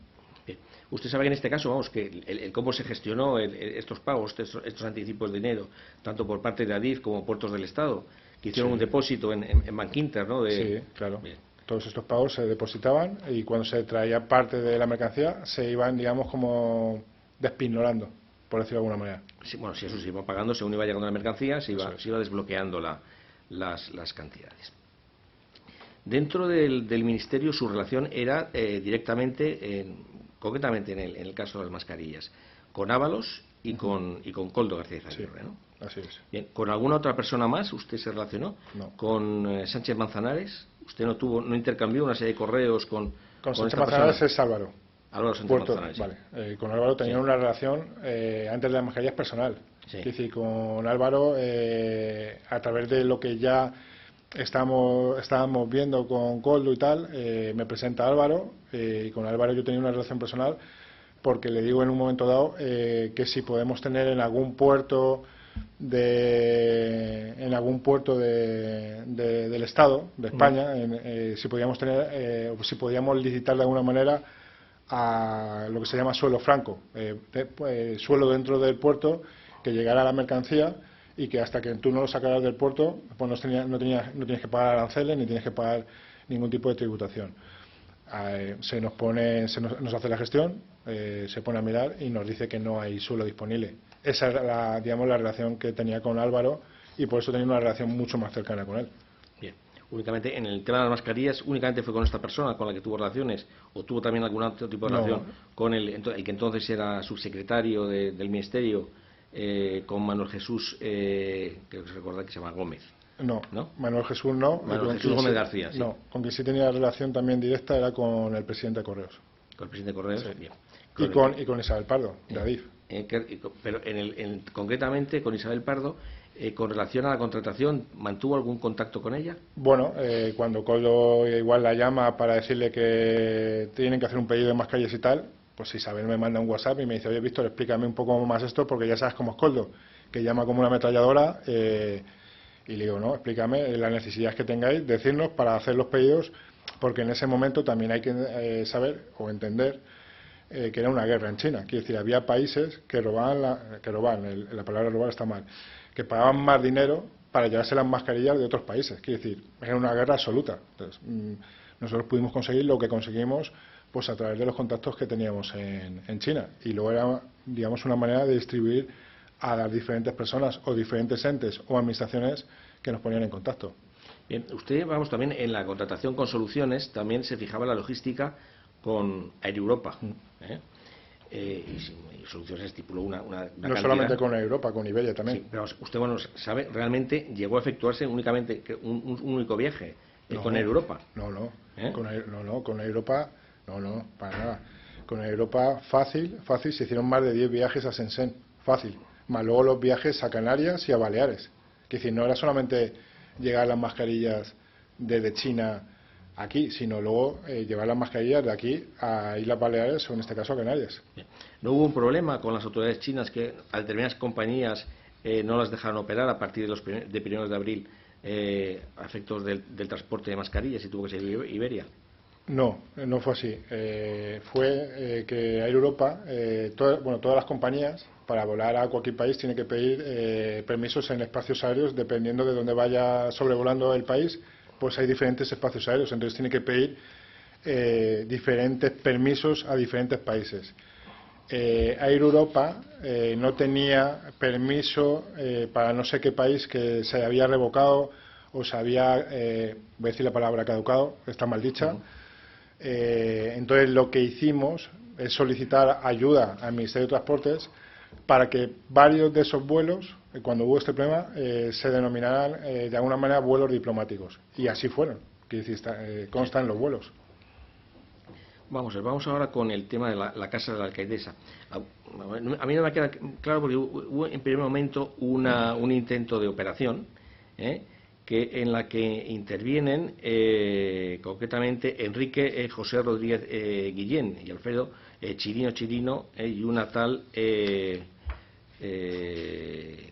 Bien. Usted sabe que en este caso, vamos, que el cómo se gestionó estos pagos, estos anticipos de dinero, tanto por parte de Adif como Puertos del Estado, que hicieron un depósito en Bankinter, ¿no? Sí, claro. Bien. Todos estos pagos se depositaban y cuando se traía parte de la mercancía se iban, digamos, como despignorando, por decirlo de alguna manera. Sí, bueno, si eso se iba pagando, según iba llegando la mercancía, se iba desbloqueando las cantidades. Dentro del Ministerio, su relación era directamente, concretamente en el caso de las mascarillas, con Ábalos y con Koldo García Izagirre, Sí, ¿no? así es. Bien, ¿con alguna otra persona más usted se relacionó? No. ¿Con Sánchez Manzanares? ¿Usted no intercambió una serie de correos con Sánchez esta Manzanares persona? es Álvaro. Álvaro Sánchez Puerto, Manzanares. Sí. vale. Con Álvaro tenía Sí. una relación antes de las mascarillas personal. Sí. Es decir, con Álvaro, a través de lo que ya estábamos viendo con Koldo y tal, me presenta Álvaro, y con Álvaro yo tenía una relación personal porque le digo en un momento dado que si podemos tener en algún puerto del Estado de España, si podíamos tener, si podíamos licitar de alguna manera a lo que se llama suelo franco, suelo dentro del puerto, que llegara la mercancía y que hasta que tú no lo sacaras del puerto, pues no tienes que pagar aranceles ni tienes que pagar ningún tipo de tributación. Nos hace la gestión, se pone a mirar y nos dice que no hay suelo disponible. Esa era la relación que tenía con Álvaro y por eso tenía una relación mucho más cercana con él. Bien. Únicamente en el tema de las mascarillas, únicamente fue con esta persona con la que tuvo relaciones, o tuvo también algún otro tipo de relación con el que entonces era subsecretario del Ministerio, con Manuel Jesús, creo que se recuerda que se llama Gómez. No, ¿No? Manuel Jesús no. Manuel Jesús Gómez García, sí. No, con quien sí tenía relación también directa era con el presidente de Correos. Con el presidente de Correos. Sí. Bien. Y con Isabel Pardo, de Adif. pero concretamente con Isabel Pardo, con relación a la contratación, ¿mantuvo algún contacto con ella? Bueno, cuando Coldo igual la llama para decirle que tienen que hacer un pedido de mascarillas y tal, pues Isabel me manda un WhatsApp y me dice: oye, Víctor, explícame un poco más esto, porque ya sabes cómo es Coldo, que llama como una ametralladora, y le digo: no, explícame las necesidades que tengáis, decirnos para hacer los pedidos, porque en ese momento también hay que saber o entender que era una guerra en China. Quiero decir, había países que robaban, la palabra robar está mal, que pagaban más dinero para llevarse las mascarillas de otros países. Quiero decir, era una guerra absoluta. Entonces, nosotros pudimos conseguir lo que conseguimos pues a través de los contactos que teníamos en China. Y luego era, digamos, una manera de distribuir a las diferentes personas o diferentes entes o administraciones que nos ponían en contacto. Bien, usted, vamos, también en la contratación con Soluciones también se fijaba la logística con Air Europa. Y Soluciones estipuló una no cantidad. Solamente con Europa, con Iberia también. Sí, pero usted, bueno, sabe, realmente llegó a efectuarse únicamente un único viaje con Air Europa. Con Europa, no, para nada. Con Europa fácil, se hicieron más de 10 viajes a Shenzhen, fácil. Más luego los viajes a Canarias y a Baleares. Es decir, no era solamente llegar las mascarillas desde China aquí, sino luego llevar las mascarillas de aquí a Islas Baleares o en este caso a Canarias. ¿No hubo un problema con las autoridades chinas que a determinadas compañías no las dejaron operar a partir de primeros de abril a efectos del transporte de mascarillas y tuvo que ser Iberia? No fue así. Fue que Air Europa, todas las compañías, para volar a cualquier país, tienen que pedir permisos en espacios aéreos, dependiendo de dónde vaya sobrevolando el país, pues hay diferentes espacios aéreos, entonces tiene que pedir diferentes permisos a diferentes países. Air Europa no tenía permiso para no sé qué país que se había revocado o se había, voy a decir la palabra caducado, está mal dicha. Entonces lo que hicimos es solicitar ayuda al Ministerio de Transportes para que varios de esos vuelos, cuando hubo este problema, se denominaran de alguna manera vuelos diplomáticos. Y así fueron, que constan los vuelos. Vamos ahora con el tema de la casa de la alcaldesa. A mí no me queda claro porque hubo en primer momento un intento de operación en la que intervienen concretamente Enrique José Rodríguez Guillén y Alfredo Chirino y una tal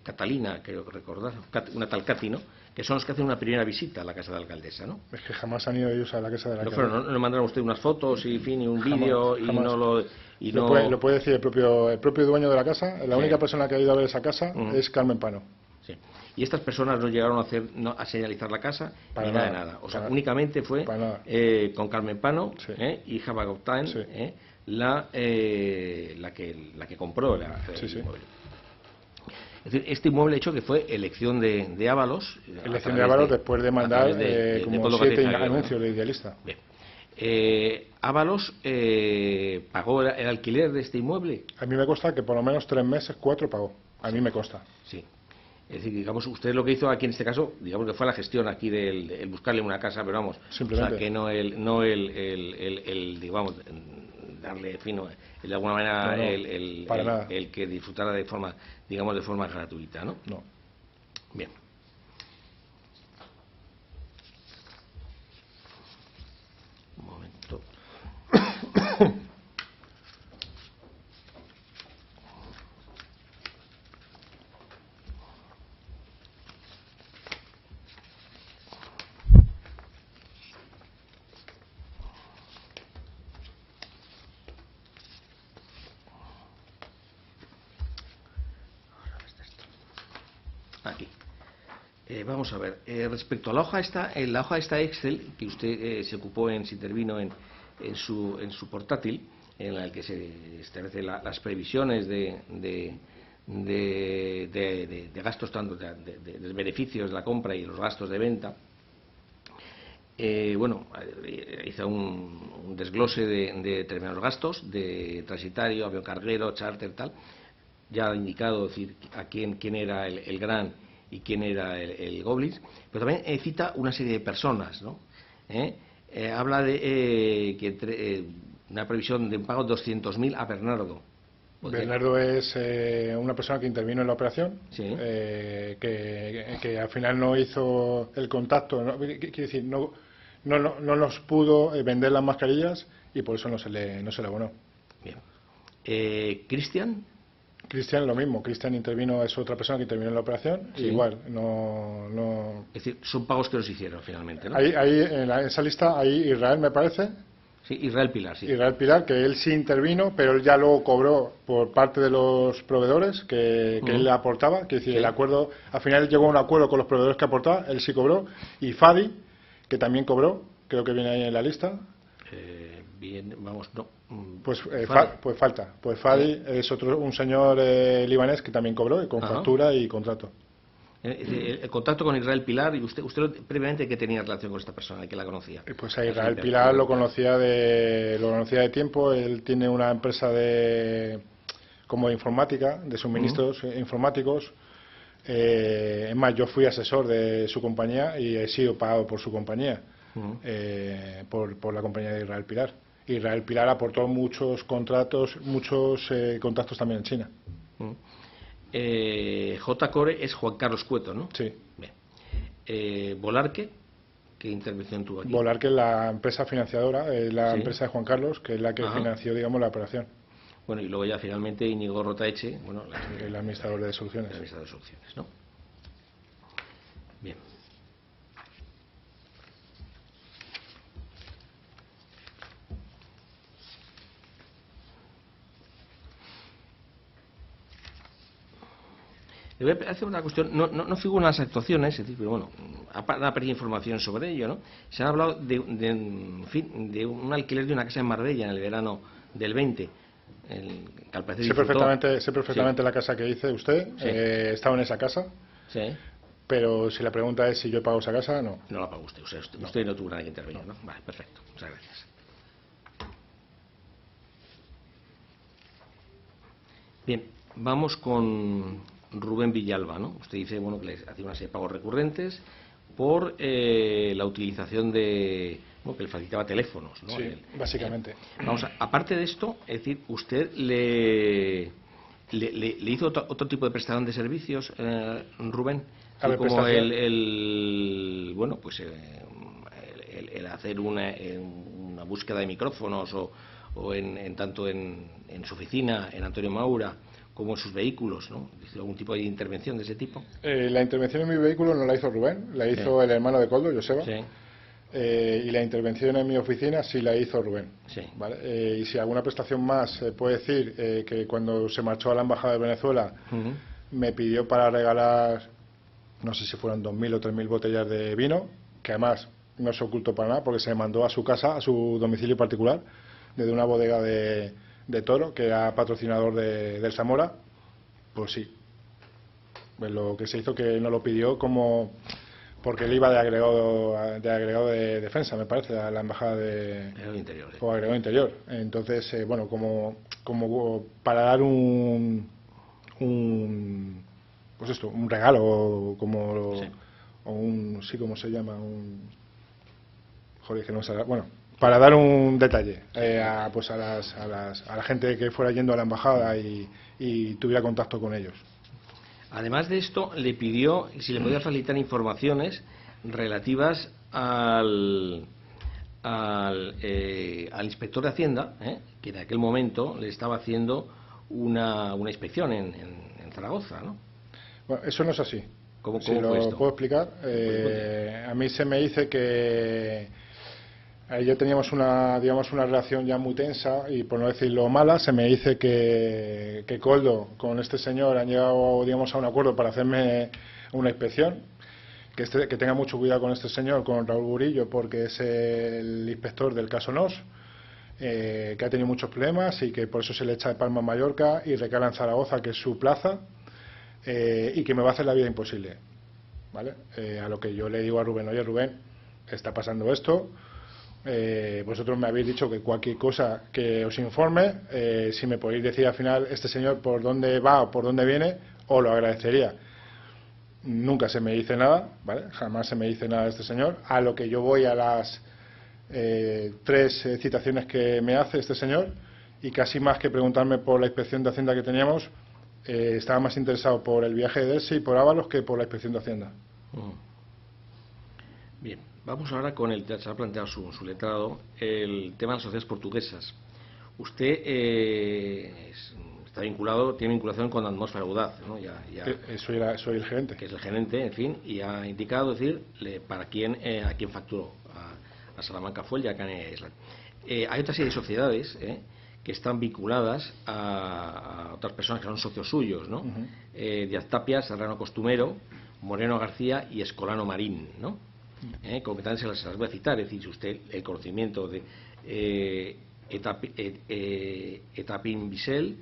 Catalina, creo que recordar, una tal Cati, ¿no? Que son los que hacen una primera visita a la casa de la alcaldesa, ¿no? Es que jamás han ido ellos a la casa de la alcaldesa. No le mandaron a usted unas fotos y fin y un vídeo y no lo... Lo puede decir el propio dueño de la casa. La única persona que ha ido a ver esa casa es Carmen Pano. Sí. Y estas personas no llegaron a señalizar la casa ni nada de nada. O sea, únicamente fue con Carmen Pano, sí. Hija Bagoptain, sí. la que compró el inmueble. Es decir, este inmueble hecho que fue elección de Ábalos. Elección de Ábalos después de mandar como 7 anuncios de Idealista. Bien. Ábalos pagó el alquiler de este inmueble. A mí me consta que por lo menos 3 meses, 4 pagó. A mí me consta. Sí. Es decir, digamos, usted lo que hizo aquí en este caso, digamos que fue la gestión aquí del buscarle una casa, pero vamos, simplemente. O sea, que no digamos, darle fino, de alguna manera, el que disfrutara de forma, digamos, de forma gratuita, ¿no? No. Bien. Un momento. Aquí. Vamos a ver. Respecto a la hoja esta Excel que usted se ocupó se intervino en su portátil, en la que se establecen las previsiones de gastos tanto de beneficios de la compra y los gastos de venta. Hizo un desglose de determinados gastos de transitario, avión carguero, charter, tal. Ya ha indicado, es decir, a quién era el Gran y quién era el Goblins, pero también cita una serie de personas, ¿no? Habla de una previsión de un pago de 200.000 a Bernardo, Bernardo es una persona que intervino en la operación, Sí. que al final no hizo el contacto, quiere decir, no nos pudo vender las mascarillas y por eso no se le abonó. Bien. ¿Cristian? Cristian lo mismo, Cristian intervino, es otra persona que intervino en la operación, Sí. y igual, no... Es decir, son pagos que los hicieron finalmente, ¿no? Ahí en esa lista, ahí Israel me parece, Sí, Israel Pilar, sí. Israel Pilar, que él sí intervino, pero él ya luego cobró por parte de los proveedores que él le aportaba, que decir, Sí. el acuerdo, al final llegó a un acuerdo con los proveedores que aportaba, él sí cobró, y Fadi, que también cobró, creo que viene ahí en la lista. Bien, vamos, no. Pues, Fadi. pues falta. Pues Fadi es un señor libanés que también cobró, con Ajá. factura y contrato. El contacto con Israel Pilar, y usted previamente, ¿qué tenía relación con esta persona? ¿Que la conocía? Pues a Israel Pilar lo conocía de tiempo. Él tiene una empresa como de informática, de suministros informáticos. Es más, yo fui asesor de su compañía y he sido pagado por su compañía, por la compañía de Israel Pilar. Israel Pilar aportó muchos contactos también en China. J-Core es Juan Carlos Cueto, ¿no? Sí. Bien. Volarque, ¿qué intervención tuvo aquí? Volarque es la empresa financiadora, la Sí. empresa de Juan Carlos, que es la que Ajá. financió, digamos, la operación. Bueno, y luego ya finalmente Íñigo Rotaeche, bueno, El administrador de soluciones. la mesa de soluciones, ¿no? Bien. Le voy a hacer una cuestión, no figuran las actuaciones, es decir, pero bueno, ha aparecido información sobre ello, ¿no? Se ha hablado en fin, de un alquiler de una casa en Marbella en el verano del 20, que al parecer Sé disfrutó. perfectamente Sí. la casa que dice usted. Sí. Estaba en esa casa, Sí. pero si la pregunta es si yo pago esa casa, no. No la pagó usted, o sea, usted no tuvo nada que intervenir, ¿no? Vale, perfecto, muchas gracias. Bien, vamos con Rubén Villalba, ¿no? Usted dice, bueno, que le hacía una serie de pagos recurrentes por la utilización de, bueno, que le facilitaba teléfonos, ¿no? Sí, básicamente. Vamos, aparte de esto, es decir, usted le hizo otro tipo de prestación de servicios, Rubén, A ver, como prestación. bueno, pues el hacer una búsqueda de micrófonos o tanto en su oficina, en Antonio Maura, como en sus vehículos, ¿no? ¿Algún tipo de intervención de ese tipo? La intervención en mi vehículo no la hizo Rubén, la hizo el hermano de Coldo, Joseba. Sí. Y la intervención en mi oficina sí la hizo Rubén. Sí. ¿Vale? Y si alguna prestación más puede decir que cuando se marchó a la embajada de Venezuela me pidió para regalar, no sé si fueron 2.000 o 3.000 botellas de vino, que además no se ocultó para nada porque se mandó a su casa, a su domicilio particular, desde una bodega de Toro, que era patrocinador del Zamora. Pues sí, pues lo que se hizo que no lo pidió como porque él iba de agregado de defensa, me parece, a la embajada de Agregado interior. o agregado interior. Entonces, bueno, como para dar un pues esto, un regalo, como Sí. o un, sí, ¿cómo se llama? Joder, que no sale, bueno, para dar un detalle a la gente que fuera yendo a la embajada y tuviera contacto con ellos. Además de esto, le pidió si le podía facilitar informaciones relativas al inspector de Hacienda, que en aquel momento le estaba haciendo una inspección en Zaragoza, ¿no? Bueno, eso no es así. ¿Cómo Si fue lo esto? puedo explicar. A mí se me dice que ya teníamos una relación ya muy tensa y, por no decirlo mala, se me dice que Coldo con este señor han llegado, digamos, a un acuerdo para hacerme una inspección, que tenga mucho cuidado con este señor, con Raúl Burillo, porque es el inspector del caso NOS, que ha tenido muchos problemas y que por eso se le echa de Palma a Mallorca y recala en Zaragoza, que es su plaza, y que me va a hacer la vida imposible, ¿vale? A lo que yo le digo a Rubén: oye, Rubén, está pasando esto, vosotros me habéis dicho que cualquier cosa que os informe, si me podéis decir al final este señor por dónde va o por dónde viene, os lo agradecería. Nunca se me dice nada, ¿vale? Jamás se me dice nada de este señor. A lo que yo voy a las 3 citaciones que me hace este señor, y casi más que preguntarme por la inspección de Hacienda que teníamos, estaba más interesado por el viaje de Dersi y por Ábalos que por la inspección de Hacienda. Bien, vamos ahora con el, se ha planteado su letrado, el tema de las sociedades portuguesas. Usted está vinculado, tiene vinculación con Atmósfera Audaz, ¿no? Soy el gerente. Que es el gerente, en fin, y ha indicado, decir, a quién facturó. A Salamanca Fuel y a Canary Island. Hay otra serie de sociedades que están vinculadas a otras personas que son socios suyos, ¿no? Díaz Tapia, Serrano Costumero, Moreno García y Escolano Marín, ¿no? Concretamente se las voy a citar, es decir, si usted el conocimiento de Etapín Bisel,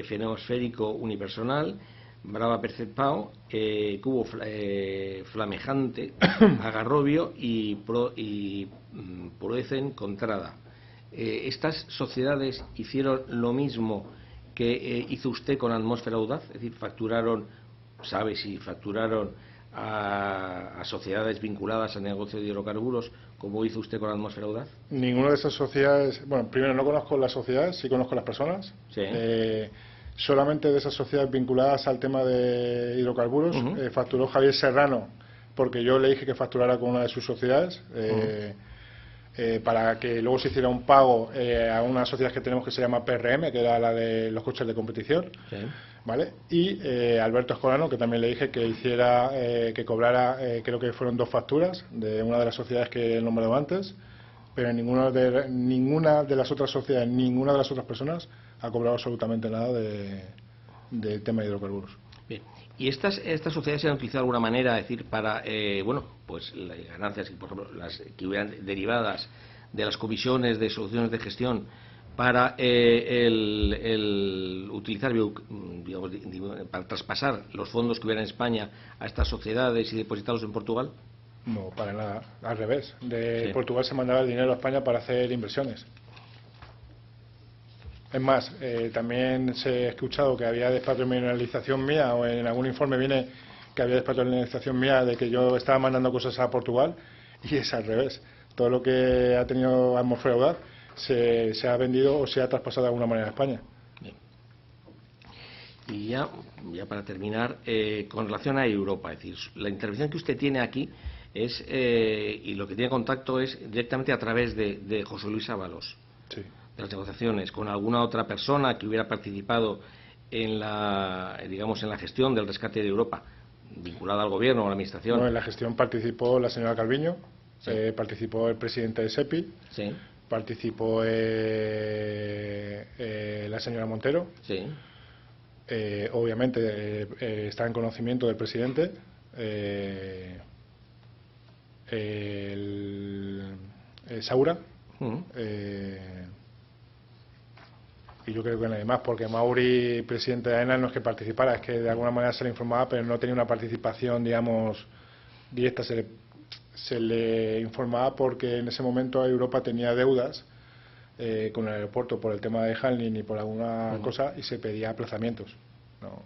Fenosférico Unipersonal, Brava Percepao, Cubo Flamejante, Agarrobio y Proecen Contrada. Estas sociedades hicieron lo mismo que hizo usted con Atmósfera Audaz, es decir, facturaron, ¿sabe si facturaron a sociedades vinculadas al negocio de hidrocarburos como hizo usted con Atmósfera Audaz? Ninguna de esas sociedades, bueno, primero no conozco las sociedades, sí conozco las personas. Sí. Solamente de esas sociedades vinculadas al tema de hidrocarburos facturó Javier Serrano, porque yo le dije que facturara con una de sus sociedades, para que luego se hiciera un pago a una sociedad que tenemos que se llama PRM, que era la de los coches de competición. Sí. ¿Vale? Y Alberto Escolano, que también le dije que hiciera, que cobrara, creo que fueron 2 facturas de una de las sociedades que he nombrado antes, pero ninguna de las otras sociedades, ninguna de las otras personas ha cobrado absolutamente nada del tema de hidrocarburos. Bien. ¿Y estas sociedades se han utilizado de alguna manera, es decir, para, bueno, pues las ganancias, por ejemplo, las que hubieran derivadas de las comisiones de soluciones de gestión para utilizar, digamos, para traspasar los fondos que hubiera en España a estas sociedades y depositarlos en Portugal? No, para nada, al revés. De Sí. Portugal se mandaba el dinero a España para hacer inversiones. Es más, también se ha escuchado que había despatrimonialización mía, o en algún informe viene que había despatrimonialización mía de que yo estaba mandando cosas a Portugal, y es al revés. Todo lo que ha tenido Atmósfera Audaz se ha vendido o se ha traspasado de alguna manera a España. Bien. Y ya para terminar, con relación a Europa, es decir, la intervención que usted tiene aquí es, y lo que tiene contacto es directamente a través de José Luis Ábalos. Sí. De las negociaciones, con alguna otra persona que hubiera participado en la, digamos, en la gestión del rescate de Europa, vinculada al gobierno o a la administración. Bueno, en la gestión participó la señora Calviño, Sí. Participó el presidente de SEPI, Sí, participó la señora Montero, sí, obviamente está en conocimiento del presidente, Saura, y yo creo que nadie más, porque Mauri, presidente de AENA, no es que participara, es que de alguna manera se le informaba, pero no tenía una participación, digamos, directa. Se le informaba porque en ese momento Europa tenía deudas con el aeropuerto por el tema de Handling y por alguna cosa, y se pedía aplazamientos. No.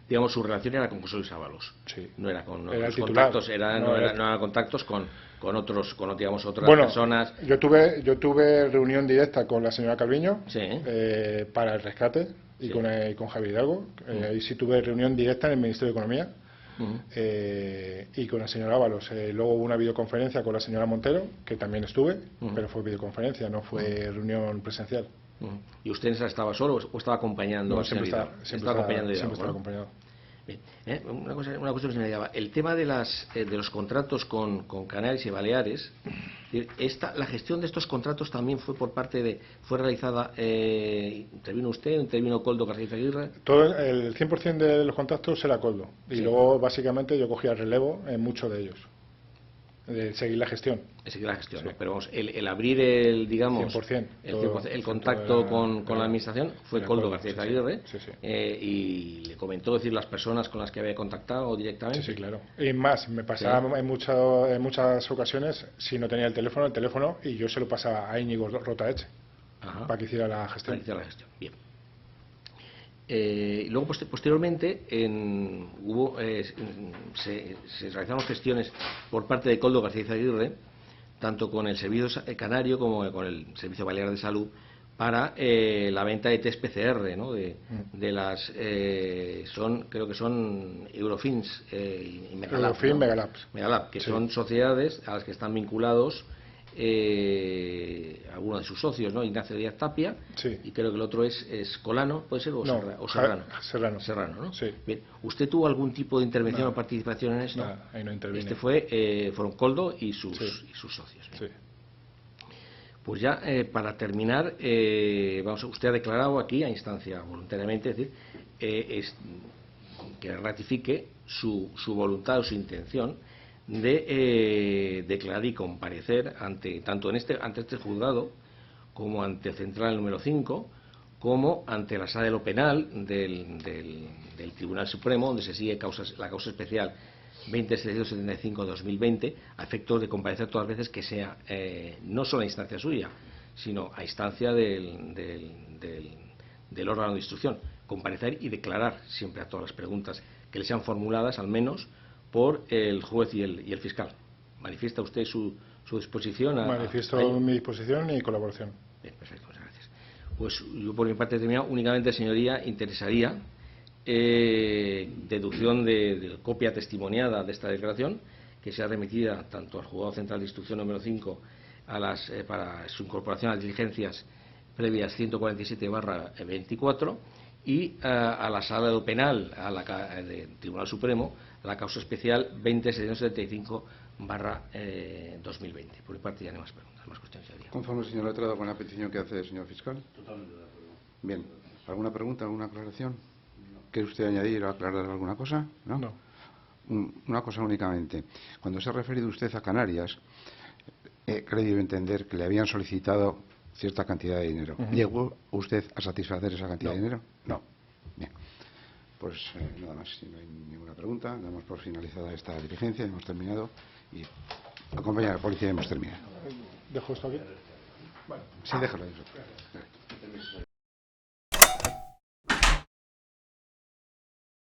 Digamos, su relación era con José Luis Ábalos. Sí. No era con Era otros el titular. contactos, no era contactos con otros, digamos, otras Bueno, personas. Yo tuve reunión directa con la señora Calviño, Sí. para el rescate, y Sí. con Javier Hidalgo. Ahí sí tuve reunión directa en el Ministerio de Economía. Uh-huh. Y con la señora Ábalos. Luego hubo una videoconferencia con la señora Montero, que también estuve, pero fue videoconferencia, no fue reunión presencial. ¿Y usted en esa estaba solo o estaba acompañando? No, siempre estaba acompañando a Hidalgo, estaba ¿no? acompañado. Bien. Una cosa que se me llamaba, el tema de los contratos con Canarias y Baleares, la gestión de estos contratos también fue realizada, ¿intervino usted, intervino Coldo García Aguirre? Todo el 100% de los contactos era Coldo, y Sí. luego básicamente yo cogía relevo en muchos de ellos, de seguir la gestión. Seguir la gestión, Sí. ¿no? Pero vamos, el abrir el, digamos, 100%, el contacto era- con la administración fue era Coldo Coldo, García sí, Aguirre, sí, sí. Y le comentó, decir, las personas con las que había contactado directamente. Sí, claro. Y más, me pasaba en muchas ocasiones, si no tenía el teléfono, y yo se lo pasaba a Íñigo Rotaeche, Ajá. para que hiciera la gestión. Para iniciar la gestión. Bien. Luego, posteriormente, se realizaron gestiones por parte de Coldo García Aguirre, tanto con el Servicio Canario como con el Servicio Balear de Salud, para la venta de test PCR, ¿no? De las creo que son Eurofins y Megalab, Eurofin, ¿no? Megalab, que sí. son sociedades a las que están vinculados algunos de sus socios, ¿no? Ignacio Díaz Tapia, Sí. y creo que el otro es Colano, ¿puede ser? No, Serrano. Serrano. ¿no? Sí. Bien. ¿Usted tuvo algún tipo de intervención Nada. o participación en esto? Nada, ahí no intervine. Fueron Coldo y sus socios. Sí. Bien. Pues ya, para terminar, usted ha declarado aquí, a instancia voluntariamente, es decir, que ratifique su voluntad o su intención de declarar y comparecer tanto ante este juzgado como ante Central número 5, como ante la Sala de lo Penal del Tribunal Supremo, donde se sigue la causa especial 20.775/2020, a efectos de comparecer todas las veces que sea, no solo a instancia suya, sino a instancia del órgano de instrucción, comparecer y declarar siempre a todas las preguntas que le sean formuladas, al menos por el juez y el fiscal. ¿Manifiesta usted su disposición a Manifiesto ello? mi disposición y colaboración. Bien, perfecto, muchas gracias. Pues yo por mi parte he terminado. Únicamente, señoría, interesaría deducción de copia testimoniada de esta declaración, que sea remitida tanto al Juzgado Central de Instrucción número 5 para su incorporación a las diligencias previas 147/24 y a la Sala de lo Penal del Tribunal Supremo a la causa especial 20.775/2020. Por mi parte ya no hay más preguntas, más cuestiones. ¿Conforme, señor letrado, con la petición que hace el señor fiscal? Totalmente de acuerdo. Bien. ¿Alguna pregunta, alguna aclaración? ¿Quiere usted añadir o aclarar alguna cosa? No. Una cosa únicamente. Cuando se ha referido usted a Canarias, he creído entender que le habían solicitado cierta cantidad de dinero. ¿Llegó usted a satisfacer esa cantidad de dinero? No. Bien. Pues nada más. Si no hay ninguna pregunta, damos por finalizada esta diligencia. Hemos terminado. Y acompañar a la policía y hemos terminado. ¿Dejo esto aquí? Sí, déjalo.